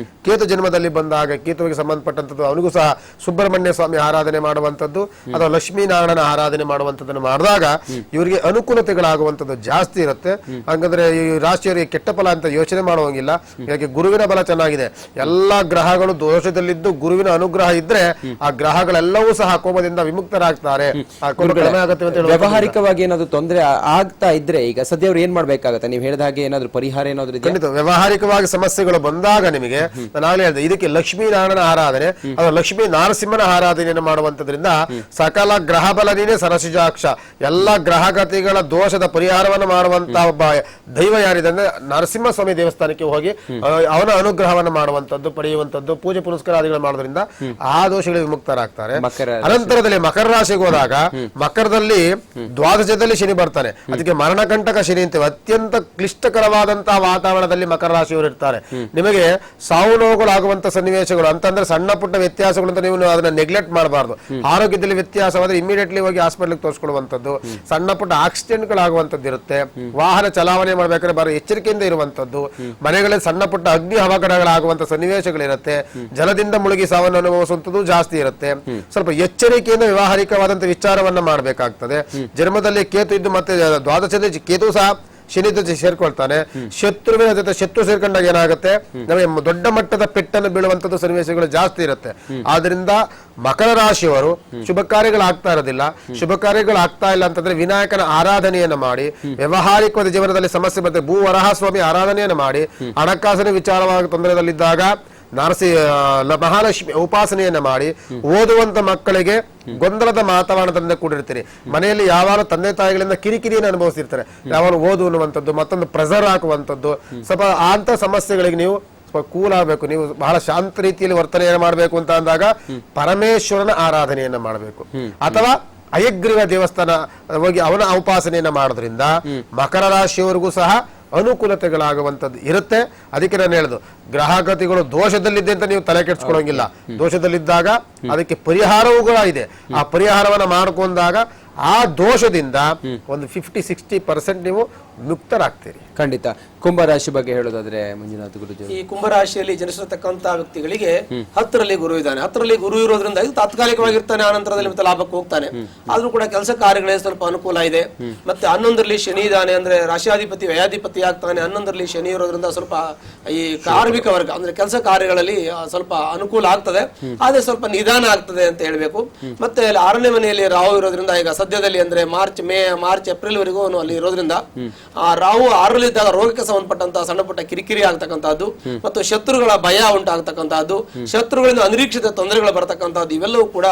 ಕೇತು ಜನ್ಮದಲ್ಲಿ ಬಂದಾಗ ಕೇತುವಿಗೆ ಸಂಬಂಧಪಟ್ಟಂತದ್ದು ಅವನಿಗೂ ಸಹ ಸುಬ್ರಹ್ಮಣ್ಯ ಸ್ವಾಮಿ ಆರಾಧನೆ ಮಾಡುವಂತದ್ದು ಅಥವಾ ಲಕ್ಷ್ಮೀನಾರಾಯಣ ಆರಾಧನೆ ಮಾಡುವಂತದ್ದನ್ನು ಮಾಡಿದಾಗ ಇವರಿಗೆ ಅನುಕೂಲತೆಗಳಾಗುವಂತದ್ದು ಜಾಸ್ತಿ ಇರುತ್ತೆ. ಹಾಗಂದ್ರೆ ಈ ರಾಶಿಯವರಿಗೆ ಕೆಟ್ಟ ಫಲ ಅಂತ ಯೋಚನೆ ಮಾಡುವಂಗಿಲ್ಲ. ಯಾಕೆ ಗುರುವಿನ ಬಲ ಚೆನ್ನಾಗಿದೆ, ಎಲ್ಲಾ ಗ್ರಹಗಳು ದೋಷದಲ್ಲಿದ್ದು ಗುರುವಿನ ಅನುಗ್ರಹ ಇದ್ರೆ ಆ ಗ್ರಹಗಳೆಲ್ಲವೂ ಸಹ ಕೋಪದಿಂದ ವಿಮುಕ್ತರಾಗ್ತಾರೆ. ಆ ಕೋಪ ಕಡಿಮೆ ಆಗುತ್ತೆ ಅಂತ ವ್ಯವಹಾರಿಕವಾಗಿ ಏನಾದ್ರು ತೊಂದರೆ ಆಗ್ತಾ ಇದ್ರೆ ಈಗ ಸದ್ಯ ಅವ್ರು ಏನ್ ಮಾಡ್ಬೇಕಾಗತ್ತೆ? ನೀವು ಹೇಳಿದ ಹಾಗೆ ಏನಾದ್ರು ಪರಿಹಾರ ಏನಾದ್ರು ಇದೆ? ಖಂಡಿತ ವ್ಯವಹಾರಿಕವಾಗಿ ಸಮಸ್ಯೆಗಳು ಬಂದಾಗ ನಿಮಗೆ ನಾನು ಆಗ್ಲೇ ಹೇಳಿದೆ, ಇದಕ್ಕೆ ಲಕ್ಷ್ಮೀನಾರಾಯಣ ಆರಾಧನೆ ಅಥವಾ ಲಕ್ಷ್ಮೀ ನರಸಿಂಹನ ಆರಾಧನೆಯನ್ನು ಮಾಡುವಂತದ್ರಿಂದ ಸಕಲ ಗ್ರಹ ಬಲನೇ ಸರಸಿಜಾಕ್ಷ ಎಲ್ಲ ಗ್ರಹಗತಿಗಳ ದೋಷದ ಪರಿಹಾರವನ್ನು ಮಾಡುವಂತ ಒಬ್ಬ ದೈವ ಯಾರಿದೆ ಅಂದ್ರೆ ನರಸಿಂಹ ಸ್ವಾಮಿ ದೇವಸ್ಥಾನಕ್ಕೆ ಹೋಗಿ ಅವನ ಅನುಗ್ರಹವನ್ನು ಮಾಡುವಂತದ್ದು ಪಡೆಯುವಂತದ್ದು ಪೂಜೆ ಪುನಸ್ಕಾರಾದಿಗಳು ಮಾಡೋದ್ರಿಂದ ಆ ದೋಷಗಳಿಗೆ ವಿಮುಕ್ತರಾಗ್ತಾರೆ. ಅನಂತರದಲ್ಲಿ ಮಕರ ರಾಶಿಗೆ ಹೋದಾಗ ಮಕರದಲ್ಲಿ ದ್ವಾದಶದಲ್ಲಿ ಶನಿ ಬರ್ತಾನೆ. ಅದಕ್ಕೆ ಮರಣಕಂಟಕ ಶನಿ ಅಂತೇವೆ. ಅತ್ಯಂತ ಕ್ಲಿಷ್ಟಕರವಾದಂತಹ ವಾತಾವರಣದಲ್ಲಿ ಮಕರ ರಾಶಿಯವರು ಇರ್ತಾರೆ. ನಿಮಗೆ ಸಾವು ನೋವುಗಳಾಗುವಂತ ಸನ್ನಿವೇಶಗಳು ಅಂತಂದ್ರೆ ಸಣ್ಣ ಪುಟ್ಟ ವ್ಯತ್ಯಾಸಗಳು ಅಂತ ನೀವು ಅದನ್ನ ನೆಗ್ಲೆಕ್ಟ್ ಮಾಡಬಾರ್ದು. ಆರೋಗ್ಯದಲ್ಲಿ ವ್ಯತ್ಯಾಸವಾದ್ರೆ ಇಮಿಡಿಯೇಟ್ಲಿ ಹೋಗಿ ಹಾಸ್ಪಿಟಲ್ ತೋರಿಸ್ಕೊಳ್ಳುವಂತದ್ದು, ಸಣ್ಣ ಪುಟ್ಟ ಆಕ್ಸಿಡೆಂಟ್ ಗಳಾಗುವಂತದ್ದು ಇರುತ್ತೆ. ವಾಹನ ಚಲಾವಣೆ ಮಾಡ್ಬೇಕಾದ್ರೆ ಬರೋ ಎಚ್ಚರಿಕೆಯಿಂದ ಇರುವಂತದ್ದು, ಮನೆಗಳಲ್ಲಿ ಸಣ್ಣ ಪುಟ್ಟ ಅಗ್ನಿ ಅವಘಡಗಳಾಗುವಂತ ಸನ್ನಿವೇಶಗಳಿರುತ್ತೆ. ಜಲದಿಂದ ಮುಳುಗಿ ಸಾವನ್ನು ಅನುಭವಿಸುವಂತದ್ದು ಜಾಸ್ತಿ ಇರುತ್ತೆ. ಸ್ವಲ್ಪ ಎಚ್ಚರಿಕೆಯಿಂದ ವ್ಯವಹಾರಿಕವಾದಂತಹ ವಿಚಾರವನ್ನ ಮಾಡಬೇಕಾಗ್ತದೆ. ಜನ್ಮದಲ್ಲಿ ಕೇತು ಇದ್ದು ಮತ್ತೆ ದ್ವಾದಶದಲ್ಲಿ ಕೇತು ಸಹ ಶನಿ ಜೊತೆ ಸೇರ್ಕೊಳ್ತಾನೆ. ಶತ್ರುವಿನ ಜೊತೆ ಶತ್ರು ಸೇರ್ಕೊಂಡಾಗ ಏನಾಗುತ್ತೆ, ನಮಗೆ ದೊಡ್ಡ ಮಟ್ಟದ ಪೆಟ್ಟನ್ನು ಬೀಳುವಂತದ್ದು ಸನ್ನಿವೇಶಗಳು ಜಾಸ್ತಿ ಇರುತ್ತೆ. ಆದ್ರಿಂದ ಮಕರ ರಾಶಿಯವರು ಶುಭ ಕಾರ್ಯಗಳಾಗ್ತಾ ಇರೋದಿಲ್ಲ. ಶುಭ ಕಾರ್ಯಗಳಾಗ್ತಾ ಇಲ್ಲ ಅಂತಂದ್ರೆ ವಿನಾಯಕನ ಆರಾಧನೆಯನ್ನು ಮಾಡಿ, ವ್ಯವಹಾರಿಕವಾದ ಜೀವನದಲ್ಲಿ ಸಮಸ್ಯೆ ಬರ್ತದೆ ಭೂವರಹ ಸ್ವಾಮಿ ಆರಾಧನೆಯನ್ನು ಮಾಡಿ, ಹಣಕಾಸಿನ ವಿಚಾರವಾಗಿ ತೊಂದರೆದಲ್ಲಿದ್ದಾಗ ಮಹಾಲಕ್ಷ್ಮಿ ಉಪಾಸನೆಯನ್ನ ಮಾಡಿ, ಓದುವಂತ ಮಕ್ಕಳಿಗೆ ಗೊಂದಲದ ವಾತಾವರಣದಿಂದ ಕೂಡಿರ್ತೀರಿ. ಮನೆಯಲ್ಲಿ ಯಾವಾಗ ತಂದೆ ತಾಯಿಗಳಿಂದ ಕಿರಿಕಿರಿಯನ್ನು ಅನುಭವಿಸಿರ್ತಾರೆ, ಯಾವಾಗ ಓದು ಅನ್ನುವಂಥದ್ದು ಮತ್ತೊಂದು ಪ್ರೆಸರ್ ಹಾಕುವಂಥದ್ದು, ಸ್ವಲ್ಪ ಅಂತ ಸಮಸ್ಯೆಗಳಿಗೆ ನೀವು ಕೂಲ್ ಆಗಬೇಕು. ನೀವು ಬಹಳ ಶಾಂತ ರೀತಿಯಲ್ಲಿ ವರ್ತನೆಯನ್ನು ಮಾಡಬೇಕು ಅಂತ ಅಂದಾಗ ಪರಮೇಶ್ವರನ ಆರಾಧನೆಯನ್ನ ಮಾಡಬೇಕು. ಅಥವಾ ಅಯಗ್ರೀವ ದೇವಸ್ಥಾನ ಹೋಗಿ ಅವನ ಉಪಾಸನೆಯನ್ನ ಮಾಡೋದ್ರಿಂದ ಮಕರ ರಾಶಿಯವರಿಗೂ ಸಹ ಅನುಕೂಲತೆಗಳಾಗುವಂಥದ್ದು ಇರುತ್ತೆ. ಅದಕ್ಕೆ ನಾನು ಹೇಳುದು, ಗ್ರಹಗತಿಗಳು ದೋಷದಲ್ಲಿದ್ದೆ ಅಂತ ನೀವು ತಲೆ ಕೆಡಿಸ್ಕೊಳ್ಳೋಂಗಿಲ್ಲ. ದೋಷದಲ್ಲಿದ್ದಾಗ ಅದಕ್ಕೆ ಪರಿಹಾರವೂ ಕೂಡ ಇದೆ. ಆ ಪರಿಹಾರವನ್ನ ಮಾಡ್ಕೊಂಡಾಗ ಆ ದೋಷದಿಂದ ಒಂದು 50-60% ನೀವು ಮುಕ್ತರಾಗ್ತೀರಿ. ಖಂಡಿತ. ಕುಂಭರಾಶಿ ಬಗ್ಗೆ ಹೇಳೋದಾದ್ರೆ ಮಂಜುನಾಥ್ ಗುರುಜಿ, ಈ ಕುಂಭರಾಶಿಯಲ್ಲಿ ಜನಿಸಿರ್ತಕ್ಕಂತ ವ್ಯಕ್ತಿಗಳಿಗೆ 10ರಲ್ಲಿ ಗುರು ಇದ್ದಾನೆ. 10ರಲ್ಲಿ ಗುರು ಇರೋದ್ರಿಂದ ಇದು ತಾತ್ಕಾಲಿಕವಾಗಿರ್ತಾನೆ, ಆನಂತರದಲ್ಲಿ ಮತ್ತೆ ಲಾಭಕ್ಕೆ ಹೋಗ್ತಾನೆ. ಆದ್ರೂ ಕೂಡ ಕೆಲಸ ಕಾರ್ಯಗಳೇ ಸ್ವಲ್ಪ ಅನುಕೂಲ ಇದೆ. ಮತ್ತೆ 11ರಲ್ಲಿ ಶನಿ ಇದ್ದಾನೆ, ಅಂದ್ರೆ ರಾಶಿಯಾಧಿಪತಿ ವ್ಯಯಾಧಿಪತಿ ಆಗ್ತಾನೆ. 11ರಲ್ಲಿ ಶನಿ ಇರೋದ್ರಿಂದ ಸ್ವಲ್ಪ ಈ ಕಾರ್ಮಿಕ ವರ್ಗ ಅಂದ್ರೆ ಕೆಲಸ ಕಾರ್ಯಗಳಲ್ಲಿ ಸ್ವಲ್ಪ ಅನುಕೂಲ ಆಗ್ತದೆ, ಆದ್ರೆ ಸ್ವಲ್ಪ ನಿಧಾನ ಆಗ್ತದೆ ಅಂತ ಹೇಳ್ಬೇಕು. ಮತ್ತೆ 6ನೇ ಮನೆಯಲ್ಲಿ ರಾಹು ಇರೋದ್ರಿಂದ ಈಗ ಸದ್ಯದಲ್ಲಿ ಅಂದ್ರೆ ಮಾರ್ಚ್ ಏಪ್ರಿಲ್ ವರೆಗೂ ಅವನು ಅಲ್ಲಿ ಇರೋದ್ರಿಂದ ಆ ರಾಹು 6ರಲ್ಲಿದ್ದಾಗ ರೋಗಕ್ಕೆ ಸಂಬಂಧಪಟ್ಟಂತಹ ಸಣ್ಣ ಪುಟ್ಟ ಕಿರಿಕಿರಿ ಆಗ್ತಕ್ಕಂಥದ್ದು ಮತ್ತು ಶತ್ರುಗಳ ಭಯ ಉಂಟಾಗ್ತಕ್ಕಂಥದ್ದು, ಶತ್ರುಗಳಿಂದ ಅನಿರೀಕ್ಷಿತ ತೊಂದರೆಗಳು ಬರ್ತಕ್ಕಂಥದ್ದು, ಇವೆಲ್ಲವೂ ಕೂಡ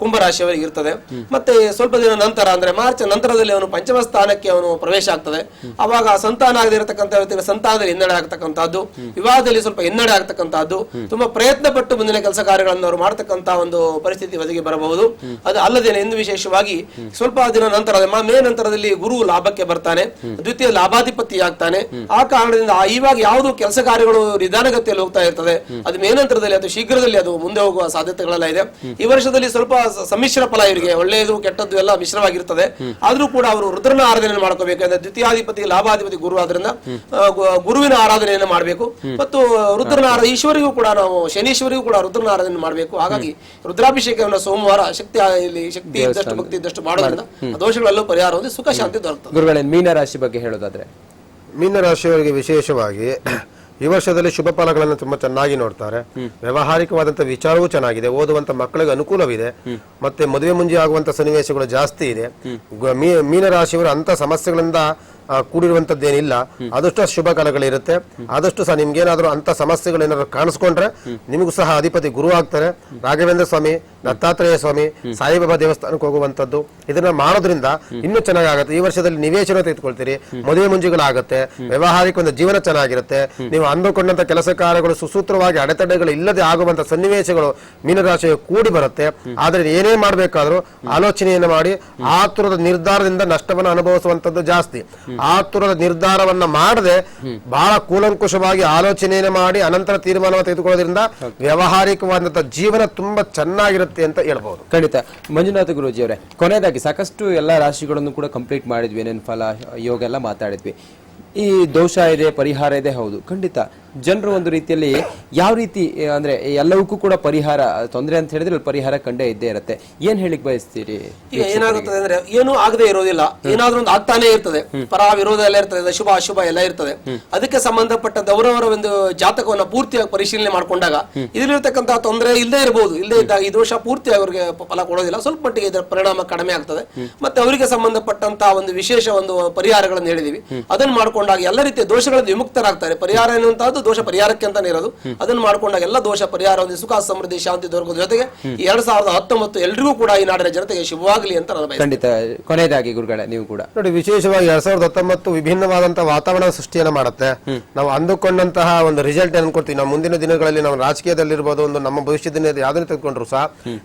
ಕುಂಭರಾಶಿಯವರಿಗೆ ಇರ್ತದೆ. ಮತ್ತೆ ಸ್ವಲ್ಪ ದಿನ ನಂತರ ಅಂದ್ರೆ ಮಾರ್ಚ್ ನಂತರದಲ್ಲಿ ಅವನು ಪಂಚಮ ಸ್ಥಾನಕ್ಕೆ ಅವನು ಪ್ರವೇಶ ಆಗ್ತದೆ. ಅವಾಗ ಸಂತಾನ ಆಗದಿರತಕ್ಕಂಥ ವ್ಯಕ್ತಿಗಳ ಸಂತಾನದಲ್ಲಿ ಹಿನ್ನಡೆ ಆಗ್ತಕ್ಕಂಥದ್ದು, ವಿವಾಹದಲ್ಲಿ ಸ್ವಲ್ಪ ಹಿನ್ನಡೆ ಆಗ್ತಕ್ಕಂಥದ್ದು, ತುಂಬಾ ಪ್ರಯತ್ನ ಪಟ್ಟು ಮುಂದಿನ ಕೆಲಸ ಕಾರ್ಯಗಳನ್ನು ಅವರು ಮಾಡತಕ್ಕಂತ ಒಂದು ಪರಿಸ್ಥಿತಿ ಒದಗಿ ಬರಬಹುದು. ಅದು ಅಲ್ಲದೆ ಇಂದು ವಿಶೇಷವಾಗಿ ಸ್ವಲ್ಪ ದಿನ ನಂತರ ಮೇ ನಂತರದಲ್ಲಿ ಗುರು ಲಾಭಕ್ಕೆ ಬರ್ತಾನೆ, ದ್ವಿತೀಯ ಲಾಭಾಧಿಪತಿ ಆಗ್ತಾನೆ. ಆ ಕಾರಣದಿಂದ ಇವಾಗ ಯಾವುದು ಕೆಲಸ ಕಾರ್ಯಗಳು ನಿಧಾನಗತಿಯಲ್ಲಿ ಹೋಗ್ತಾ ಇರ್ತದೆ, ಅದು ಮೇ ನಂತರದಲ್ಲಿ ಅದು ಶೀಘ್ರದಲ್ಲಿ ಅದು ಮುಂದೆ ಹೋಗುವ ಸಾಧ್ಯತೆಗಳೆಲ್ಲ ಇದೆ. ಈ ವರ್ಷದಲ್ಲಿ ಸ್ವಲ್ಪ ಸಮ್ಮಿಶ್ರ ಫಲ ಇವರಿಗೆ, ಒಳ್ಳೆಯದು ಕೆಟ್ಟದ್ದು ಎಲ್ಲ ಮಿಶ್ರವಾಗಿರ್ತದೆ. ಆದ್ರೂ ಕೂಡ ಅವರು ರುದ್ರನ ಆರಾಧನೆ ಮಾಡ್ಕೋಬೇಕಂದ್ರೆ ದ್ವಿತೀಯಾಧಿಪತಿ ಲಾಭಾಧಿಪತಿ ಗುರು ಆದ್ರಿಂದ ಗುರುವಿನ ಆರಾಧನೆಯನ್ನು ಮಾಡಬೇಕು. ಮತ್ತು ರುದ್ರನ ಈಶ್ವರಿಗೂ ಕೂಡ ನಾವು ಶನೀಶ್ವರಿಗೂ ಕೂಡ ರುದ್ರನ ಆರಾಧನೆ ಮಾಡಬೇಕು. ಹಾಗಾಗಿ ರುದ್ರಾಭಿಷೇಕವನ್ನು ಸೋಮವಾರ ಶಕ್ತಿ ಇದ್ದಷ್ಟು ಭಕ್ತಿ ಇದ್ದಷ್ಟು ಮಾಡೋದ್ರಿಂದ ದೋಷಗಳೆಲ್ಲೂ ಪರಿಹಾರ ಹೊಂದಿ ಸುಖ ಶಾಂತಿ ದೊರಕುತ್ತದೆ. ಗುರುಗಳೇ, ಮೀನರಾಶಿ ಬಗ್ಗೆ ಹೇಳೋದಾದ್ರೆ? ಮೀನರಾಶಿಯವರಿಗೆ ವಿಶೇಷವಾಗಿ ಈ ವರ್ಷದಲ್ಲಿ ಶುಭ ಫಲಗಳನ್ನು ತುಂಬಾ ಚೆನ್ನಾಗಿ ನೋಡ್ತಾರೆ. ವ್ಯವಹಾರಿಕವಾದಂತಹ ವಿಚಾರವೂ ಚೆನ್ನಾಗಿದೆ. ಓದುವಂತ ಮಕ್ಕಳಿಗೆ ಅನುಕೂಲವಿದೆ. ಮತ್ತೆ ಮದುವೆ ಮುಂಜಿ ಆಗುವಂತ ಸನ್ನಿವೇಶಗಳು ಜಾಸ್ತಿ ಇದೆ. ಮೀನರಾಶಿಯವರು ಅಂತ ಸಮಸ್ಯೆಗಳಿಂದ ಕೂಡಿರುವಂತದ್ದೇನಿಲ್ಲ. ಆದಷ್ಟು ಶುಭ ಕಾಲಗಳಿರುತ್ತೆ. ಆದಷ್ಟು ಸಹ ನಿಮ್ಗೇನಾದ್ರೂ ಅಂತ ಸಮಸ್ಯೆಗಳು ಏನಾದ್ರು ಕಾಣಿಸ್ಕೊಂಡ್ರೆ ನಿಮಗೂ ಸಹ ಅಧಿಪತಿ ಗುರು ಆಗ್ತಾರೆ. ರಾಘವೇಂದ್ರ ಸ್ವಾಮಿ, ದತ್ತಾತ್ರೇಯ ಸ್ವಾಮಿ, ಸಾಯಿಬಾಬಾ ದೇವಸ್ಥಾನಕ್ಕೆ ಹೋಗುವಂತದ್ದು, ಇದನ್ನ ಮಾಡೋದ್ರಿಂದ ಇನ್ನೂ ಚೆನ್ನಾಗುತ್ತೆ. ಈ ವರ್ಷದಲ್ಲಿ ನಿವೇಶನ ತೆಗೆದುಕೊಳ್ತೀರಿ, ಮದುವೆ ಮುಂಜಿಗಳಾಗುತ್ತೆ, ವ್ಯವಹಾರಿಕ ಒಂದು ಜೀವನ ಚೆನ್ನಾಗಿರುತ್ತೆ. ನೀವು ಅಂದುಕೊಂಡಂತ ಕೆಲಸ ಕಾರ್ಯಗಳು ಸುಸೂತ್ರವಾಗಿ ಅಡೆತಡೆಗಳು ಇಲ್ಲದೆ ಆಗುವಂತ ಸನ್ನಿವೇಶಗಳು ಮೀನರಾಶಿಗೆ ಕೂಡಿ ಬರುತ್ತೆ. ಆದ್ರೆ ಏನೇ ಮಾಡ್ಬೇಕಾದ್ರೂ ಆಲೋಚನೆಯನ್ನು ಮಾಡಿ ಆತುರದ ನಿರ್ಧಾರದಿಂದ ನಷ್ಟವನ್ನು ಅನುಭವಿಸುವಂತದ್ದು ಜಾಸ್ತಿ. ಆತುರದ ನಿರ್ಧಾರವನ್ನ ಮಾಡದೆ ಬಹಳ ಕೂಲಂಕುಷವಾಗಿ ಆಲೋಚನೆಯನ್ನು ಮಾಡಿ ಅನಂತರ ತೀರ್ಮಾನವನ್ನು ತೆಗೆದುಕೊಳ್ಳೋದ್ರಿಂದ ವ್ಯಾವಹಾರಿಕವಾದಂತಹ ಜೀವನ ತುಂಬಾ ಚೆನ್ನಾಗಿರುತ್ತೆ ಅಂತ ಹೇಳ್ಬಹುದು. ಖಂಡಿತ. ಮಂಜುನಾಥ ಗುರೂಜಿ ಅವರೇ, ಕೊನೆಯದಾಗಿ ಸಾಕಷ್ಟು ಎಲ್ಲ ರಾಶಿಗಳನ್ನು ಕೂಡ ಕಂಪ್ಲೀಟ್ ಮಾಡಿದ್ವಿ, ಏನೇನು ಫಲ ಯೋಗ ಎಲ್ಲ ಮಾತಾಡಿದ್ವಿ. ಈ ದೋಷ ಇದೆ, ಪರಿಹಾರ ಇದೆ, ಹೌದು ಖಂಡಿತ. ಜನರು ಒಂದು ರೀತಿಯಲ್ಲಿ ಯಾವ ರೀತಿ ಅಂದ್ರೆ ಎಲ್ಲವಕ್ಕೂ ಕೂಡ ಪರಿಹಾರ, ತೊಂದರೆ ಅಂತ ಹೇಳಿದ್ರೆ ಪರಿಹಾರ ಕಂಡೇ ಇದ್ದೇ ಇರುತ್ತೆ. ಏನ್ ಹೇಳಿಕ್ ಬಯಸ್ತೀರಿ? ಈಗ ಏನಾಗುತ್ತದೆ ಅಂದ್ರೆ ಏನೂ ಆಗದೆ ಇರೋದಿಲ್ಲ, ಏನಾದ್ರೂ ಒಂದು ಆಗ್ತಾನೆ ಇರ್ತದೆ, ಪರ ವಿರೋಧ ಎಲ್ಲ ಇರ್ತದೆ, ಶುಭ ಅಶುಭ ಎಲ್ಲ ಇರ್ತದೆ. ಅದಕ್ಕೆ ಸಂಬಂಧಪಟ್ಟಂತ ಅವರವರ ಒಂದು ಜಾತಕವನ್ನ ಪೂರ್ತಿಯಾಗಿ ಪರಿಶೀಲನೆ ಮಾಡ್ಕೊಂಡಾಗ ಇದರಲ್ಲಿರ್ತಕ್ಕಂತಹ ತೊಂದರೆ ಇಲ್ಲದೆ ಇರಬಹುದು. ಇಲ್ಲದೆ ಇದ್ದಾಗ ಈ ದೋಷ ಪೂರ್ತಿಯಾಗಿ ಅವರಿಗೆ ಫಲ ಕೊಡೋದಿಲ್ಲ, ಸ್ವಲ್ಪ ಮಟ್ಟಿಗೆ ಇದರ ಪರಿಣಾಮ ಕಡಿಮೆ ಆಗ್ತದೆ. ಮತ್ತೆ ಅವರಿಗೆ ಸಂಬಂಧಪಟ್ಟಂತಹ ಒಂದು ವಿಶೇಷ ಒಂದು ಪರಿಹಾರಗಳನ್ನು ಹೇಳಿದೀವಿ, ಅದನ್ನು ಮಾಡ್ಕೊಂಡಾಗ ಎಲ್ಲ ರೀತಿಯ ದೋಷಗಳಿಂದ ವಿಮುಕ್ತರಾಗ್ತಾರೆ. ಪರಿಹಾರ ಎನ್ನುವಂತಹದ್ದು ದೋಷ ಪರಿಹಾರಕ್ಕೆ ಅಂತಾನೆ ಇರೋದು. ಅದನ್ನು ಮಾಡ್ಕೊಂಡಾಗ ಎಲ್ಲ ದೋಷ ಪರಿಹಾರ, ಒಂದು ಸುಖ ಸಮೃದ್ಧಿ ಶಾಂತಿ ದೊರಕೋದ್ರ ಜೊತೆಗೆ 2019 ಎಲ್ರಿಗೂ ಕೂಡ ಈ ನಾಡಿನ ಜನತೆಗೆ ಶುಭವಾಗಲಿ ಅಂತ ನಾನು ಬಯಸ್ತೇನೆ. ಖಂಡಿತ. ಕೊನೆಯದಾಗಿ ಗುರುಗಳೇ, ನೀವು ಕೂಡ ನೋಡಿ, ವಿಶೇಷವಾಗಿ 2019 ವಿಭಿನ್ನವಾದಂತಹ ವಾತಾವರಣ ಸೃಷ್ಟಿಯನ್ನು ಮಾಡುತ್ತೆ. ನಾವು ಅಂದುಕೊಂಡಂತಹ ಒಂದು ರಿಸಲ್ಟ್ ಅನ್ಕೊಳ್ತೀವಿ. ನಾವು ಮುಂದಿನ ದಿನಗಳಲ್ಲಿ ನಾವು ರಾಜಕೀಯದಲ್ಲಿರ್ಬೋದು, ಒಂದು ನಮ್ಮ ಭವಿಷ್ಯದ ಯಾವ್ದನ್ನ ತೆಗೆದುಕೊಂಡ್ರು ಸಹ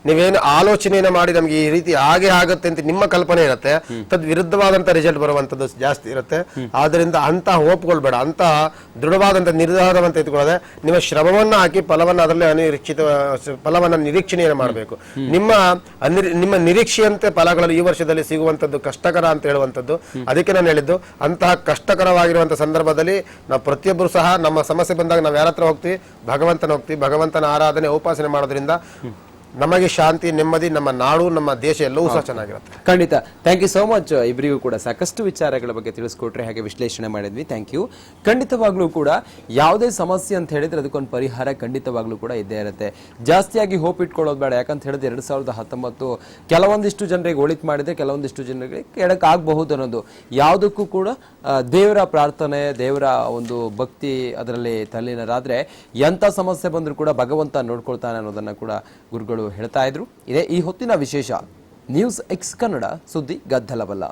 ನೀವೇನು ಆಲೋಚನೆಯನ್ನ ಮಾಡಿ ನಮ್ಗೆ ಈ ರೀತಿ ಹಾಗೆ ಆಗತ್ತೆ ಅಂತ ನಿಮ್ಮ ಕಲ್ಪನೆ ಇರುತ್ತೆ, ತದ್ ವಿರುದ್ಧವಾದಂತಹ ರಿಸಲ್ಟ್ ಬರುವಂತದ್ದು ಜಾಸ್ತಿ ಇರುತ್ತೆ. ಆದ್ರಿಂದ ಅಂತ ಹೋಪ್ಕೊಳ್ಬೇಡ, ಅಂತ ದೃಢವಾದಂತಹ ನಿರ್ಧಾರವನ್ನು ತೆಗೆದುಕೊಳ್ಳದೆ ನಿಮ್ಮ ಶ್ರಮವನ್ನ ಹಾಕಿ ಫಲವನ್ನ ಅದರಲ್ಲಿ ಫಲವನ್ನ ನಿರೀಕ್ಷಣೆಯನ್ನು ಮಾಡಬೇಕು. ನಿಮ್ಮ ನಿರೀಕ್ಷೆಯಂತೆ ಫಲಗಳಲ್ಲಿ ಈ ವರ್ಷದಲ್ಲಿ ಸಿಗುವಂತದ್ದು ಕಷ್ಟಕರ ಅಂತ ಹೇಳುವಂತದ್ದು. ಅದಕ್ಕೆ ನಾನು ಹೇಳಿದ್ದು, ಅಂತಹ ಕಷ್ಟಕರವಾಗಿರುವಂತಹ ಸಂದರ್ಭದಲ್ಲಿ ನಾವು ಪ್ರತಿಯೊಬ್ಬರು ಸಹ ನಮ್ಮ ಸಮಸ್ಯೆ ಬಂದಾಗ ನಾವು ಯಾರ ಹತ್ರ ಹೋಗ್ತೀವಿ? ಭಗವಂತನ ಆರಾಧನೆ ಉಪಾಸನೆ ಮಾಡೋದ್ರಿಂದ ನಮಗೆ ಶಾಂತಿ, ನೆಮ್ಮದಿ, ನಮ್ಮ ನಾಡು, ನಮ್ಮ ದೇಶ ಎಲ್ಲವೂ ಸಹ ಚೆನ್ನಾಗಿರುತ್ತೆ. ಖಂಡಿತ. Thank you so much. ಇಬ್ಬರಿಗೂ ಕೂಡ ಸಾಕಷ್ಟು ವಿಚಾರಗಳ ಬಗ್ಗೆ ತಿಳಿಸ್ಕೊಟ್ರೆ, ಹಾಗೆ ವಿಶ್ಲೇಷಣೆ ಮಾಡಿದ್ವಿ. Thank you. ಖಂಡಿತವಾಗ್ಲೂ ಕೂಡ ಯಾವುದೇ ಸಮಸ್ಯೆ ಅಂತ ಹೇಳಿದ್ರೆ ಅದಕ್ಕೊಂದು ಪರಿಹಾರ ಖಂಡಿತವಾಗ್ಲೂ ಕೂಡ ಇದ್ದೇ ಇರುತ್ತೆ. ಜಾಸ್ತಿಯಾಗಿ ಹೋಪ್ ಇಟ್ಕೊಳ್ಳೋದು ಬೇಡ. ಯಾಕಂತ ಹೇಳಿದ್ರೆ 2019 ಕೆಲವೊಂದಿಷ್ಟು ಜನರಿಗೆ ಒಳಿತು ಮಾಡಿದ್ರೆ ಕೆಲವೊಂದಿಷ್ಟು ಜನರಿಗೆ ಕೆಡಕಾಗಬಹುದು ಅನ್ನೋದು. ಯಾವುದಕ್ಕೂ ಕೂಡ ದೇವರ ಪ್ರಾರ್ಥನೆ, ದೇವರ ಒಂದು ಭಕ್ತಿ ಅದರಲ್ಲಿ ತಲ್ಲೀನರಾದ್ರೆ ಎಂಥ ಸಮಸ್ಯೆ ಬಂದರೂ ಕೂಡ ಭಗವಂತ ನೋಡ್ಕೊಳ್ತಾನೆ ಅನ್ನೋದನ್ನ ಕೂಡ ಗುರುಗಳು ಹೇಳ್ತಾ ಇದ್ರು. ಇದೇ ಈ ಹೊತ್ತಿನ ವಿಶೇಷ. ನ್ಯೂಸ್ ಎಕ್ಸ್ ಕನ್ನಡ, ಸುದ್ದಿ ಗದ್ದಲವಲ್ಲ.